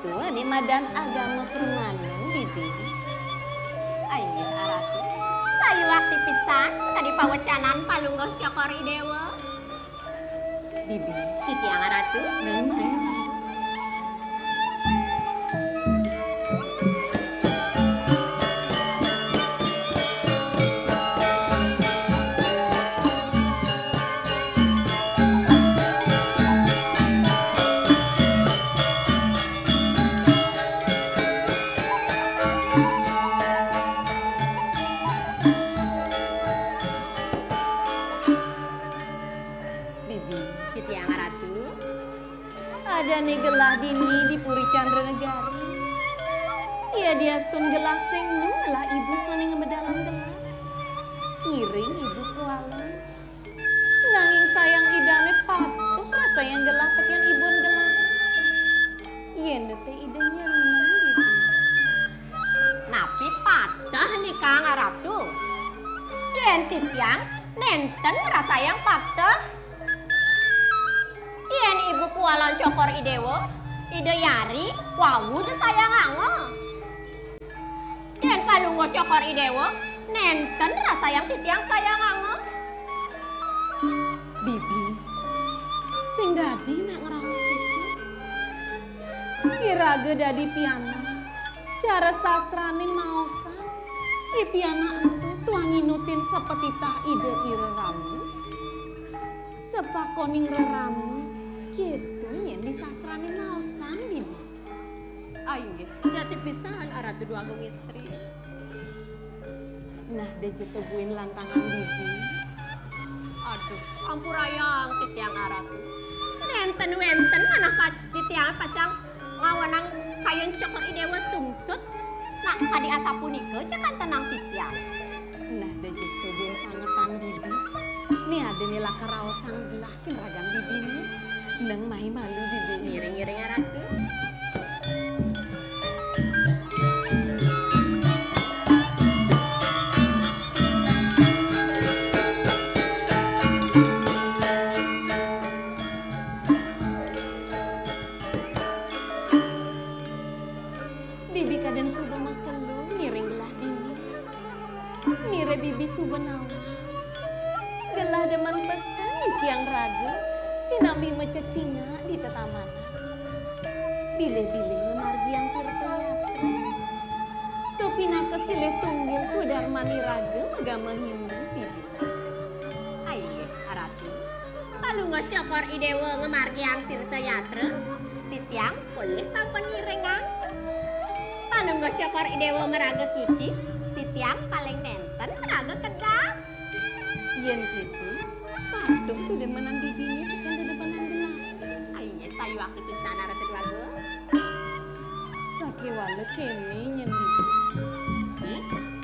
Tua di madan agama permana, bibi. Ayo ratu. Sayu waktu pisan sekadi pawecanan palunggoh cokor idewa. Bibi, Titiang ratu. dan maya maya. Bibi, Titiang ratu. ada nih gelah dini di Puri Chandra Negara. Iya dia stun gelah sing nu lah ibu sani ngemedalan gelah. Ngiring ibu kualan. Nanging sayang idane patuh rasa yang gelah tekian ibun gelah. Yen teh ide nyeneng gitu. Napi patah nih kang ratu. Yen titiang nenten rasa yang patah. Yen ibu kualan cokor idewo. Ide yari wawu je sayang ango. Yen palunggoh cokor idewo. Nenten rasa yang titiang sayang ange. Bibi, sing dadi nak ngeraos gitu. Iraga dadi piana, cara sastrane maosan. I piana entu tuang inutin sepetitah ide ire ramu. Sepakoning reramu, gitu nyen di sastrane maosan Bibi. Ayo nggih, jati pisan aratu dua agung istri. Nah deje tebuin lantangan Bibi. Aduh, ampurayang titiang aratu. Nenten wenten manah titiang pacang ngawanang kayun cokor idewa sungsut. Nak kadi asa punika jangan tenang titiang. Nah deje tebuin sangetan Bibi. Nih ada nih laka raosan belah kin ragam Bibi nih. Neng mahi malu Bibi. Ngiring-ngiring aratu. Bibi kaden suba makelu ngiring gelah dini. Nire Bibi suba nawa. Gelah deman pesan iciang raga. Sinambi mececinga di tetamana. Bilih-bilih margi yang tirta-yatra. Topina kesilih tunggil sudar mani raga magama Hindu Bibi. Ayo aratu. Palu ngocokor idewa ngemargi yang tirta yatra. Titiang boleh sampan ngirengang. Palu ngocokor idewa meraga suci. Titiang paling nenten meraga kedas. Yen gitu, patung tuh demenan Bibinya tekan di depanan gelah. Ayo sayu aktif pisan aratu dua ge. Sake wale kene nyen Bibi.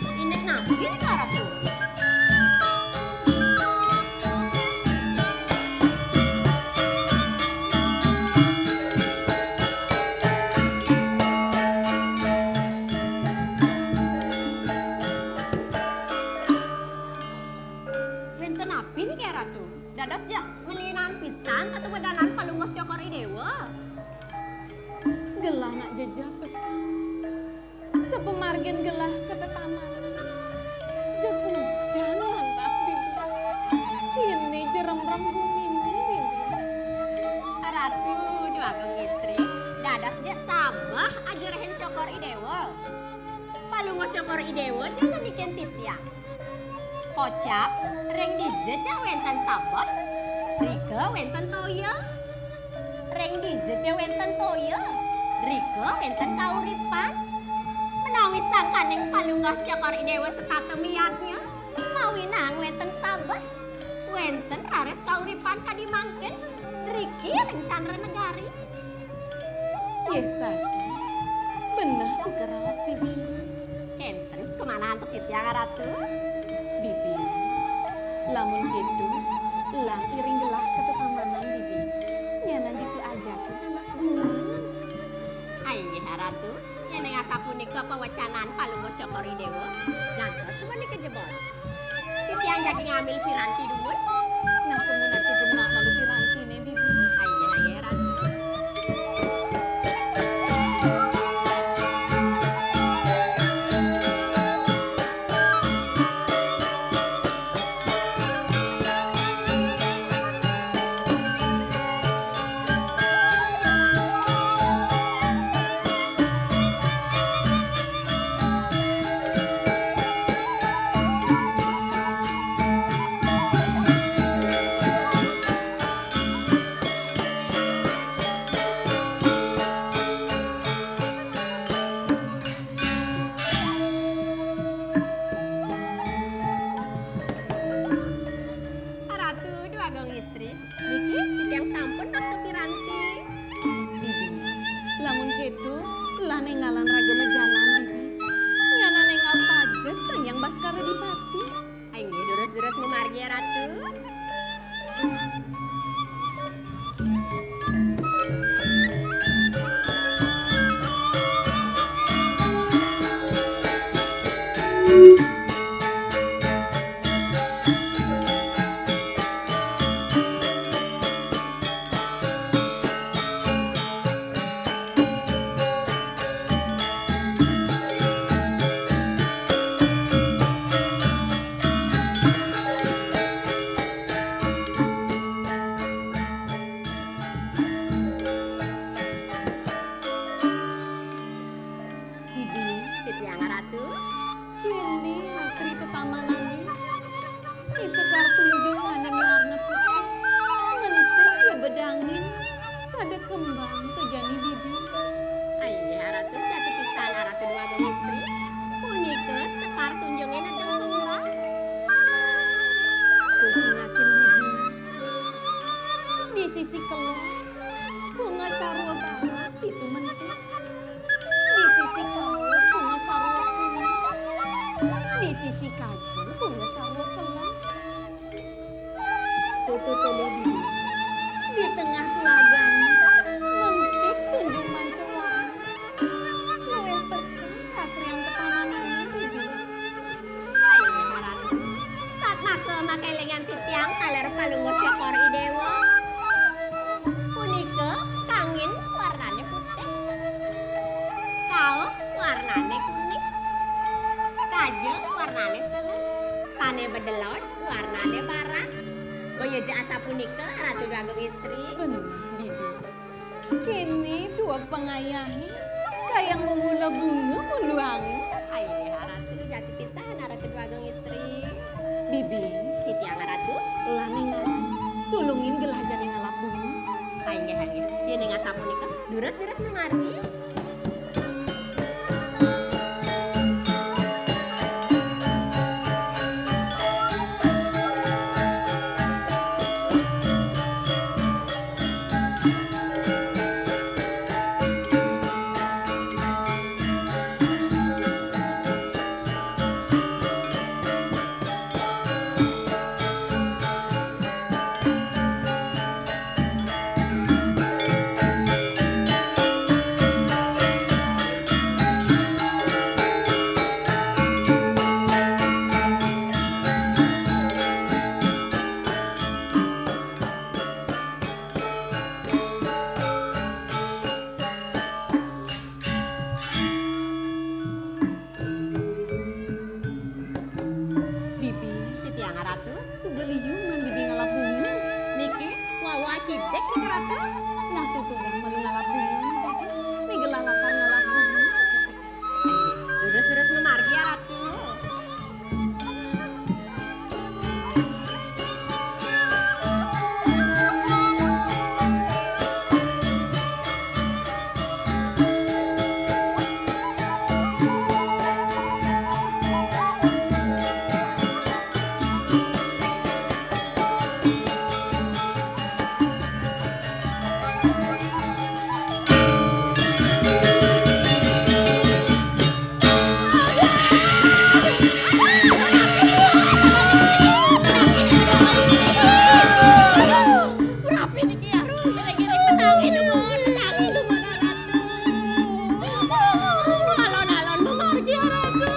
Ini kenapa gini ke aratu? Wenten api nih ke aratu? Dados jak ngelinan pisan atau bedanan palungoh cokor idewa? Gelah nak jejah pesan. Sepemargen gelah ketetaman. Jak hujan lantas Bibi. Kini jerem-rem bumi nih Bibi. Ratu dua agung istri. Dadas jak sabah ajarehen cokor idewa. Palungoh cokor idewa jangan bikin titiang. Kocap, reng dijejah wenten sabah. Rika wenten toya. Reng dijejah wenten toya. Rika wenten kauripan. Menawi sangkaneng palungoh cokor idewa setatemiatnya. Mawinang wenten sabah. Wenten rares kauripan kadimangken. Riki reng candra negari. Yes saja. Benah buka raos Bibi. Kenten kemana untuk titiang ratu? Bibi, lamun gitu, lang iring gelah ketetaman Bibi. Nyanan ditu ajakan anak bulan. Ayo nggih ratu, yen asa punika pewacanan palungoh cokor idewa. Jantos tuan dikejebos. Titiang jadi ngambil piranti dumun. Nah kemudian kejemak malu piranti nih Bibi. Ayo ratu. tutu mentik. Di sisi kau bunga sarwa kuning. Di sisi kaji bunga sarwa selam. Tutu telebi. Di tengah telaga mentik tunjung mancawarna. Luwih pesan kasrian ketananannya bibi. Ayo Ratu. Saat make lengan titiang taler palungguh cokor idewa. Punika kangin warnane putih. Kau warnane kuning. Kajeng warnane selem. Sane bedelon warnane parang. Boyo asa punika Ratu Dagong Istri. Benar bibi. Kini dua pengayahi kayang memula bunga muluang. Ayo Ratu jati pisan Ratu Dagong Istri. Bibi, Titiang Ratu. lah ninggalan. Tulungin gelah jane ngalap bunga. Ayo. Ye ning asa punika durus-durus mengarti. Bibi, Titiang Ratu. sudah liuman bibi ngalap bunga. Niki wawa kidek nih Ratu. Nah tutudang malu ngalap bunga nah bibi. Nih gelah lakar ngalap bunga ke sisi kaji. Durus-durus memargi ya Ratu. Berapi niki ya Ru. Kira-kira petangi lumon Ratu. Alon-alon memargi ya Ratu.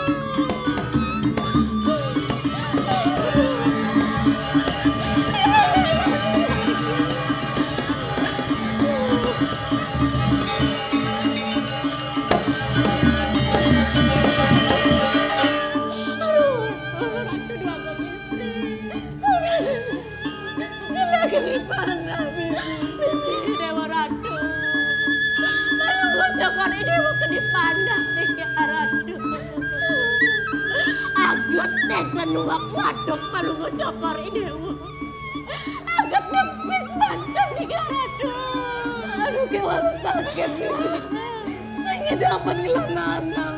Ratu Dagong Istri. Gila mana bibi Dewa Ratu. Palungguh cokor idewa ke dipandang nih ya Ratu. Agut neken nuak wadok palungguh cokor idewa. Agut nepis mantan nih ya Ratu. Aduh kewal sakit bibi. Saya ngedapat ngelananang.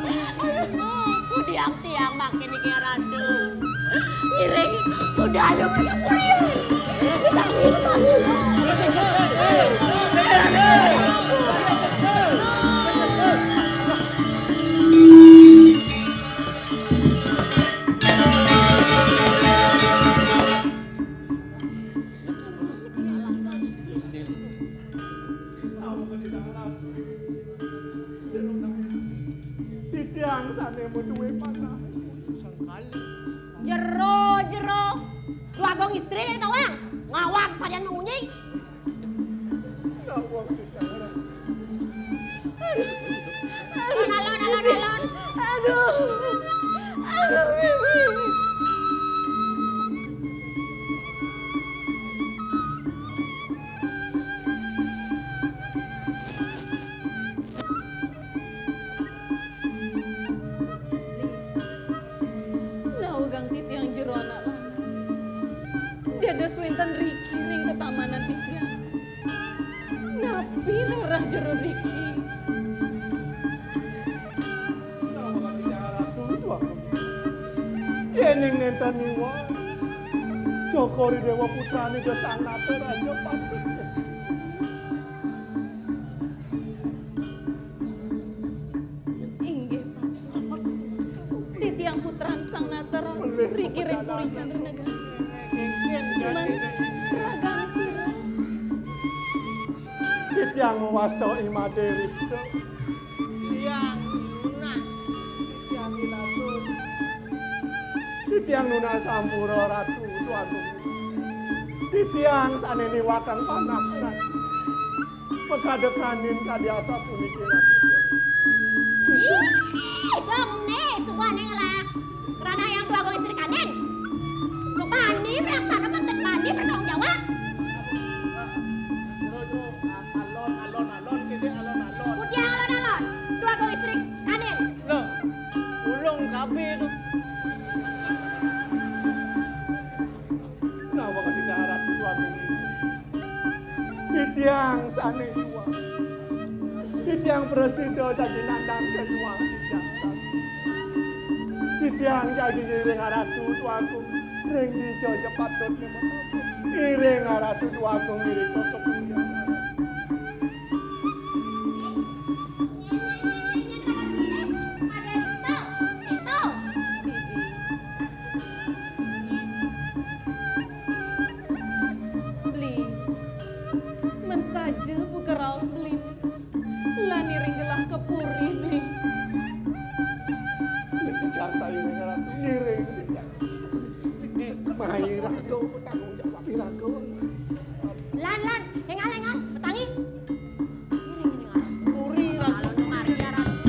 Kudiang-tiang makin nih ya Ratu. Miring udah ayo kita puyeng. Titiang sane duwe panah. Jero. Dagong Istri dari kawang. Ngawang saja mengunyi. Ngawang titiang. Alon. Aduh bibi. Naugang titiang jero anak lanang. Dia ada swintan Riki ning ketamanan titiang. Napi larah jero Riki. Ngawang titiang Ratu dua. Yening ngenteni wae. Jokori Dewa Putrane Desang Nate Raja Patut. Titiang putran sang natara rikiring puri candra negara. Cuman ragane sirah. Titiang mewasto imade ripto. Tiang lunas. Titiang ilatus. Titiang lunas sampura ratu tuaku. Titiang saneni wakang panakran. Pekadekanin kadiasa puniki ratu. Dong nih, semua nih ngelak. Kerana yang dua gue istri kanin. Coba nih, pelaksana penting mandi bertanggung jawab. Alon kene alon. Udah alon-alon, dua gue istri kanin. Loh, ulung kabe tu. Nawa kadina ratu tuaku. Titiang sane dua. Titiang presido jadi nandang kedua. Titiang jadi ngiring ratu tuaku. Ring hijau cepat dot ngiring ratu tuaku ngiring ke kepunyaan. Beli. Men saja buka raos beli. Lani ringgelah ke puri beli. Titiang sayuring ratu ngiring titiang. Mai ratu tanggung jawab ratu. Lan, hengal, petangi. Puri ratu. Alon mari ya ratu.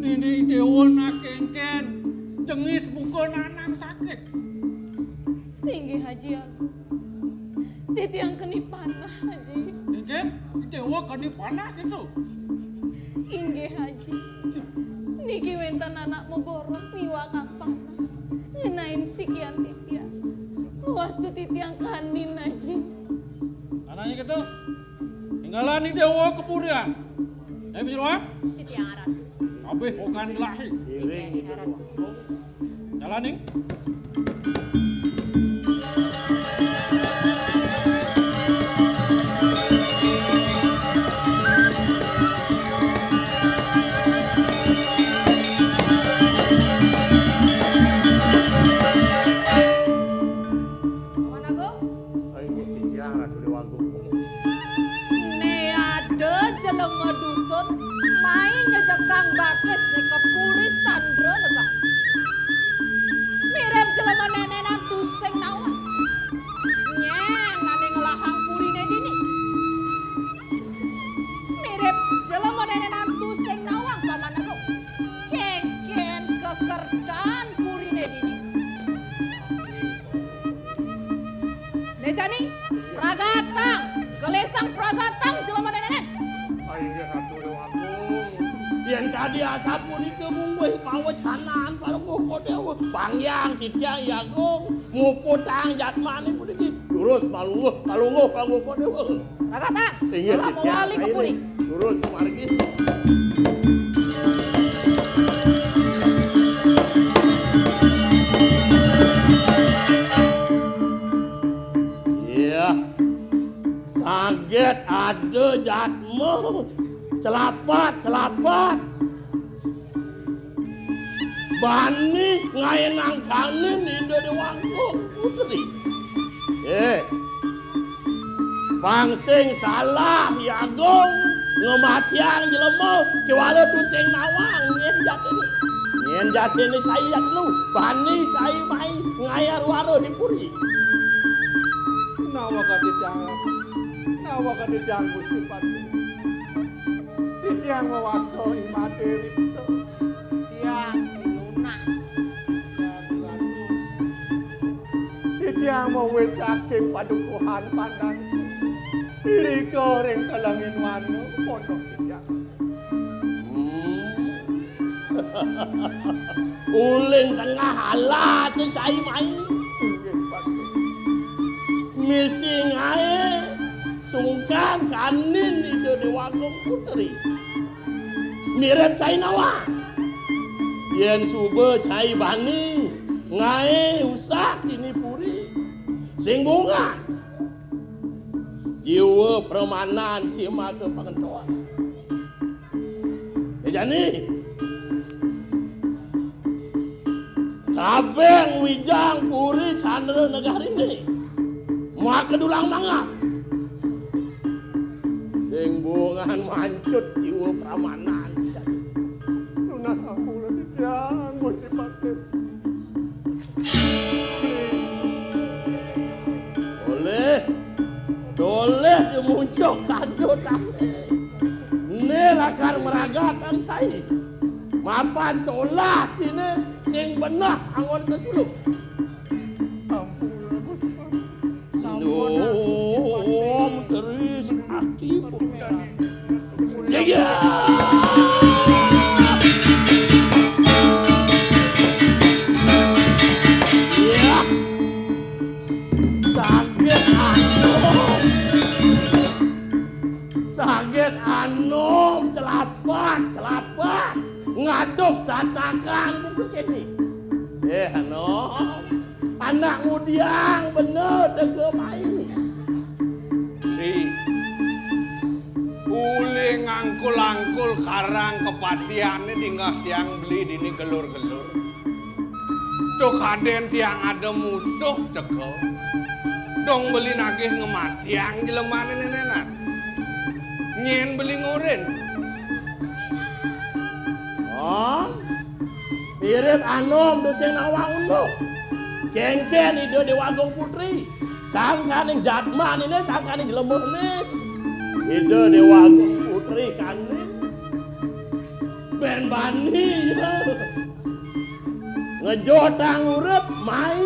Nini dewa nak kengken. Jengis buka nanang sakit. Singgi haji aku. Titiang keni panah haji. Kengken, dewa kani panah gitu. Inggih haji. Niki wentan anak boros niwa kang panah. Ngenain sikian titiang. Wastu titiang kanin haji. Anaknya gitu. Tinggalan nih dewa kepurian. Penyeruan? Titiang ratu. Kabeh bukan ilahi. Jalan nih. Mana go? Ini titiang ratu dewaku. Ne ada jelema dusun main nyejekang bakes ne kepuri candra negara. Mirip jelema nenenan tuseng nawan. Nyen nane ngelahang purine dini. Mirip jelema nenenan tuseng nawang paman aku. Kengken kekerdan purine dini. Nejani pragatang, gelesang pragatang jelema nenenan. Ini ratu dewaku. Yen kadi asap punike mungguh pawecanan palengguh dewa. Pangyang titiang yagung nguputang jatmane puniki. Lurus palungguh palengguh dewa. Pragatang, Ingat telah mewali ke puri. Lurus margi. Iya. Saget ada jatmu. Celapat. Bani ngayenang kanin ide dewangkung putri. Pangsing salah yagung ngematiang jelema kewala tusing nawang nyen jatene cai jat lu bani cai mai ngayar waro di puri. Nawa kaditiang Gusti Pati. Titiang mewasto imade ripto. Tiang lunas. Titiang mewet saking padukuhan pandang. Iriko ring telengin wano pondok titiang. Uling tengah halah secai mai. Misi ngae sungkan kanin di Dewagong Putri. Mirip cai nawa. Yen sube cai bani ngae usak dini puri. Sing bunga. Jiwa permanan cima ke pangentoas. Jani. Kabeng wijang puri Chandra Negari ini. Mau kedulang mangap. Sing bungan mancut jiwa permanan. Lunas aku lagi tiang Gusti Paten. Boleh dimuncul kado tane. Ini lakar meragat ang cai. Mapan seolah sini sing benah angon sesuluk. Ampun Gusti Paten. Om terus aktif. Sega. Ya. Sakit anom celapat ngaduk satakan buku kini. Anom anak mudiang bener tegemai. Uli ngangkul-angkul karang kepatiannya dingah tiang beli dini gelur-gelur. Tuh kaden tiang ada musuh tegel. Dong beli nagih ngematiang jelemane nenenan. Nyen beli ngurin. Oh, mirip anom doseng nawang unduk. Ken-ken itu Dewagong Putri. Sangkan yang jatman ini, sangkan yang jelemur ini. Itu Dewagong Putri kan ini. Ben bani ya. Ngejotang urep mai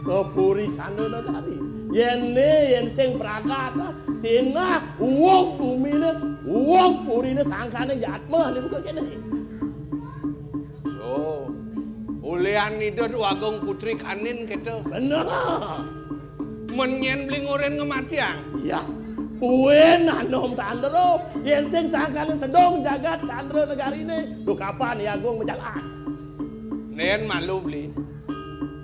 ke Puri Chandra Negari. Yen sing prakata sina wong bumine wong purine sangkane jatmah ni buka kene. Oh, ulian itu Dewagong Putri kanin gitu. Bener. Menyen beli ngurin ngematiang. Iya. Buen anom tandero yen sing sangkane cendong jagat Chandra Negari ini. Duh kapan ya Agung berjalan. Nen malu beli.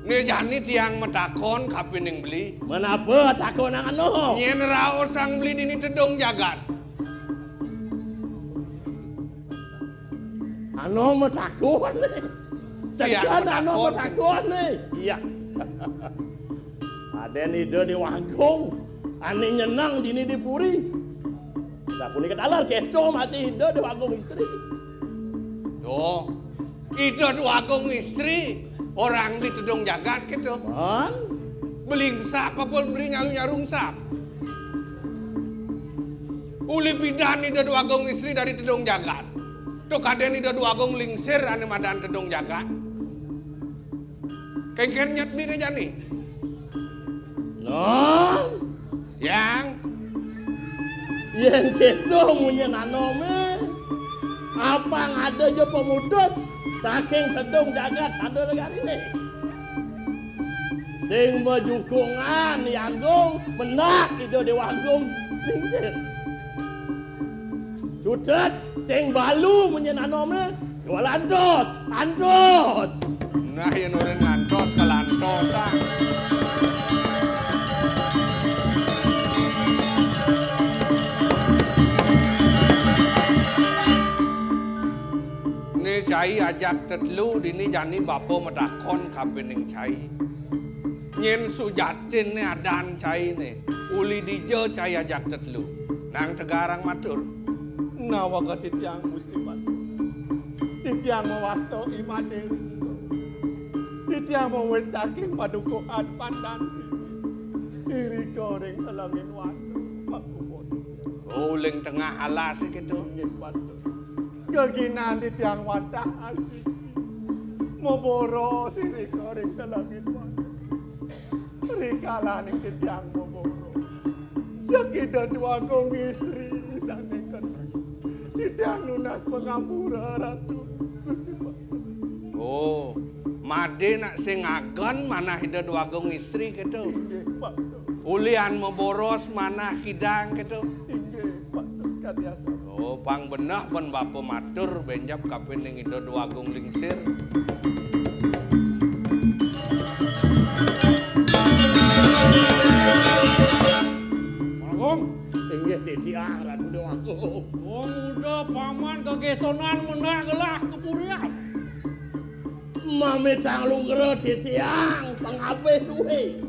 Nih jani tiang medakon kapining beli. Menapa takon nang anu? Nyen raos sang beli dini tedong jagat. Anu metakon nih. Sekian anu metakon nih. Iya. Aden ide Dewagong. Ani nyenang dini di Puri. Sapuni ketalar keto masih ide Dewagong istri. Tuh, ide Dewagong istri. Orang di tedong jagat gitu. Man? Beling sap apa beri nyarung sap. Uli pidan ni Dewagong istri dari tedong jagat. Tuh kaden ni Dewagong lingsir ane madan tedong jagat. Kengken nyet bini jani. Non? Yang Yang gitu munye nanome. Apa ngada je pemutus saking tedong jagat Chandra Negari ini. Sing bejukungan Agung menak itu Dewagong lingsir. Cutet sing balu menyenanome jualantos, antos. nah yang nurin ngantos ke lantosan. Ini cai ajak tetlu dini jani bapo medakon kapening cai. Nyen sujatin nih adan cai nih. Uli dijo cai ajak tetlu. Nang tegarang matur. Nawa ke titiang Gusti Paten. Titiang mewasto imaderi. Titiang mewet saking padukuan pandansi. Iri goreng telangin watu. Aku bodoh. Uling tengah alas gitu. Nggih Paten. Keginan titiang wantah asih. Moboro siri goreng telangin watu. Rikalaning titiang moboro. Jakida Dewagong istri saneken. Tidak lunas pengampura ratu. Gusti Pak. Oh, made nak sing agon manah ida duagung istri gitu. Inggih, Pak. Ulian memboros manah kidang gitu. Inggih, Pak. Kadiasa. Oh, pang benah pun bapa matur benjap kapening ida duagung lingsir. Managong, Inggih titiang Ratu Dewagung. wong udah paman kegesonan menak gelah kepurian. Mami canglung gero titiang pangabeh duwe.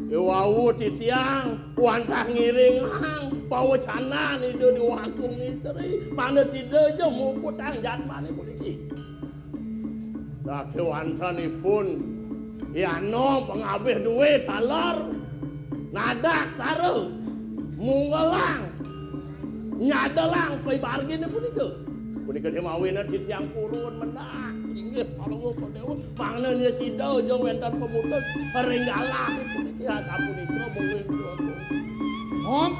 Iwawu titiang wantah ngiring hang pawacanan itu diwakung istri mana si dejo muputang jatmane puniki. Sake wantanipun yano pangabeh duwe talar nadak sare munggelang nyadalang pai bargine punika. Punika demawena titiang purun mendak. Inggih palungo Dewa mangna nya si dejo wentan pemutus ringgalah puniki sapunika mungkin doa. Om,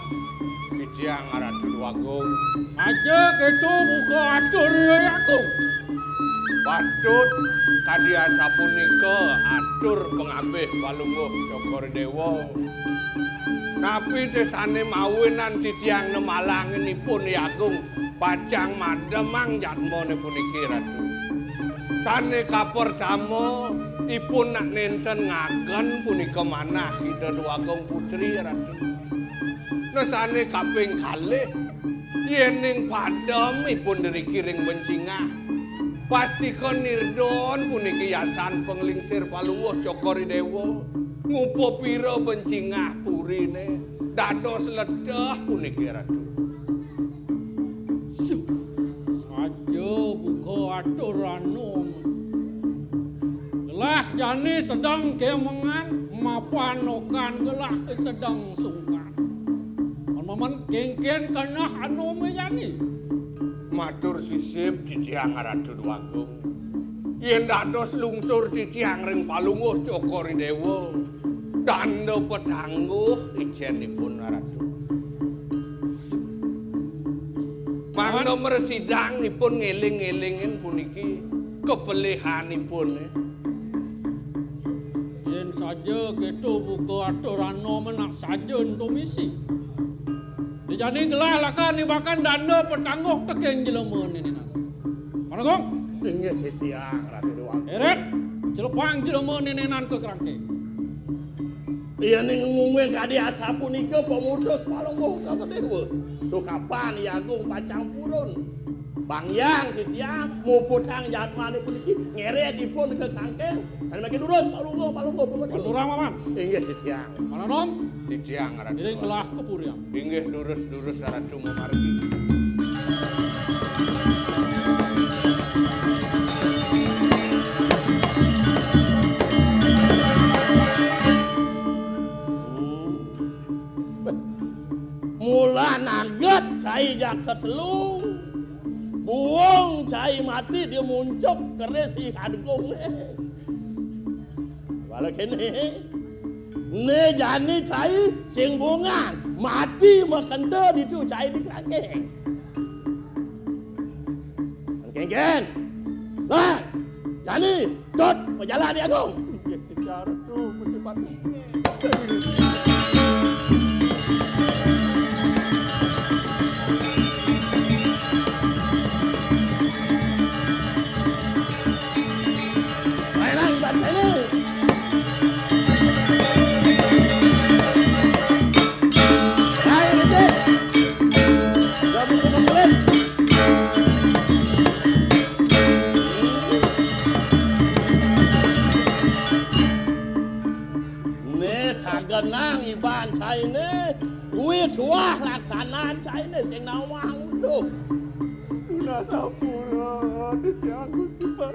Titiang Ratu Duagung. aja gitu buka atur ya aku. Patut kadiasa punika atur pengabeh palungguh Cokor Dewa. Tapi desane mawinan titiang nemalanginipun Agung pacang mademang jatmone puniki Ratu. Sane kapor damo ipun nak nenten ngagen punika manah Ida Duagung putri Ratu. Nesane kaping kalih yening padem ipun dirikiring bencingah. Pasti kon nirdon puniki yasan penglingsir palungguh Cokori Dewa. Ngupo pira bencingah purine dados ledah puniki Ratu. Saja buka aturan nom. Gelah jani sedang kemengan mapanokan gelah sedang sungkan. Maman kengken kanah anu mejani. Matur sisip titiang Ratu Duagung. Yen dados lungsur titiang ring palungguh Cokori Dewa. Danda petangguh ijenipun Ratu. Mangno mersidangipun ngeling-elingin puniki kepelihanipun. Yen saja gitu buka aturan nom nak saja untuk misi. Dijani gelah lakan ibakan danda petangguh tekeng jelema ini. Mana gong? Inggih titiang Ratu Dewagung. Eret, celepang jelema nenenan ke kerangke. Iya ning ngumwe kadiasa punika pemutus palungguh Cokor Dewa. Duh kapan Agung pacang purun. Bang Yang titiang muputang jatmane puniki ngeretipun ke kangkeng. Sane makin durus palungguh Cokor Dewa. Aturang maman. Inggih titiang. Mana nom? Titiang Ratu Iring Duagung. gelah kepurian. Inggih durus-durus Ratu memargi. Mula naget cai jak terselung. Buang cai mati dia muncul keresi hadgung. Walau kene ne jani cai sing bungan mati makan di tu cai di kerangkeng. Kengken. Lah, jani dot berjalan di Agung. Inggih titiang Ratu Gusti Pak. Mainan baca ini. Ayo dek. Gak bisa memulai. Ne taganang iban cai ne. Duit tuah laksanaan cai ne sing nawang unduk. Lunas sapura titiang Gusti Pak.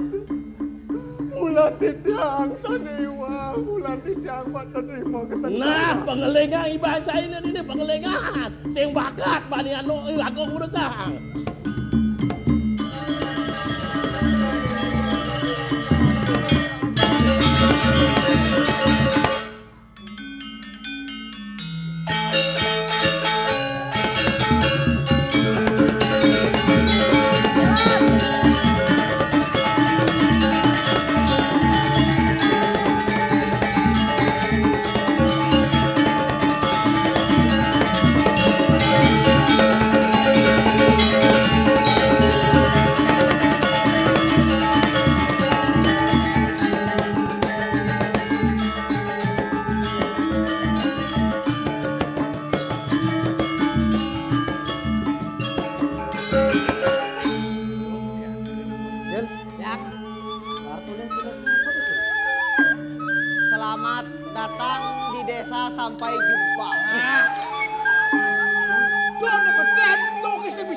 Mulan titiang sanewa, mulan titiang Pak terima kesenangan. Nah, pengelengan ibaca ini pengelengan. Sing bakat bani anu Agung berusaha.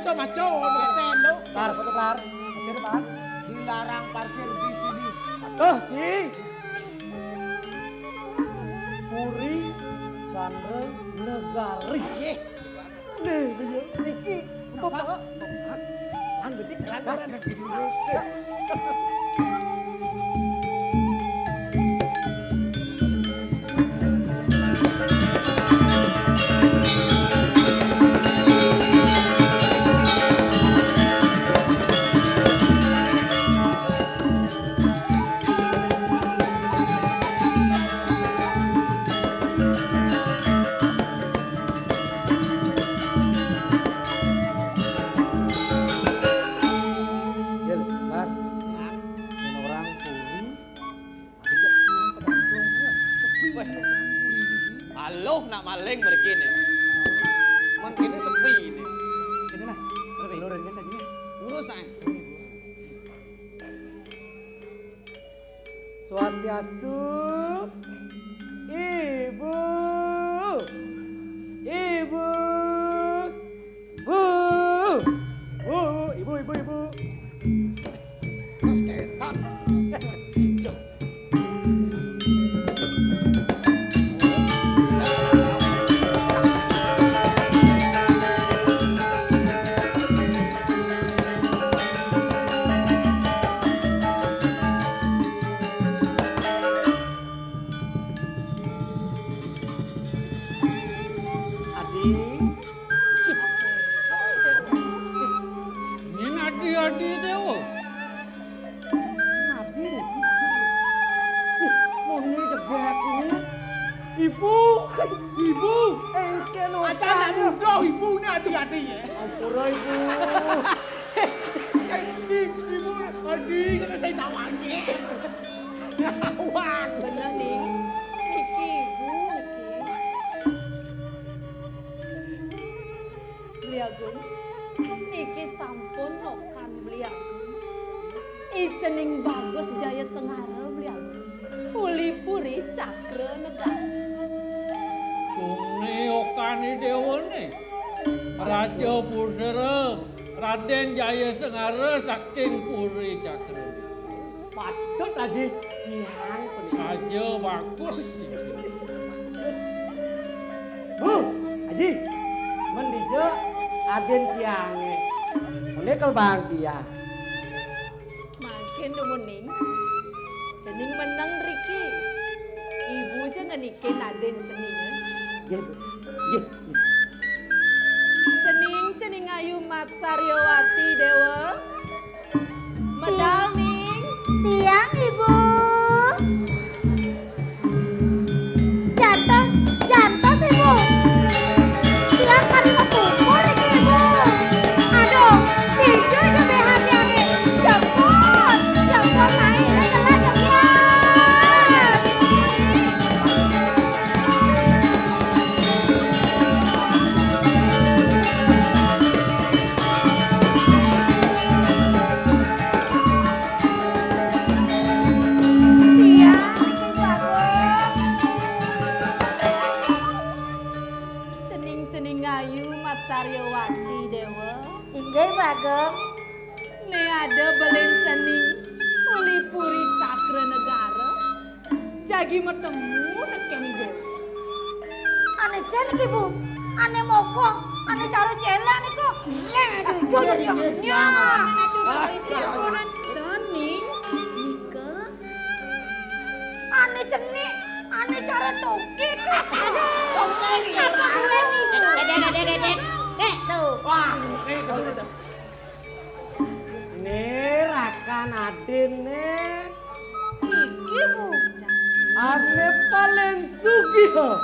so Mas Jo, ngeten lo. Lar, foto lar. Aja depan. Dilarang parkir di sini. Tuh, Ci. Puri Chandra Negari. Nih, dia. Niki. Apa? Lan betik, lan. Gil, lar. Ini orang puri. Ada jak suung pedang plong. Sepi ya jangan puri ini. Aloh nak maling mereka ni. Mungkin ini sepi ni. Ini nah. Lururin saja nih. Lurus ay. Swastiastu. Ibu. Ibu. Bu. Bu, ibu. Mas ketan. Adi. Ini adi dewa. Adi. Mau nih jegat nih. Ibu. Ibu. Engken Aja nak muda ibu ni hati-hati ya. Ampura ibu. Ibu adi kena saya tawannya. Awak. Bener nih. Niki ibu, Beli agung. Niki sampun nokan beli agung. Ijening bagus jaya sengara beli agung. Uli puri cakra negara. Tungni okani dewa ni. Raja Pusara, Raden Jaya Sengara saking Puri Cakra. Patut Haji. Tiang Saja bagus. Bu, Haji. Mendijo aden tiange. Menekel bang tiang. Makin demuning. Cening menang Riki. Ibu jangan ikin aden ceningnya. Gih, gih. Cening ayu mat Saryawati Dewa. Medal ning. Tiang ibu. Jantos ibu. Tiang kari mau kumpul lagi ibu. Aduh, tijo aja hati-hati. Jampon naik telah jadian. Cening ayu mat Saryawati Dewa. Inggih Bagong. Ne ada belen cening uli puri cakra negara. Jagi metemu nekeni Dewa. Ane cen iki Bu. Ane moko, ane cara cela niku. Aduh, ya. Istri aku nan. Cening Nika. Ane cenik, ane cara tokik. Aduh. Dedek. Tuh. Wah, itu. Nih rakan aden nih. Iki Bu. Ane paling sugih.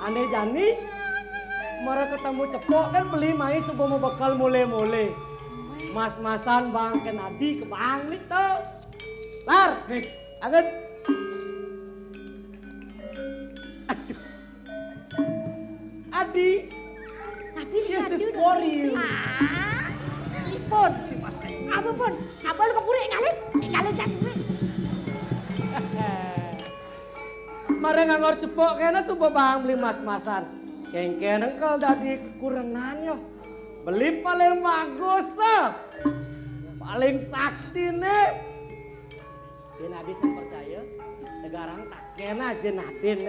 Ane jani. Mara ketemu cepok kan beli mai sebelum bakal mulai-mulai. Mas-masan bang Kenadi ke banglit tuh. Lar, nih, angen. Aduh. Adi. This is for you. Pun. Apa pun? Apa lu kepuri ngalin? Ngalin jatuh. Mare ngangor cepok kena subuh bang beli mas-masan. Kengken engkal dadi kurengan yo. beli paling bagus, paling sakti nih. Yen Adi sing percaya, sekarang tak kena aja Nadin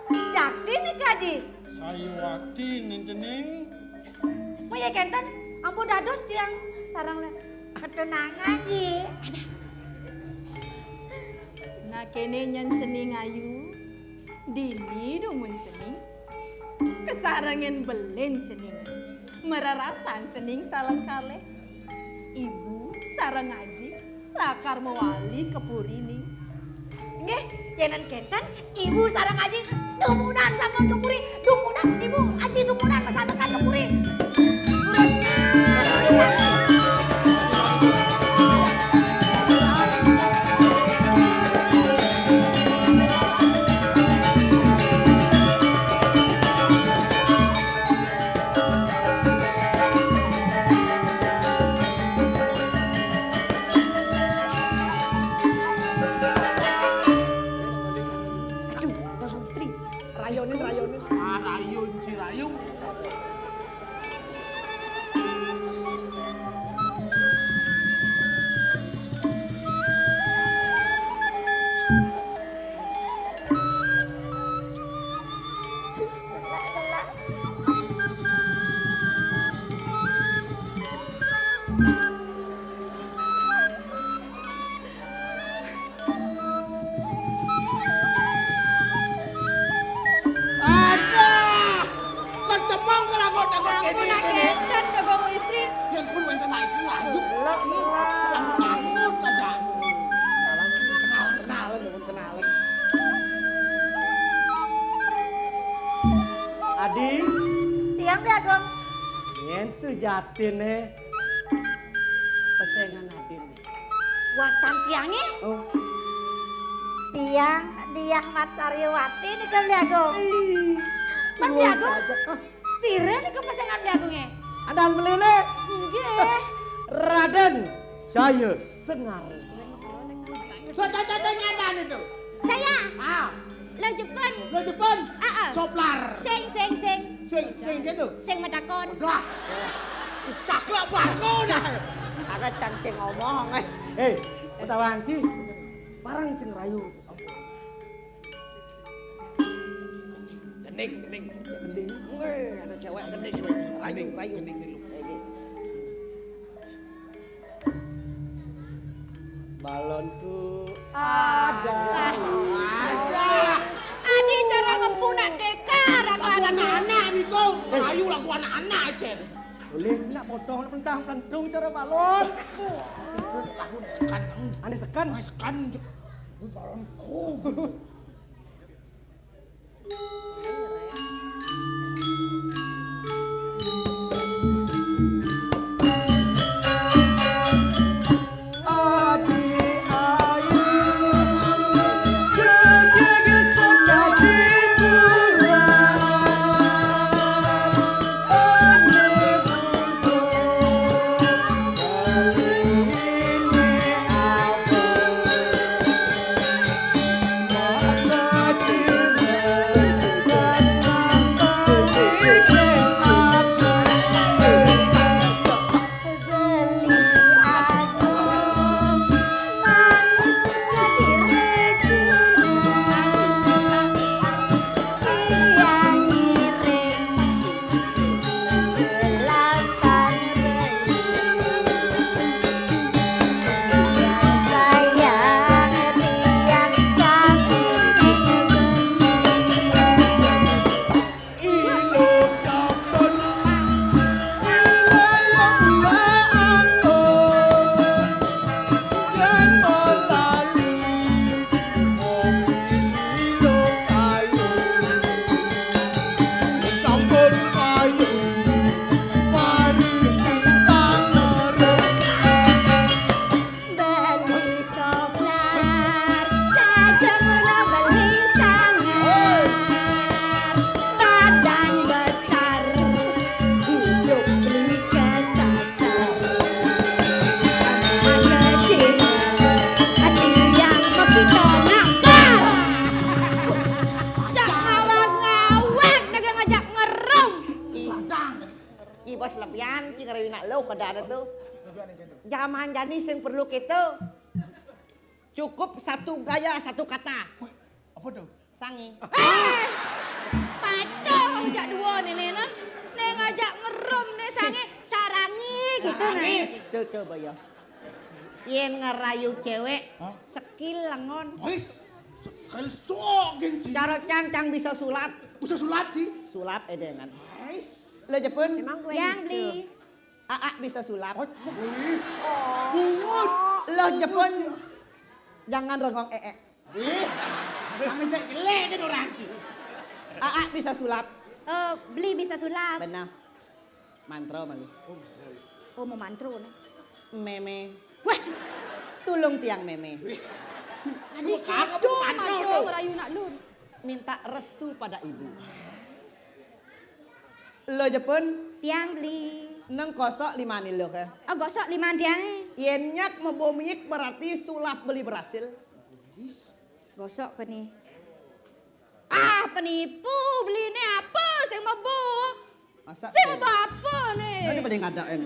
Jakti nih kaji. Saya wakti nencening. Mau ya kenten, ampun dados tiang sarang ketenangan ji. Nah kene nyencening ayu, dini do mencening. Kesarangan belen cening, merarasan cening salang kaleh. Ibu sarang ngaji, lakar mewali kepurini. Nggih, yenan kenten ibu sarang aji dumunan sama kepuri. Dumunan ibu, aji dumunan masakan kepuri. Rayonin. Ah, rayun, Cirayung. Adi, Tiang dia dong. nyen sejatin pesengan Nadin. Wastan tiangnya. Oh, Tiang dia Mas Saryawati nih kan dia dong. Man dia dong. Sire nih ke pasangan dia dongnya. ada melene Nggih. Raden Jaya Sengar. Soto-soto nyadan itu. Saya Ah, lo Jepun. lo Jepun. Ah. Soplar. Sing gitu. Sing medakon. Dah. Saklek bako dah. Ada can sing ngomong. Hei, ketawan sih. Parang ceng rayu. Kening. Weh, ada cewek kening. Rayu. Balonku Ada. Adi cara ngempunan dekar. Lagu anak-anak nih kau. Rayu lagu anak-anak aja. boleh cina potong pentang pentung cara balon. Lagu sekan. Ane sekan. Sekan. Balonku. Terima Ki bos lebihan ki ngrewi nak lu kada tuh. Zaman jani sing perlu kita cukup satu gaya satu kata. Apa tuh? Sangi. Patung ngajak dua nih Nena. Nih ngajak ngerum nih sange sarangi gitu nih. Tuh boyo. Yen ngerayu cewek skill lengon. Boys, sekali sok genci. Cara cancang bisa sulap. Bisa sulat sih. Sulap edengan. Boys. Lo jepun. Yang beli. Aa bisa sulap. Bungut. Lo jepun. Jangan rengong Kami cek jelek kan orang sih. Aa bisa sulap. Beli bisa sulap. Benar. Mantro malu. Oh mau mantro nih. Meme. Wah. Tulung tiang meme. Aduh, kagak tuh Mantro tuh. ngerayu nak lun. Minta restu pada ibu. Lo jepun. Tiang beli. Neng kosok 5 nih lo ke. Oh gosok 5 tiangnya. Yen nyak membomik berarti sulap beli berhasil. Gosok ke nih. Ah penipu beli ini apa sing mau bu? Masa? Sing mau apa nih? Tadi pada ngadain.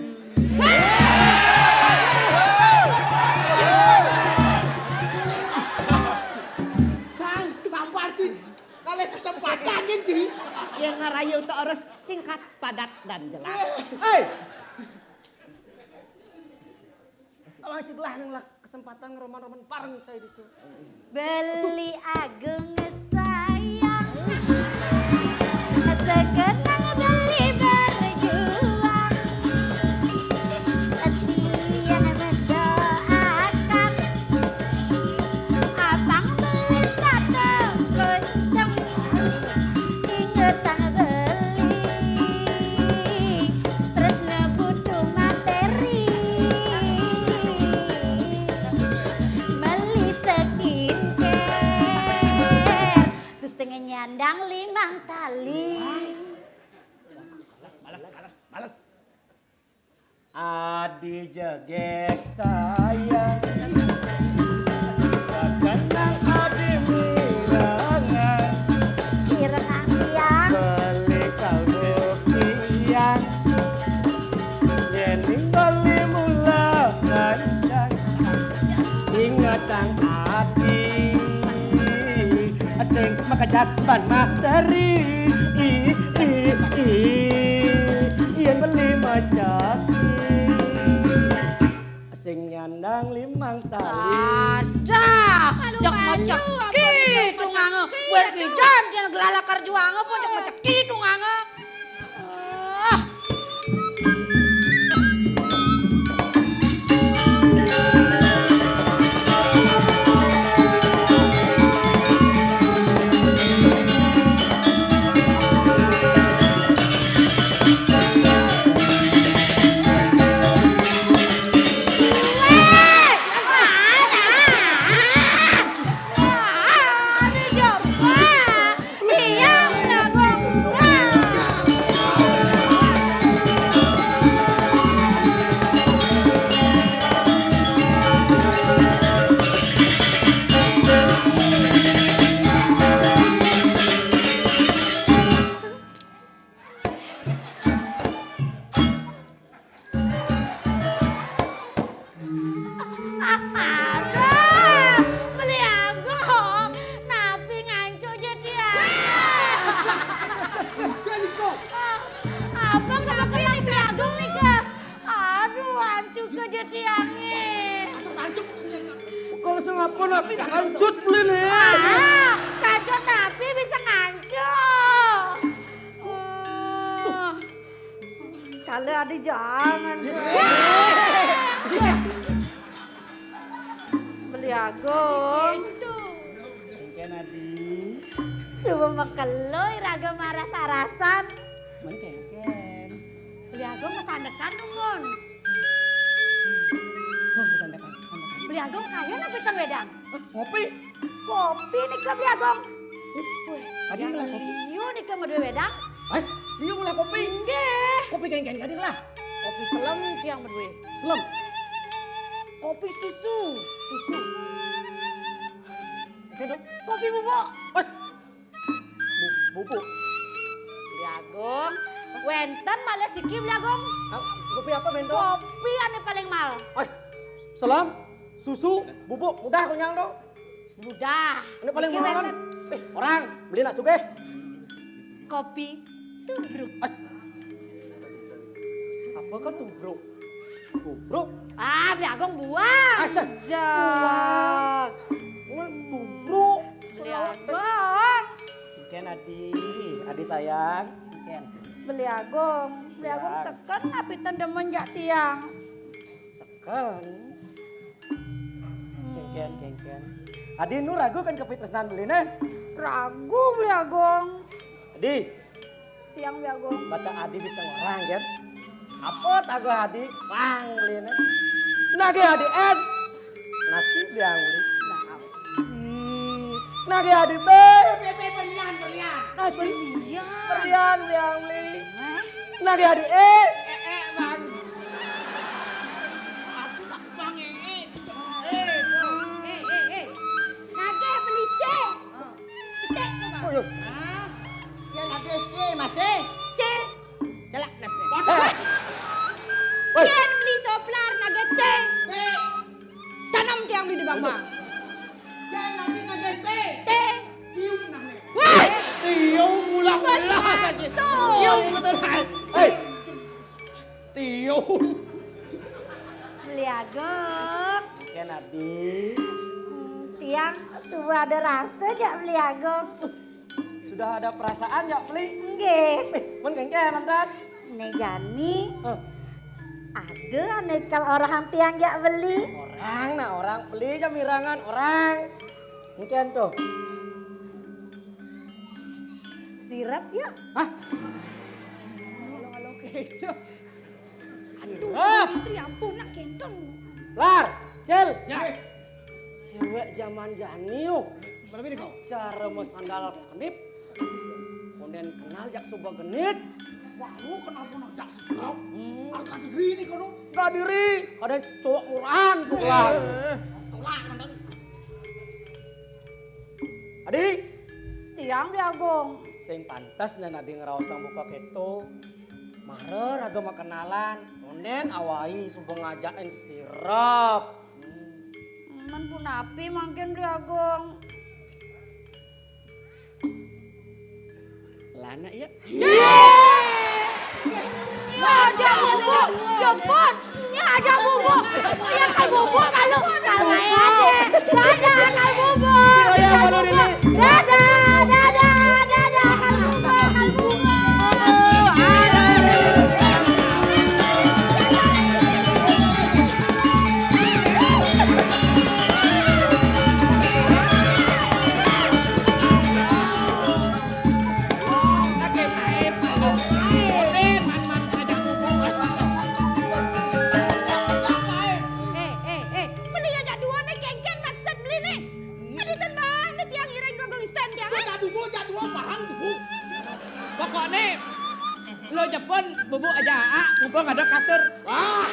Cang, tampar sih. Kali kesempatan genci. Yang ngerayu itu harus singkat, padat, dan jelas. Hei. Lanjut lah nang kesempatan roman-roman pareng saya itu. Beli agung sayang. Sekenang beli berjuang. Tiang mendoakan. Abang beli satu kencang. Ingetan beli. Terus nebutuh materi. Beli skincare. Terus dengan nyandang 5 tali. Adi jegek sayang. Sekenang adi mirangan. Kirenang tiang. Beli kalung tiang. Yen beli mula ngancang. Ingatan hati. Asing makajak ban materi. Yen beli majaki. Asing nyandang 5 tali. Ada. Cek maceki tungange. Buat bidan jangan gelala kerjuange pun cek maceki tungange. Kalau sengapa nabi kancut beli nih. Kancut nabi bisa ngancur. Kalau ada jangan. Beli agung. Engke nadi. Coba makeloy raga marah sarasan. Mengkengken. Beli agung kesandekan dong, Mon. Sandakan. Beli agung kaya nabi tan wedang. Ngopi. Kopi nih ke beli agung. Kadang lah kopi. Liu nih ke medue wedang. Mas, liu mulai kopi. Nggih. Kopi kengken kadang lah. Kopi selem tiang medue. Selem. Kopi susu. Susu. Oke dong. Kopi bubuk. Mas. Bubuk. Beli agung. Wenten malah siki beli agong. Kopi apa Mendo? Kopi ane paling mal. Ay, selam, susu, bubuk, mudah kunyang dong. Mudah. Ini paling Iki mahal kan? wenten. Orang beli nak suge. Kopi tubruk. Apa kan tubruk? Tubruk? Ah, beli agong buang. Aja. Jak. Tubruk. Beli agong. Ken adi sayang. Ken. Beli agong. Beli agong Ya. seken api tendemen jak tiang. Sekarang. Ken. Adi nu ragu kan kepitresnan beli nih. Ragu beli agong. Adi, Tiang beli agong. bata Adi bisa ngorang kan? Apa tago Adi? Wang beli nih. Nage Adi nasi biang beli. Nage Adi berlian. Nasi berlian biang beli. Nage Adi bang. Nage beli cek. Cek Oh, yuk. Ya lagi masih. Cek. Celak nasnya. Woi, Ken beli soplar nage cek. Tanam tiang di bang bang. Ya lagi ngagete. Teh. Tiung namanya. Wah. Tiung ulang-ulang saja. Tiung betul. hei, Tiung. Beli agong. Ken Adi. Tiang sudah ada rasa jak beli agong. Sudah ada perasaan ya beli? Nggih. Men kengken lantas. Nek Jani Hah. ada nek kalau orang tiang jak beli. Orang beli aja mirangan orang. Mungkin tuh. Sirap ya. Hah? Halo kejo. Sirap. Istri ampun nak kentong. Lar, Cel. Ya. Cewek zaman Jani yuk. Berapa ini kau? Cara mesandal kanip. Konden kenal jak suba genit. Wah, lu kenapa nak jak segerap? Harga diri ini kau dong. Gak diri. Ada cowok murahan pukulan. Tolak mantan. Adi. Tiang beli agong. Sing pantas dan adi ngeraosang buka keto. Marer agama kenalan. Konden awai suba ngajakin sirap. Man pun api makin beli agong. Lana ya. Ya aja bubuk, jemput. Ya aja bubuk. Ya kan bubuk kalau kalau aja. Dadah kan bubuk. Dadah kan bubuk. Beli aja dua nih kengken maksud beli nih. Ada tembang, ada tiang ireng dua gelis stand tiang. Jak bubuk, jak dua barang bubuk. Pokoknya lo Jepun bubuk aja, bubuk ada kasur. Wah.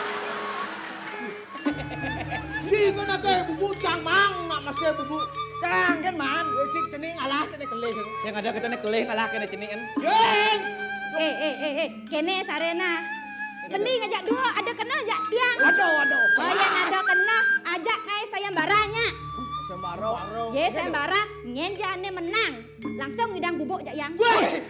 Jika nanti bubuk cangmang nak masih bubuk. Cang kan man. Ya cik cening alas ini kelih. Yang ada kita nih kelih ngalah kena ciniin. Jeng. Kene sarena. Beli ngajak dua, ada kena ajak tiang. Aduh. Oh yang ada kena, ajak kayak sayembaranya. Sembaro. Ye sayembara, nyenjane menang. Langsung ngidang bubuk jak yang. Wih,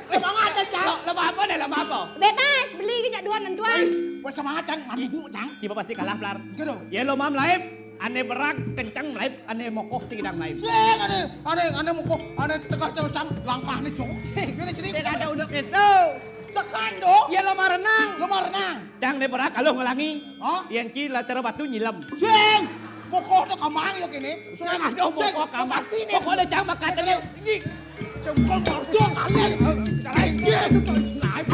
semangat ya cang. Lama apa nih, lama apa? Bebas, beli ngajak dua nentuan. Wah semangat cang, man bubuk cang. Cipa pasti kalah pelar. Gitu. Ya lo mam laip, ane berak kencang laip, ane mokoh si gidang laip. Sing ane mau kok ane tengah terus cang langkah nih cong. Gini sini. Saya ada udah itu. Sekando. Ya lo mau renang. Lo mau renang. Cang ne berak kalau ngelangi. Hah? Yang ci latar batu nyilam. Sing. Mokoh na kamang yo kini. Sing ada mokoh kamar. Pasti nih. Pokoknya cang makan tadi. Cengkol mardo kalian. Kalian dia itu naik.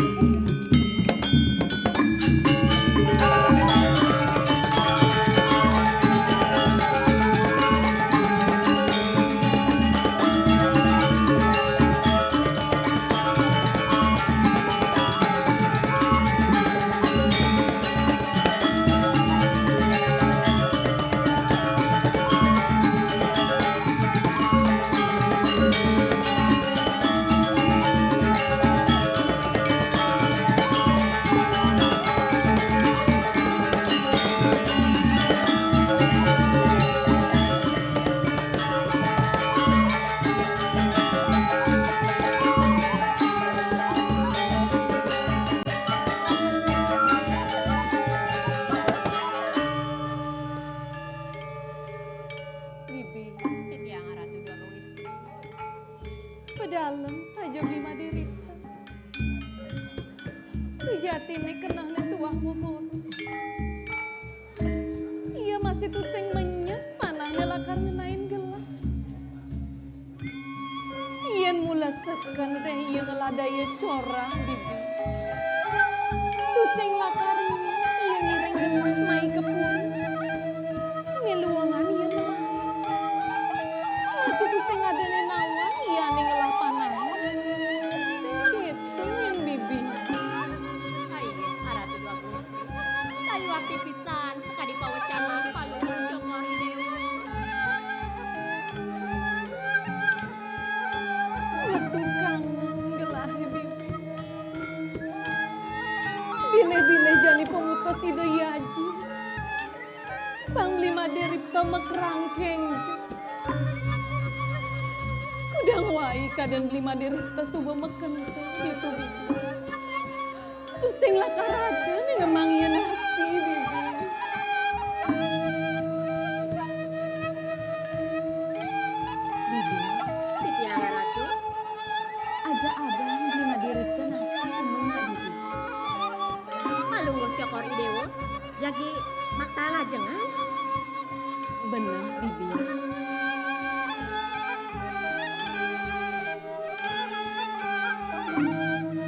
Sujatine kenahne tuah momor. Iya masih tusing menyet manahne lakar ngenain gelah. Ien mula seken teh iya ngeladaya corah bibi. Tusing lakarnya iya ngireng gelah mai kepun. Ini luangan iya melah. Masih tusing adane nawan iya nih ngelah panah. Segitu yen bibi. Aige aratu dua istri. Sayuati pisan sekadi pawacanan palungan jokori dewa. Wetu kangen gelah bibi. Bileh-bileh jani pemutus ide yaji. Panglima deripta mekrangkeng je. Kudang wai kaden lima deripta subuh mekente gitu bibi. Pusing lakarada nih ngemangin nasi bibi. Bibi, Titiang aratu. aja abang lima deripta nasi kemana bibi. Malungguh cokori dewa. Jagi makta lajengan. Benar bibi.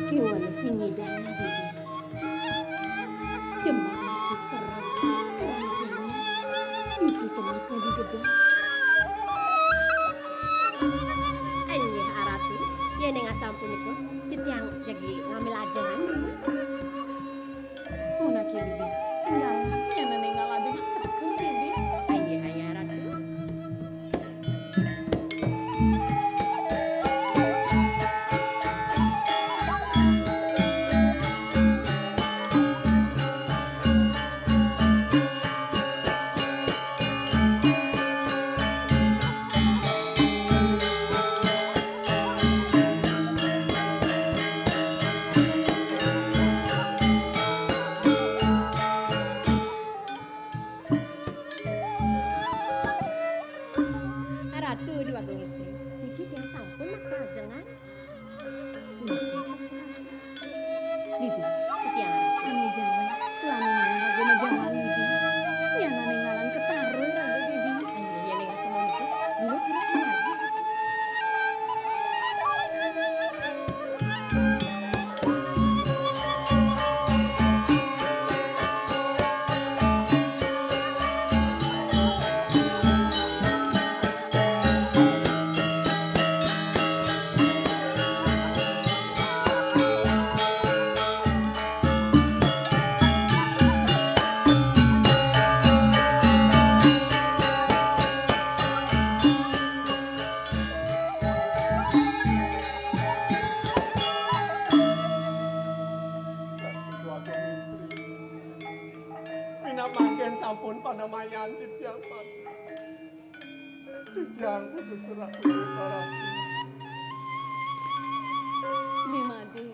Kiwana singidana bibi. Jembak masih serang kerangkanya. Itu temasnya di gedung. Anjih aratu. Ya neng asampun itu. Titiang jagi ngambil ajengan. Munaki bibi. Tinggal yang nenek ngaladu teke bibi. Anjih hanya aratu. Aratu dua istri. Dikit yang sampun makta ajengan. Unaknya kesal. Bibi. Titiang aratu. Ane jangan. Lani ngalan lagu majalan bibi. Yang ane ngalan ketare raga bibi. Anjih ya neng asampun itu. Lulus lagi. Dua istri. Mina mangken sampun panamayan titiang pan. Titiang kusuk serak barang. Bimade.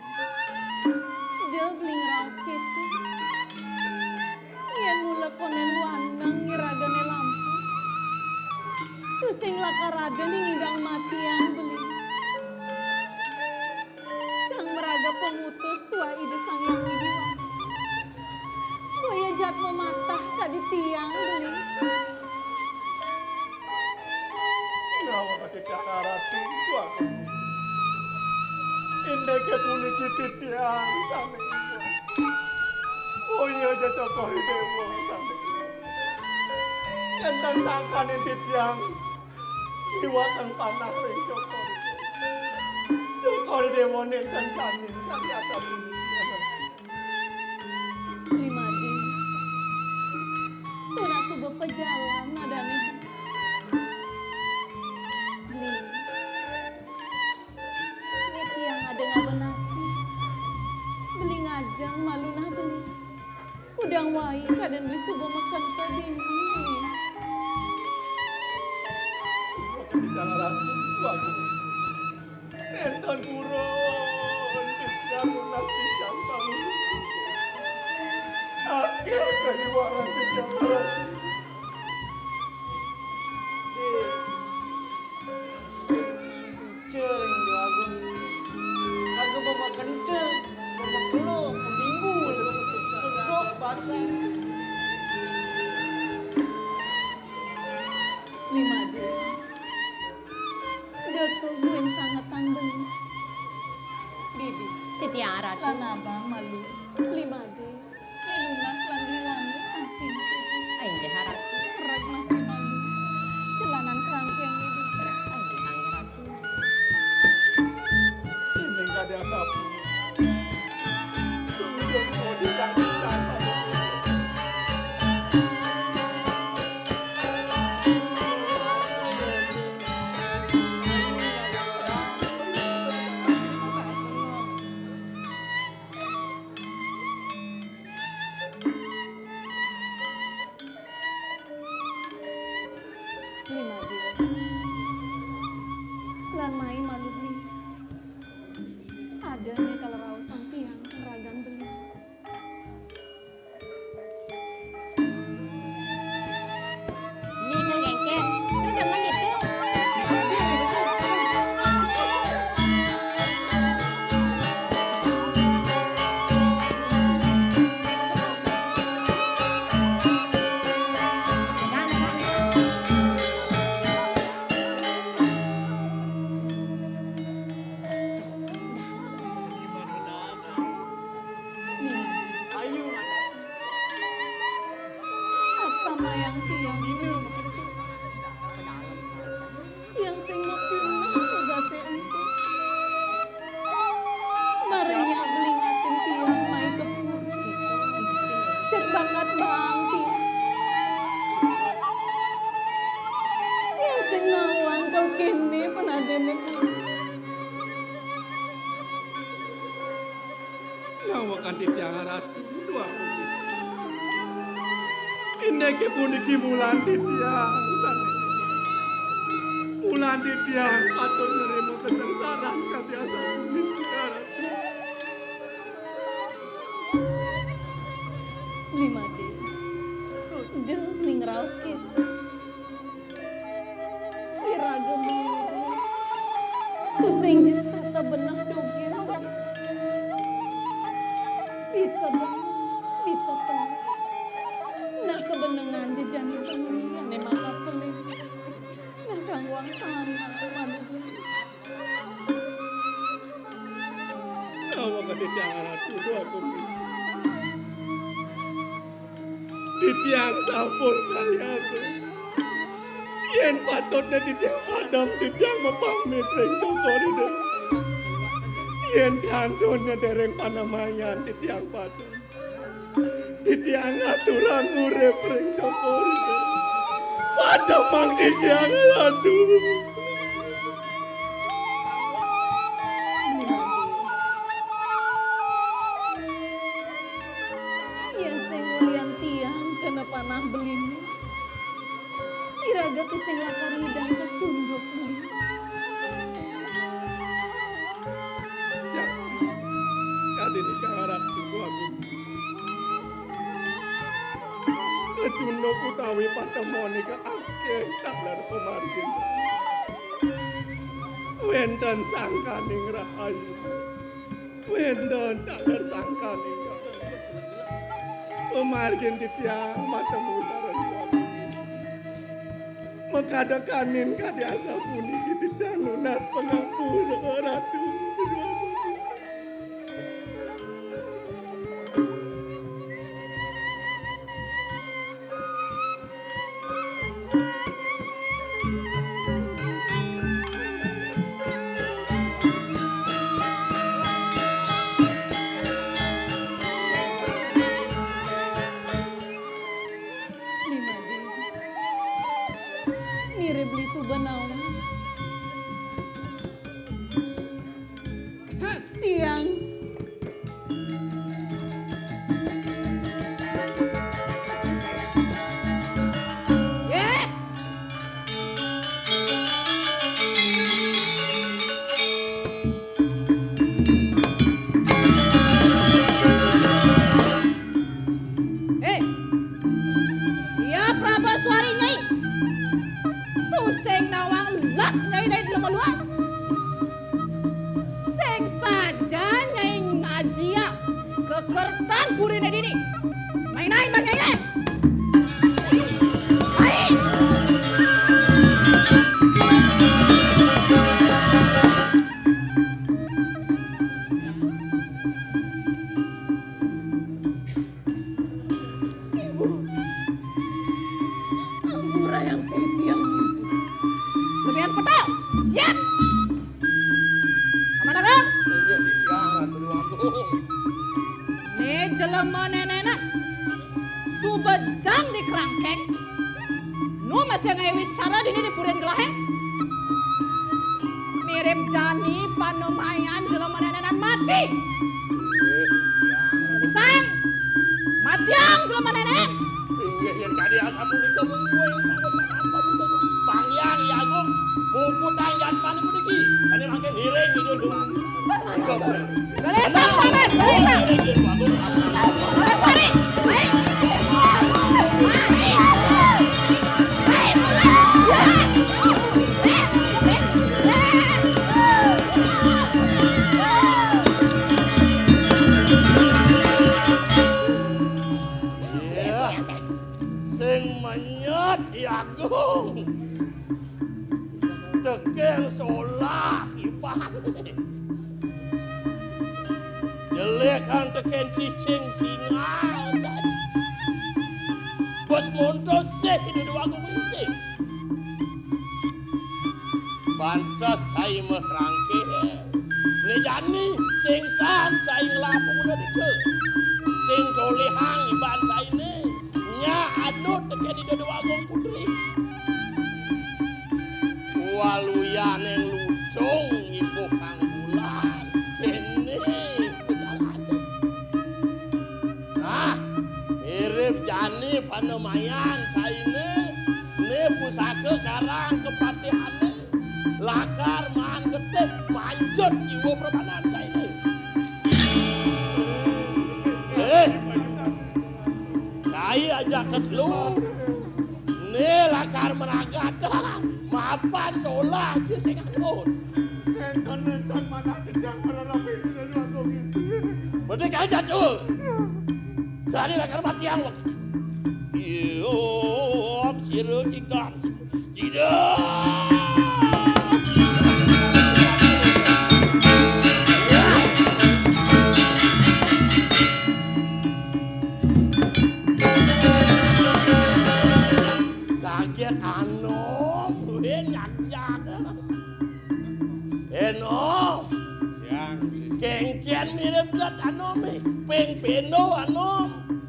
Dia beli ngeraos gitu. Yang mula konen wanang ngiragane lampus. Tusing lakarada nih ngidang mati yang beli. Sang meraga pemutus tua ide sang yang widiwas. Buaya jahat mematah tadi tiang beli. Nawa titiang aratu dua istri. Indeke puniki titiang sami. Oh iya aja cokori dewa sami. Kendang sangkanin titiang. Iwakang panah ring cokori. Cokori dewa nenten kanin kan biasa bunyi. Limade. Tuna subuh pejalan nadane. Beli. Ini tiang ada ngawen nasi. Beli ngajang malu nah beli. Kudang wai kadan beli subuh makan tadi beli. Titiang aratu dua istri. Nenten kurun titiang lunas pican bangun. Akhir kehiwaran titiang aratu. Cering dua aku. Aku bawa kenteng, bawa telur, minggu malu. Limade, lunas lan dilanus asin. Ayo haratu. Serak masih malu. Jalanan kerangkeng itu. Ayo haratu. Ini gak ada sapu. Sungguh di kang catat. Limade. Lan mai malu beli. Ada nih kalau raus sang tiang ragan beli. Ini ngengker. Lu jangan itu. Sama yang tiang yang sing ngepinah uga seentu marenya belingatin tiang mai kepur cek bakat bang tiang yang sing nawang kau kene penadene Nawakan titiang haratu dua kumis. Ini ke puniki mulan titiang sana. Mulan titiang patut nerima kesengsaraan kabiasa kumis haratu. Limade del ning raos kita iraga mulu tusing jis kata benah dogen bisa benar bisa penuh nah kebenengan jejani pemilihan makat pelih nah kang wang sana malu Nawakan titiang haratu dua kumis. Titiang sampun saya tuh. Yen patutnya titiang padam, titiang mepamit ring cokori deh. Yen kandunnya dereng panamayan titiang padam. Titiang aturang urep ring cokori deh. Padam mang titiang aduh. yang sing mulian tiang kena panah belini iraga tising lakar hidang kecunduk beli Ya, sekali nikah haratu dua kumis. Kecunduk utawi patemoni ke akeh taklar pemargin. Wenten sangkaning rahayu. Wenten taklar sangkaning pemargin titiang matemu sareng dua kumis. Mekadekanin kadiasa puniki titiang lunas pengapura ratu dua kumis. Limade nire beli subanawa tiang Ya Prabaswari Nyai. Tusing nawang lak Nyai dari luar. Sing saja Nyai ngajia kekertan purine dini. Main-main Bang Nyai. Main. jelema nenenan subejang di kerangkeng nu masih ngewit cara dini di purin gelaheng mirip jani panumayan jelema nenenan mati pisang matiang jelema nenen inggih yen kadi asa punika mungguing pangocan apa budak pangyang ya Agung muputang jatmane puniki sane mangke hiring hidup doang Galesang paman galesang Sari sing menyet Agung teken solah ipan jelekan teken cicing singal bos montos sih di dua Agung lisik pantas cai mah rangke ne jani sing san cai ngelapung udah dike sing tolehang iban cai ne nya adut teken di dua Agung putri waluyan yang ludung ibu kang bulan kene pejalan nah mirip jani panemayan caine ne pusaka karang kepatihane lakar man gede manjut iwo perbanan caine cai aja keslu ne lakar menagata mapan solah aja sing anut Nenten mana tidak merarapi di dalam Agung istri. Merdeka aja tuh jadi lakar mati yang waktu Yom siru cikam tidak sakit anom nyak-nyak enom Yang kengkian mirip zat anom peng-peno anom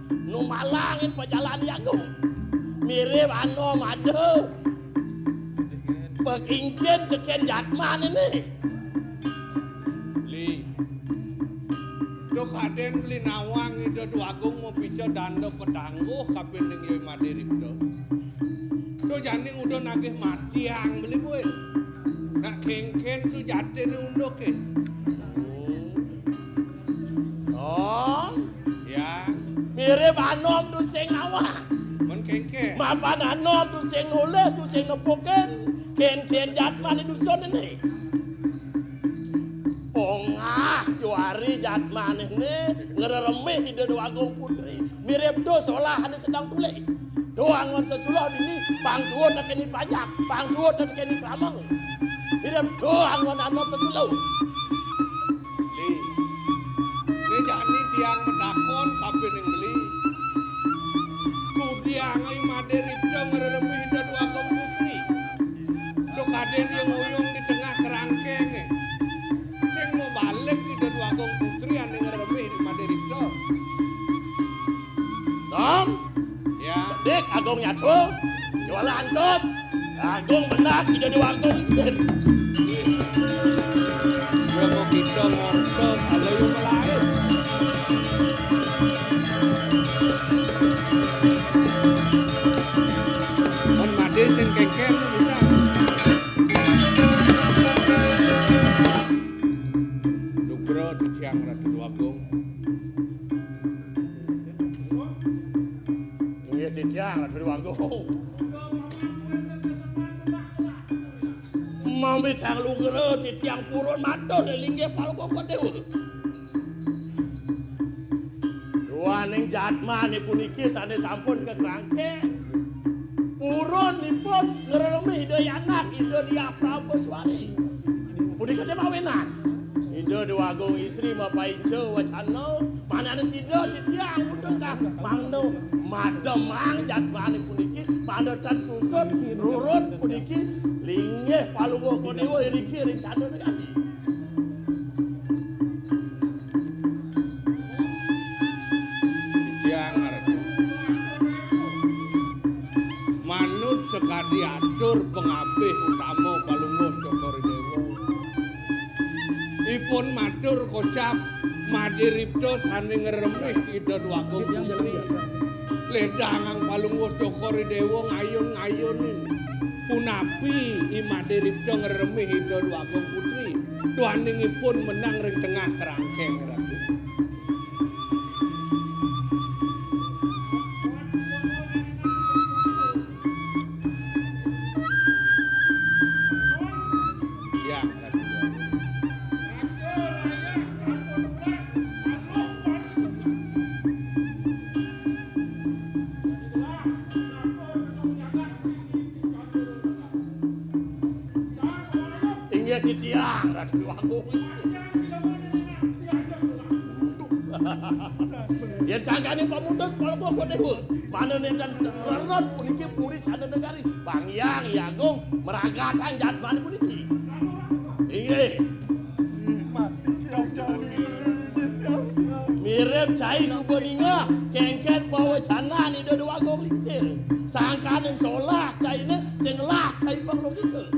nu malangin pejalan Agung mirip anom ada pekingkian teken jatman ini Li Dok Aden beli nawang ida dua Agung mau pica danda pedangguh kapining yoi madirip do Do janing udah nagih matiang beli buin nak kengken su jate ni undok ke oh ya mirip anom tu sing nawang men kengke mapan anom tu sing nulis tu sing nepoken ken jatman di dusun ini pongah juari jatman ini ngeremeh di dua Agung putri mirip do solah ada sedang tulis doang ngon sesulah ini pang duo tekeni pajak pang duo tekeni kramang mirip doang ngon anom sesulah Li ini jani tiang medakon kapining beli kudiang ay madirip do ngeremeh ida dua Agung putri Dok Aden yang uyung di tengah kerangkeng sing mau balik ida dua Agung putri ane ngeremeh di madirip do Tom ya dik Agung nyatu jualan tos Agung benak di dua Agung iksir Joko kita ngortot ada yang melain Mon made sing kengkeng bisa Dukro di tiang Ratu Dua Agung ini titiang Ratu Dua Agung mau bitang lugero titiang purun matur linggih palu kok dewe dua ning jatman puniki sane sampun ke kerangkeng purun nipun ngeremi ide anak ide dia Praboswari punika teh mawenan ide dua Agung istri mapaice wacana manane sida titiang udosa mangno mademang jatman puniki pandetan susut rurut puniki linggih palunggo kodewa iriki rencana negari atur pengabih utama Palungguh Cokoredewo. Ipun matur kocap Madiripto sane ngeremih ida Dwagung Putri. Ledangang Palungguh Cokoredewo ngayun-ngayunin. Punapi Madiripto ngeremih ida Dwagung Putri. Duaningipun menang ring tengah kerangkeng Ratu. Ya, Ratu. Inggih titiang Ratu Dwagung. Yen sangkane pamundos Palungguh Cokoredewo. Manenen dan serot puniki puri Candra Negari. Bang Yang Agung meragatan jadwal puniki. Inggih. Mirip cai subeninga kengket pawesanan ida Dwagung lingsir. Sangkane solah caine sing lah cai panglogike.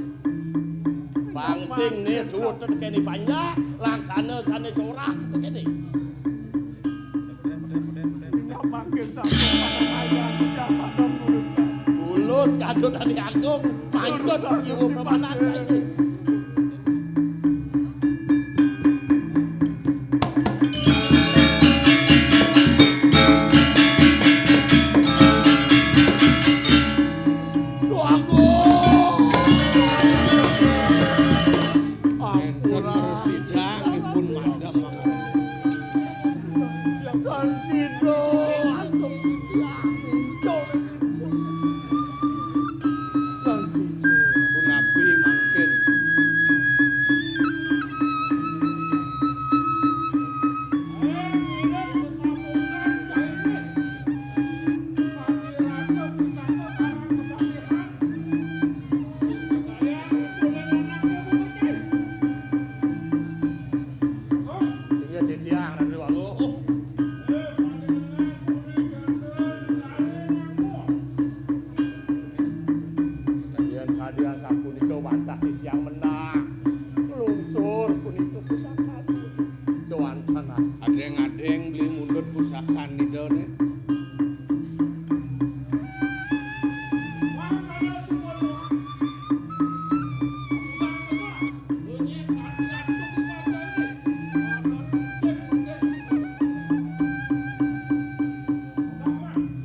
Bang sing ne duwut kene panjang laksana sane corah kene. Makin sampai Panamayan tidak padam urusan. Bulus kadut Ani Agung mancut ibu permanan caine. Adeng-adeng beli mundut pusakan idone.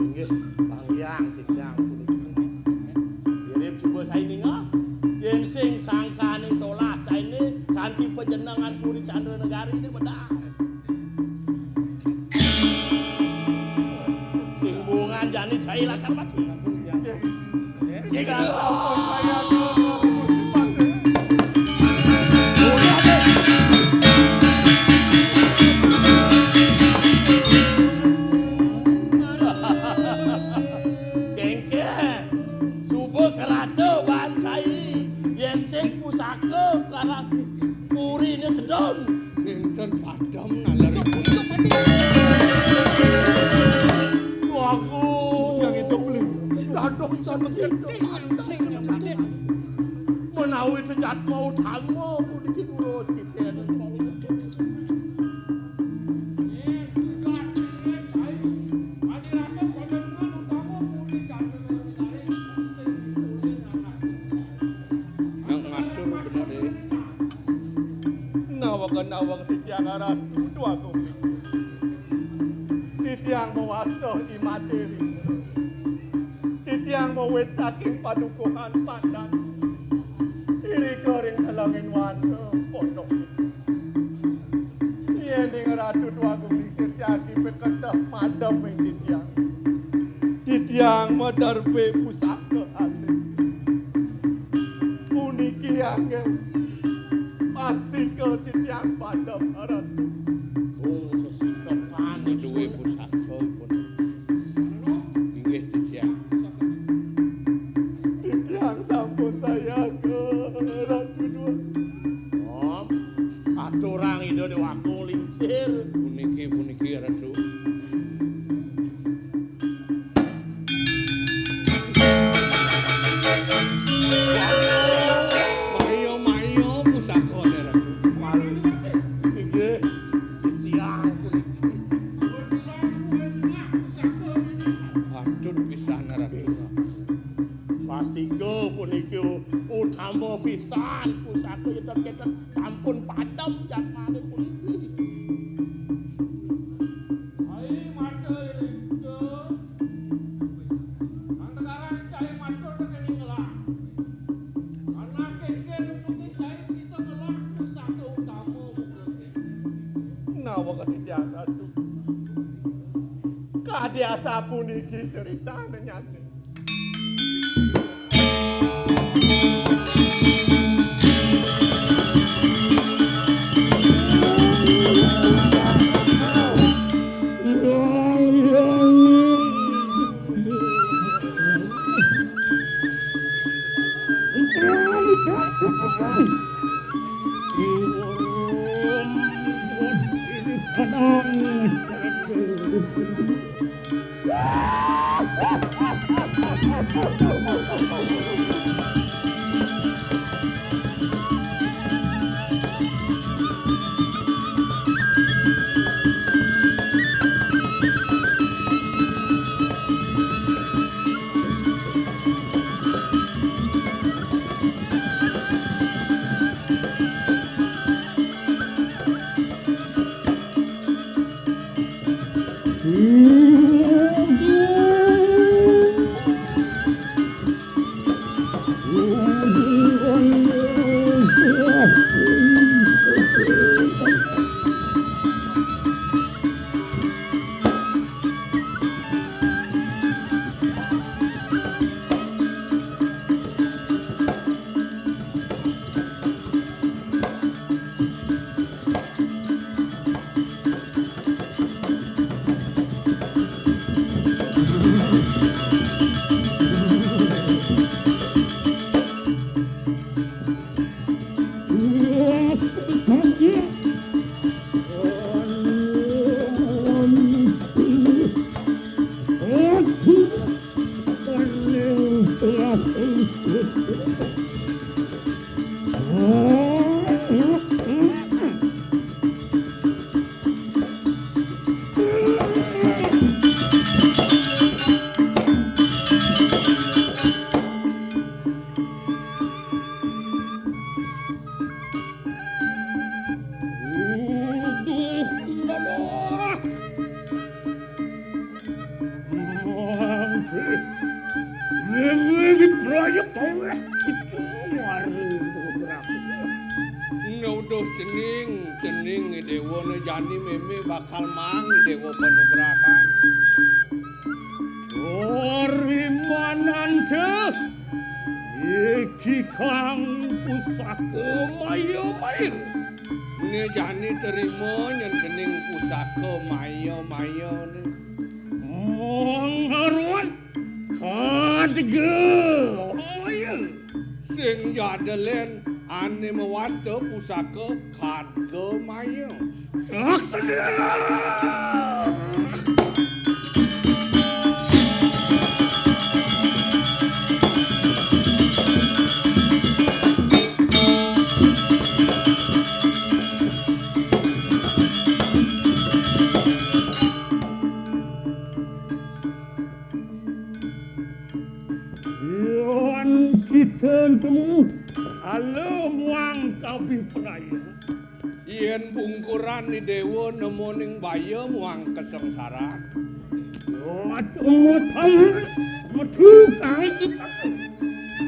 Inggih, Bang Yang titiang puniki. Mirip coba sainingah. Yen sing sangkaning solah caine kanthi panjenengan puri Candra Negari ini bedang. Sing bungan jani jai lakar mati. Sigal. Kengke subuh kerasa bancai yen sing pusaka karang purine cendon Sinten padam nalaripun. aku Yang itu beli. dados sing gede menawi sejat mau tangmo puniki urus titen. Yang ngatur bener deh. Nawang titiang Ratu Dwagung lingsir. Titiang mewasta imateri. Titiang mewet saking padukuhan pandan. Iri kering dalangin wanda pondok. Yen Ratu Dwagung lingsir jagi bekedah madam ing titiang. Titiang madarbe pusaka alih. Puniki angel. Pasti kau titiang padam Ratu. Bung sesikapan Duwe pusaka pun. Inggih titiang. Titiang sampun saya ke Ratu Dwagung. Om, aturang ida Dwagung lingsir. Puniki Ratu. Ratu. Pasti ke puniki utama pisan pusaka yetet-yetet sampun padam jatmane puniki. Ai matur itu. Antara cai matur dengan ngelah. Anak keken putih cai bisa ngelah pusaka utama mungkin. Nawa ketidian Ratu. Kadiasa puniki ceritane nyate. Nuduh cening dewa jani meme bakal mang dewa panugrahan. Rimanante iki kang pusaka mayo-mayo. Ini jani terima nyen cening pusaka mayo-mayo ni. Mangharuan kadge mayo. Sing jadelen ane mewasta pusaka kadge mayo. Saksana. Temu halo muang kabi praya. Yen pungkuran ni dewa nemoning baya muang kesengsaran. Tunggu tahu metu kai kita.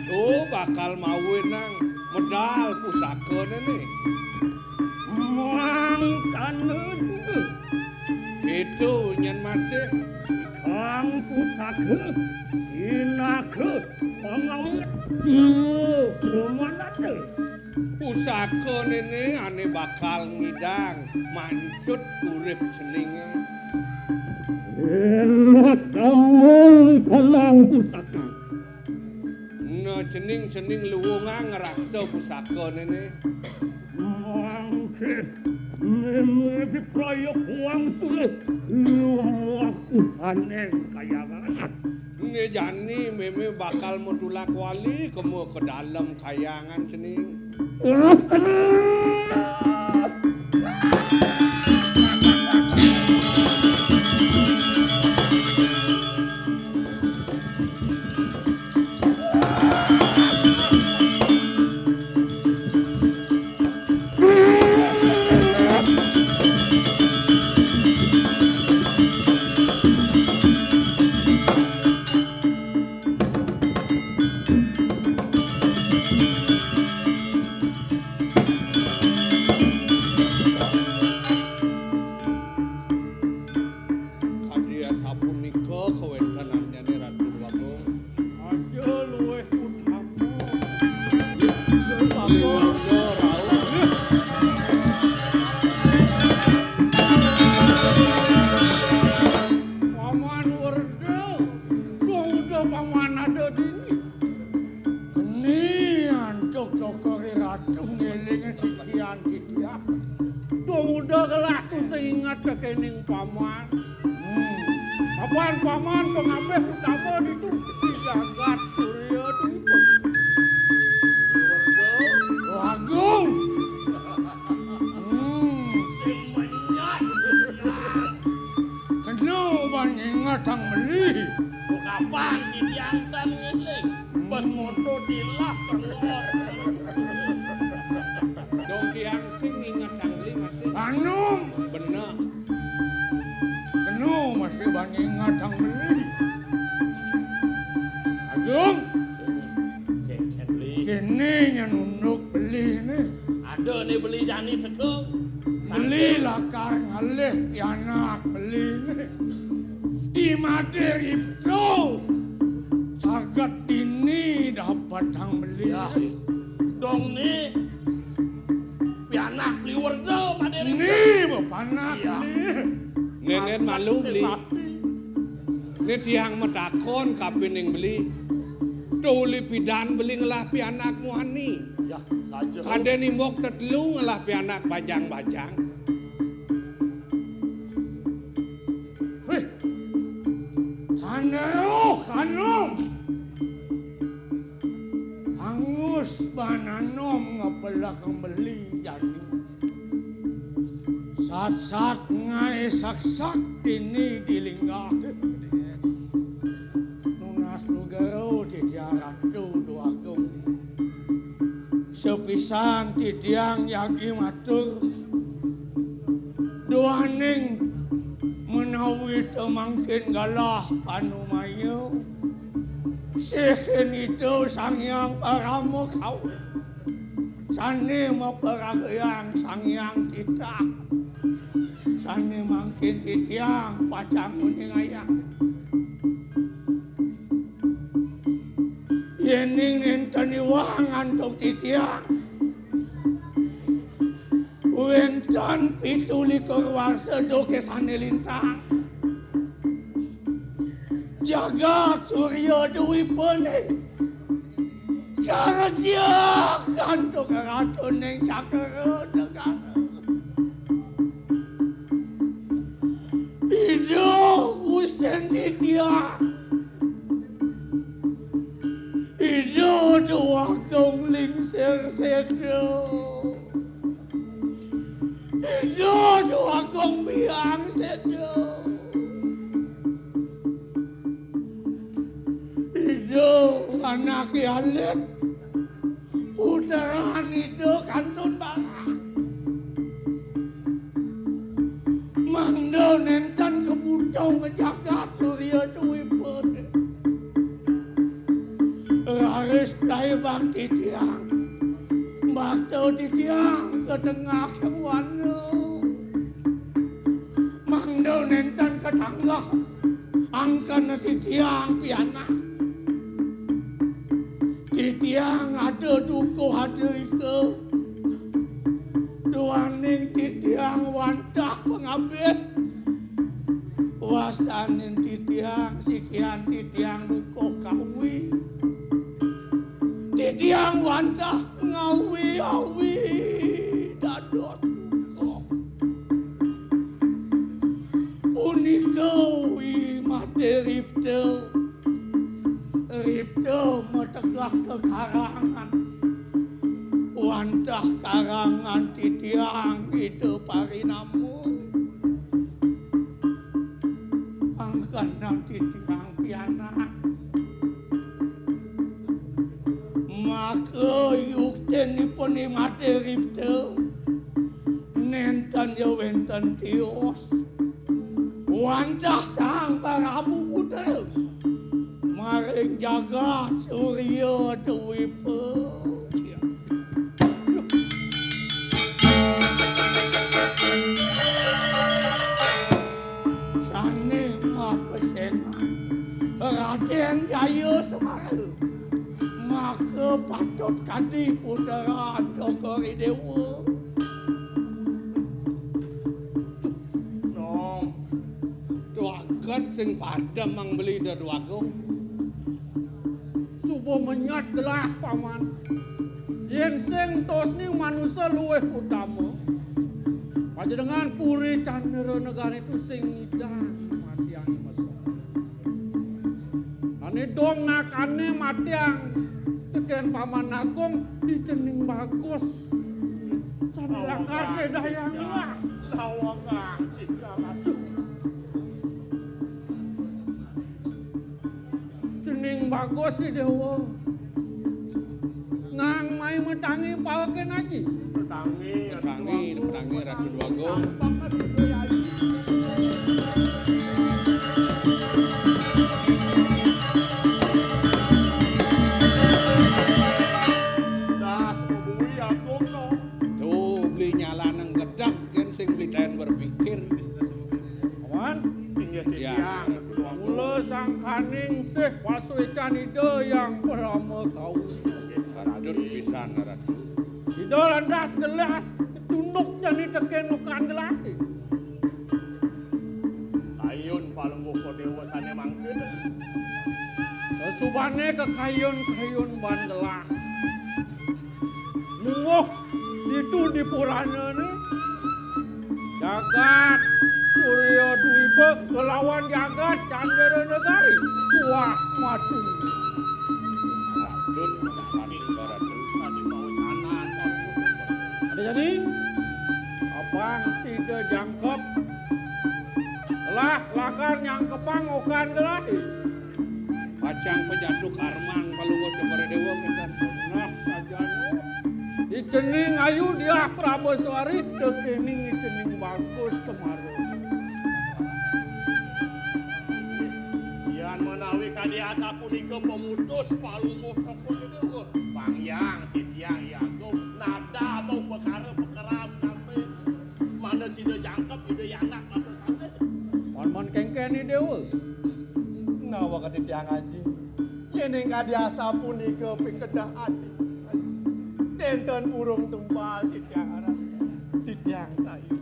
Oh bakal mawinang medal pusaka ni. Muang kana juga. Itu nyen masih Kang pusaka inake pangawit. Pusaka nene ane bakal ngidang mancut urip ceninge. Enak kamu kalang pusaka. No cening luwungang ngeraksa pusaka nene. Mangke meme diproyok uang sulit. Aku aneh kaya banget. Ngejani meme bakal metulak wali kemu ke dalam kayangan cening. kewentanannya nih Ratu Bagong. Aja luweh utama. Warga rawuh. Paman Werda, udah paman ada dini. Keni antuk cokori ratu ngelinge sikian dia. Udah gelah tu seingat kening paman. Paman pengabeh utama itu di jagat Surya itu. Agung. Sing menyat. Kena bang ingat ang meli. Tuh kapan Titiang tan ngiling? Bas moto dilak terlor. Dong tiang sing ingat angli masih. Anum. Benar. Kena masih bang ingat ang meli. Agung. Kini nya nunduk beli ni. Ada nih beli jani tegel. Beli lakar ngalih pianak beli ni. Imadir itu. Sagat ini dapat ang beli. Dong nih pianak beli Werda maderi. Ini bapanak beli. Nenek malu beli. Ini tiang medakon kapining beli. Tuli pidan beli ngelah pi anak muani. Ya saja. Kade nimbok tetelu ngelah pi anak bajang-bajang. Wih, tanero kanum. Angus bananom ngapelak ang beli jadi. Sat-sat ngai sak-sak dini dilinggah. Nunas lugaro titiang ratu doagung. Sepisan titiang yagi matur. Doaning menawi temangkin galah panumayo. Sikin itu sangyang paramo kau. Sani maperagayang sangyang tita. Sani mangkin titiang pacang kuning ayang. Yening nenten iwangan tok titiang. Wentan pitulikur warsedo kesane lintang. Jagat Surya Dewi Pening. Karja kantuk ratu neng cakera negara. Hidup Gusten Titiang. Hidup dua gongling sersedo. Hidup dua gong biang sedo. Anak yalet puteran itu kantun barak mangdo nentan kebutong ngejagat Surya Dewi Pening raris play bang titiang bakto titiang ke tengah semwana mangdo nentan ke tangga angkan titiang piana titiang ada duko ada ike doaning titiang wantah pengabeh wastanin titiang sikian titiang duko kawi titiang wantah ngawi-awi dadot duko punika wi materipte Ripto metegas ke karangan wantah karangan titiang itu parinamu angkana titiang pianak maka yukten ipun imate Ripto nenten jawenten tios wantah sang Prabu Putra maring jagat Surya Dewi Pening. Sane mapesena Raden Jaya Semara maka patut kadi putera Dogori Dewa. Nom, doakan sing padam mang beli dadwago. Subuh menyat gelah paman. Yen sing tos ni manusia luweh utama. Panjenengan Puri Candra Negara itu sing ngidang matiang mesok. Ane dong nakane matiang teken paman agung dicening bagus. Sane lakar sedayang lah. Tawakan tidak maju. Cening bagus si dewa. Ngang mai metangi pawaken aji. Petangi Ratu Dwago. Das hubungi aku no. Tuh beli nyala nang gedak kan sing beli ten berpikir. Paman, Tinggal Ya. mula sang kaning sih Pasuecan ide yang perama kau. Ratu pisan Ratu. Sida landas gelas tunduk jani teken ukan gelas. Kayun palungguh ko dewa sane mangkeun. Sesubane ke kayun-kayun ban gelas. Munguh itu di purana ni. Jagat Surya Dwipa melawan jagat Candra Negari. Tuah matu. Ratu sani Ratu. Tadi mau canan. Ada jadi? Abang sida jangkep. Lah lakar nyangkepang ukan gelas. Pacang pejatuh karman palunggo separe dewa kan. Nah saja Icening ayu dia Praboswari dekening icening bagus Semara. Yan menawi kadi asa punika pemutus palungguh toko dewa. Pangyang titiang iago nada bau perkara kami. Mana sida jangkep ide anak apa kade. Mon kengken ni dewa. Nawa kadi tiang aji. Yen kadi asa punika ping kedah ati. Aji. Enten burung tumpal di tiang aran. Di tiang sayu.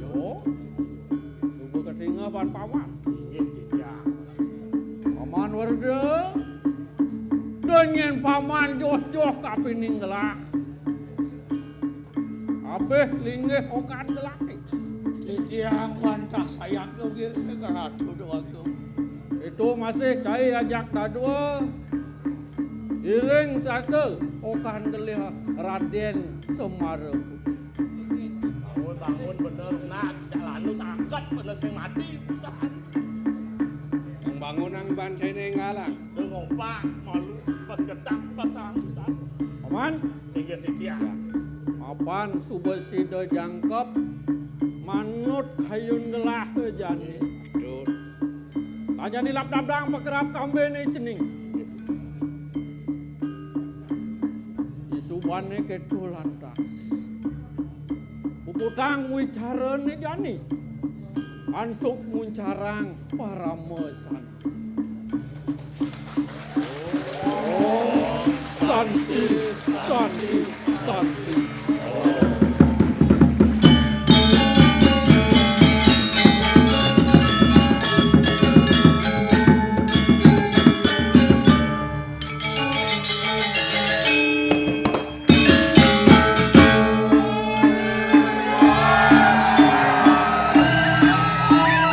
Yo. Subuh ketinga ban paman. Inggih titiang. Paman warga. Dengan paman joh-joh kapining gelah. Abeh linggih okan gelah. Titiang bantah sayang kau gitu Ratu Dwago. Itu masih cai ajak dadua. Iring satu okan gelih Raden Semara. Bangun bener nas jalan sakit bener sing mati pisan. Yang bangun ang ban sene ngalang. Dengopak malu pas gedak pasang pisan. Paman, Inggih titiang. apan subesida jangkep manut kayun gelah jani. Aduh. Kajani lap dabdang pekerap kambene cening. Isubane ketu lantas. Puputang wicarane jani. Antuk muncarang para mesan. Oh, santi, santi, santi.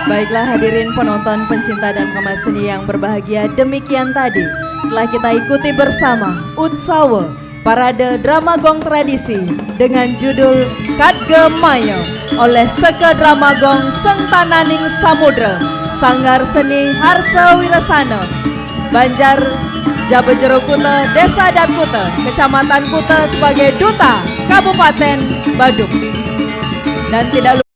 Baiklah hadirin penonton, pencinta dan pengamat seni yang berbahagia, demikian tadi telah kita ikuti bersama Utsawa Parade Drama Gong Tradisi dengan judul Kadgemaya oleh Seke Drama Gong Sentananing Samudra, Sanggar Seni Harsa Wirasana, Banjar Jabejero Kuta, Desa dan Kuta, Kecamatan Kuta sebagai Duta Kabupaten Badung. Dan tidak lupa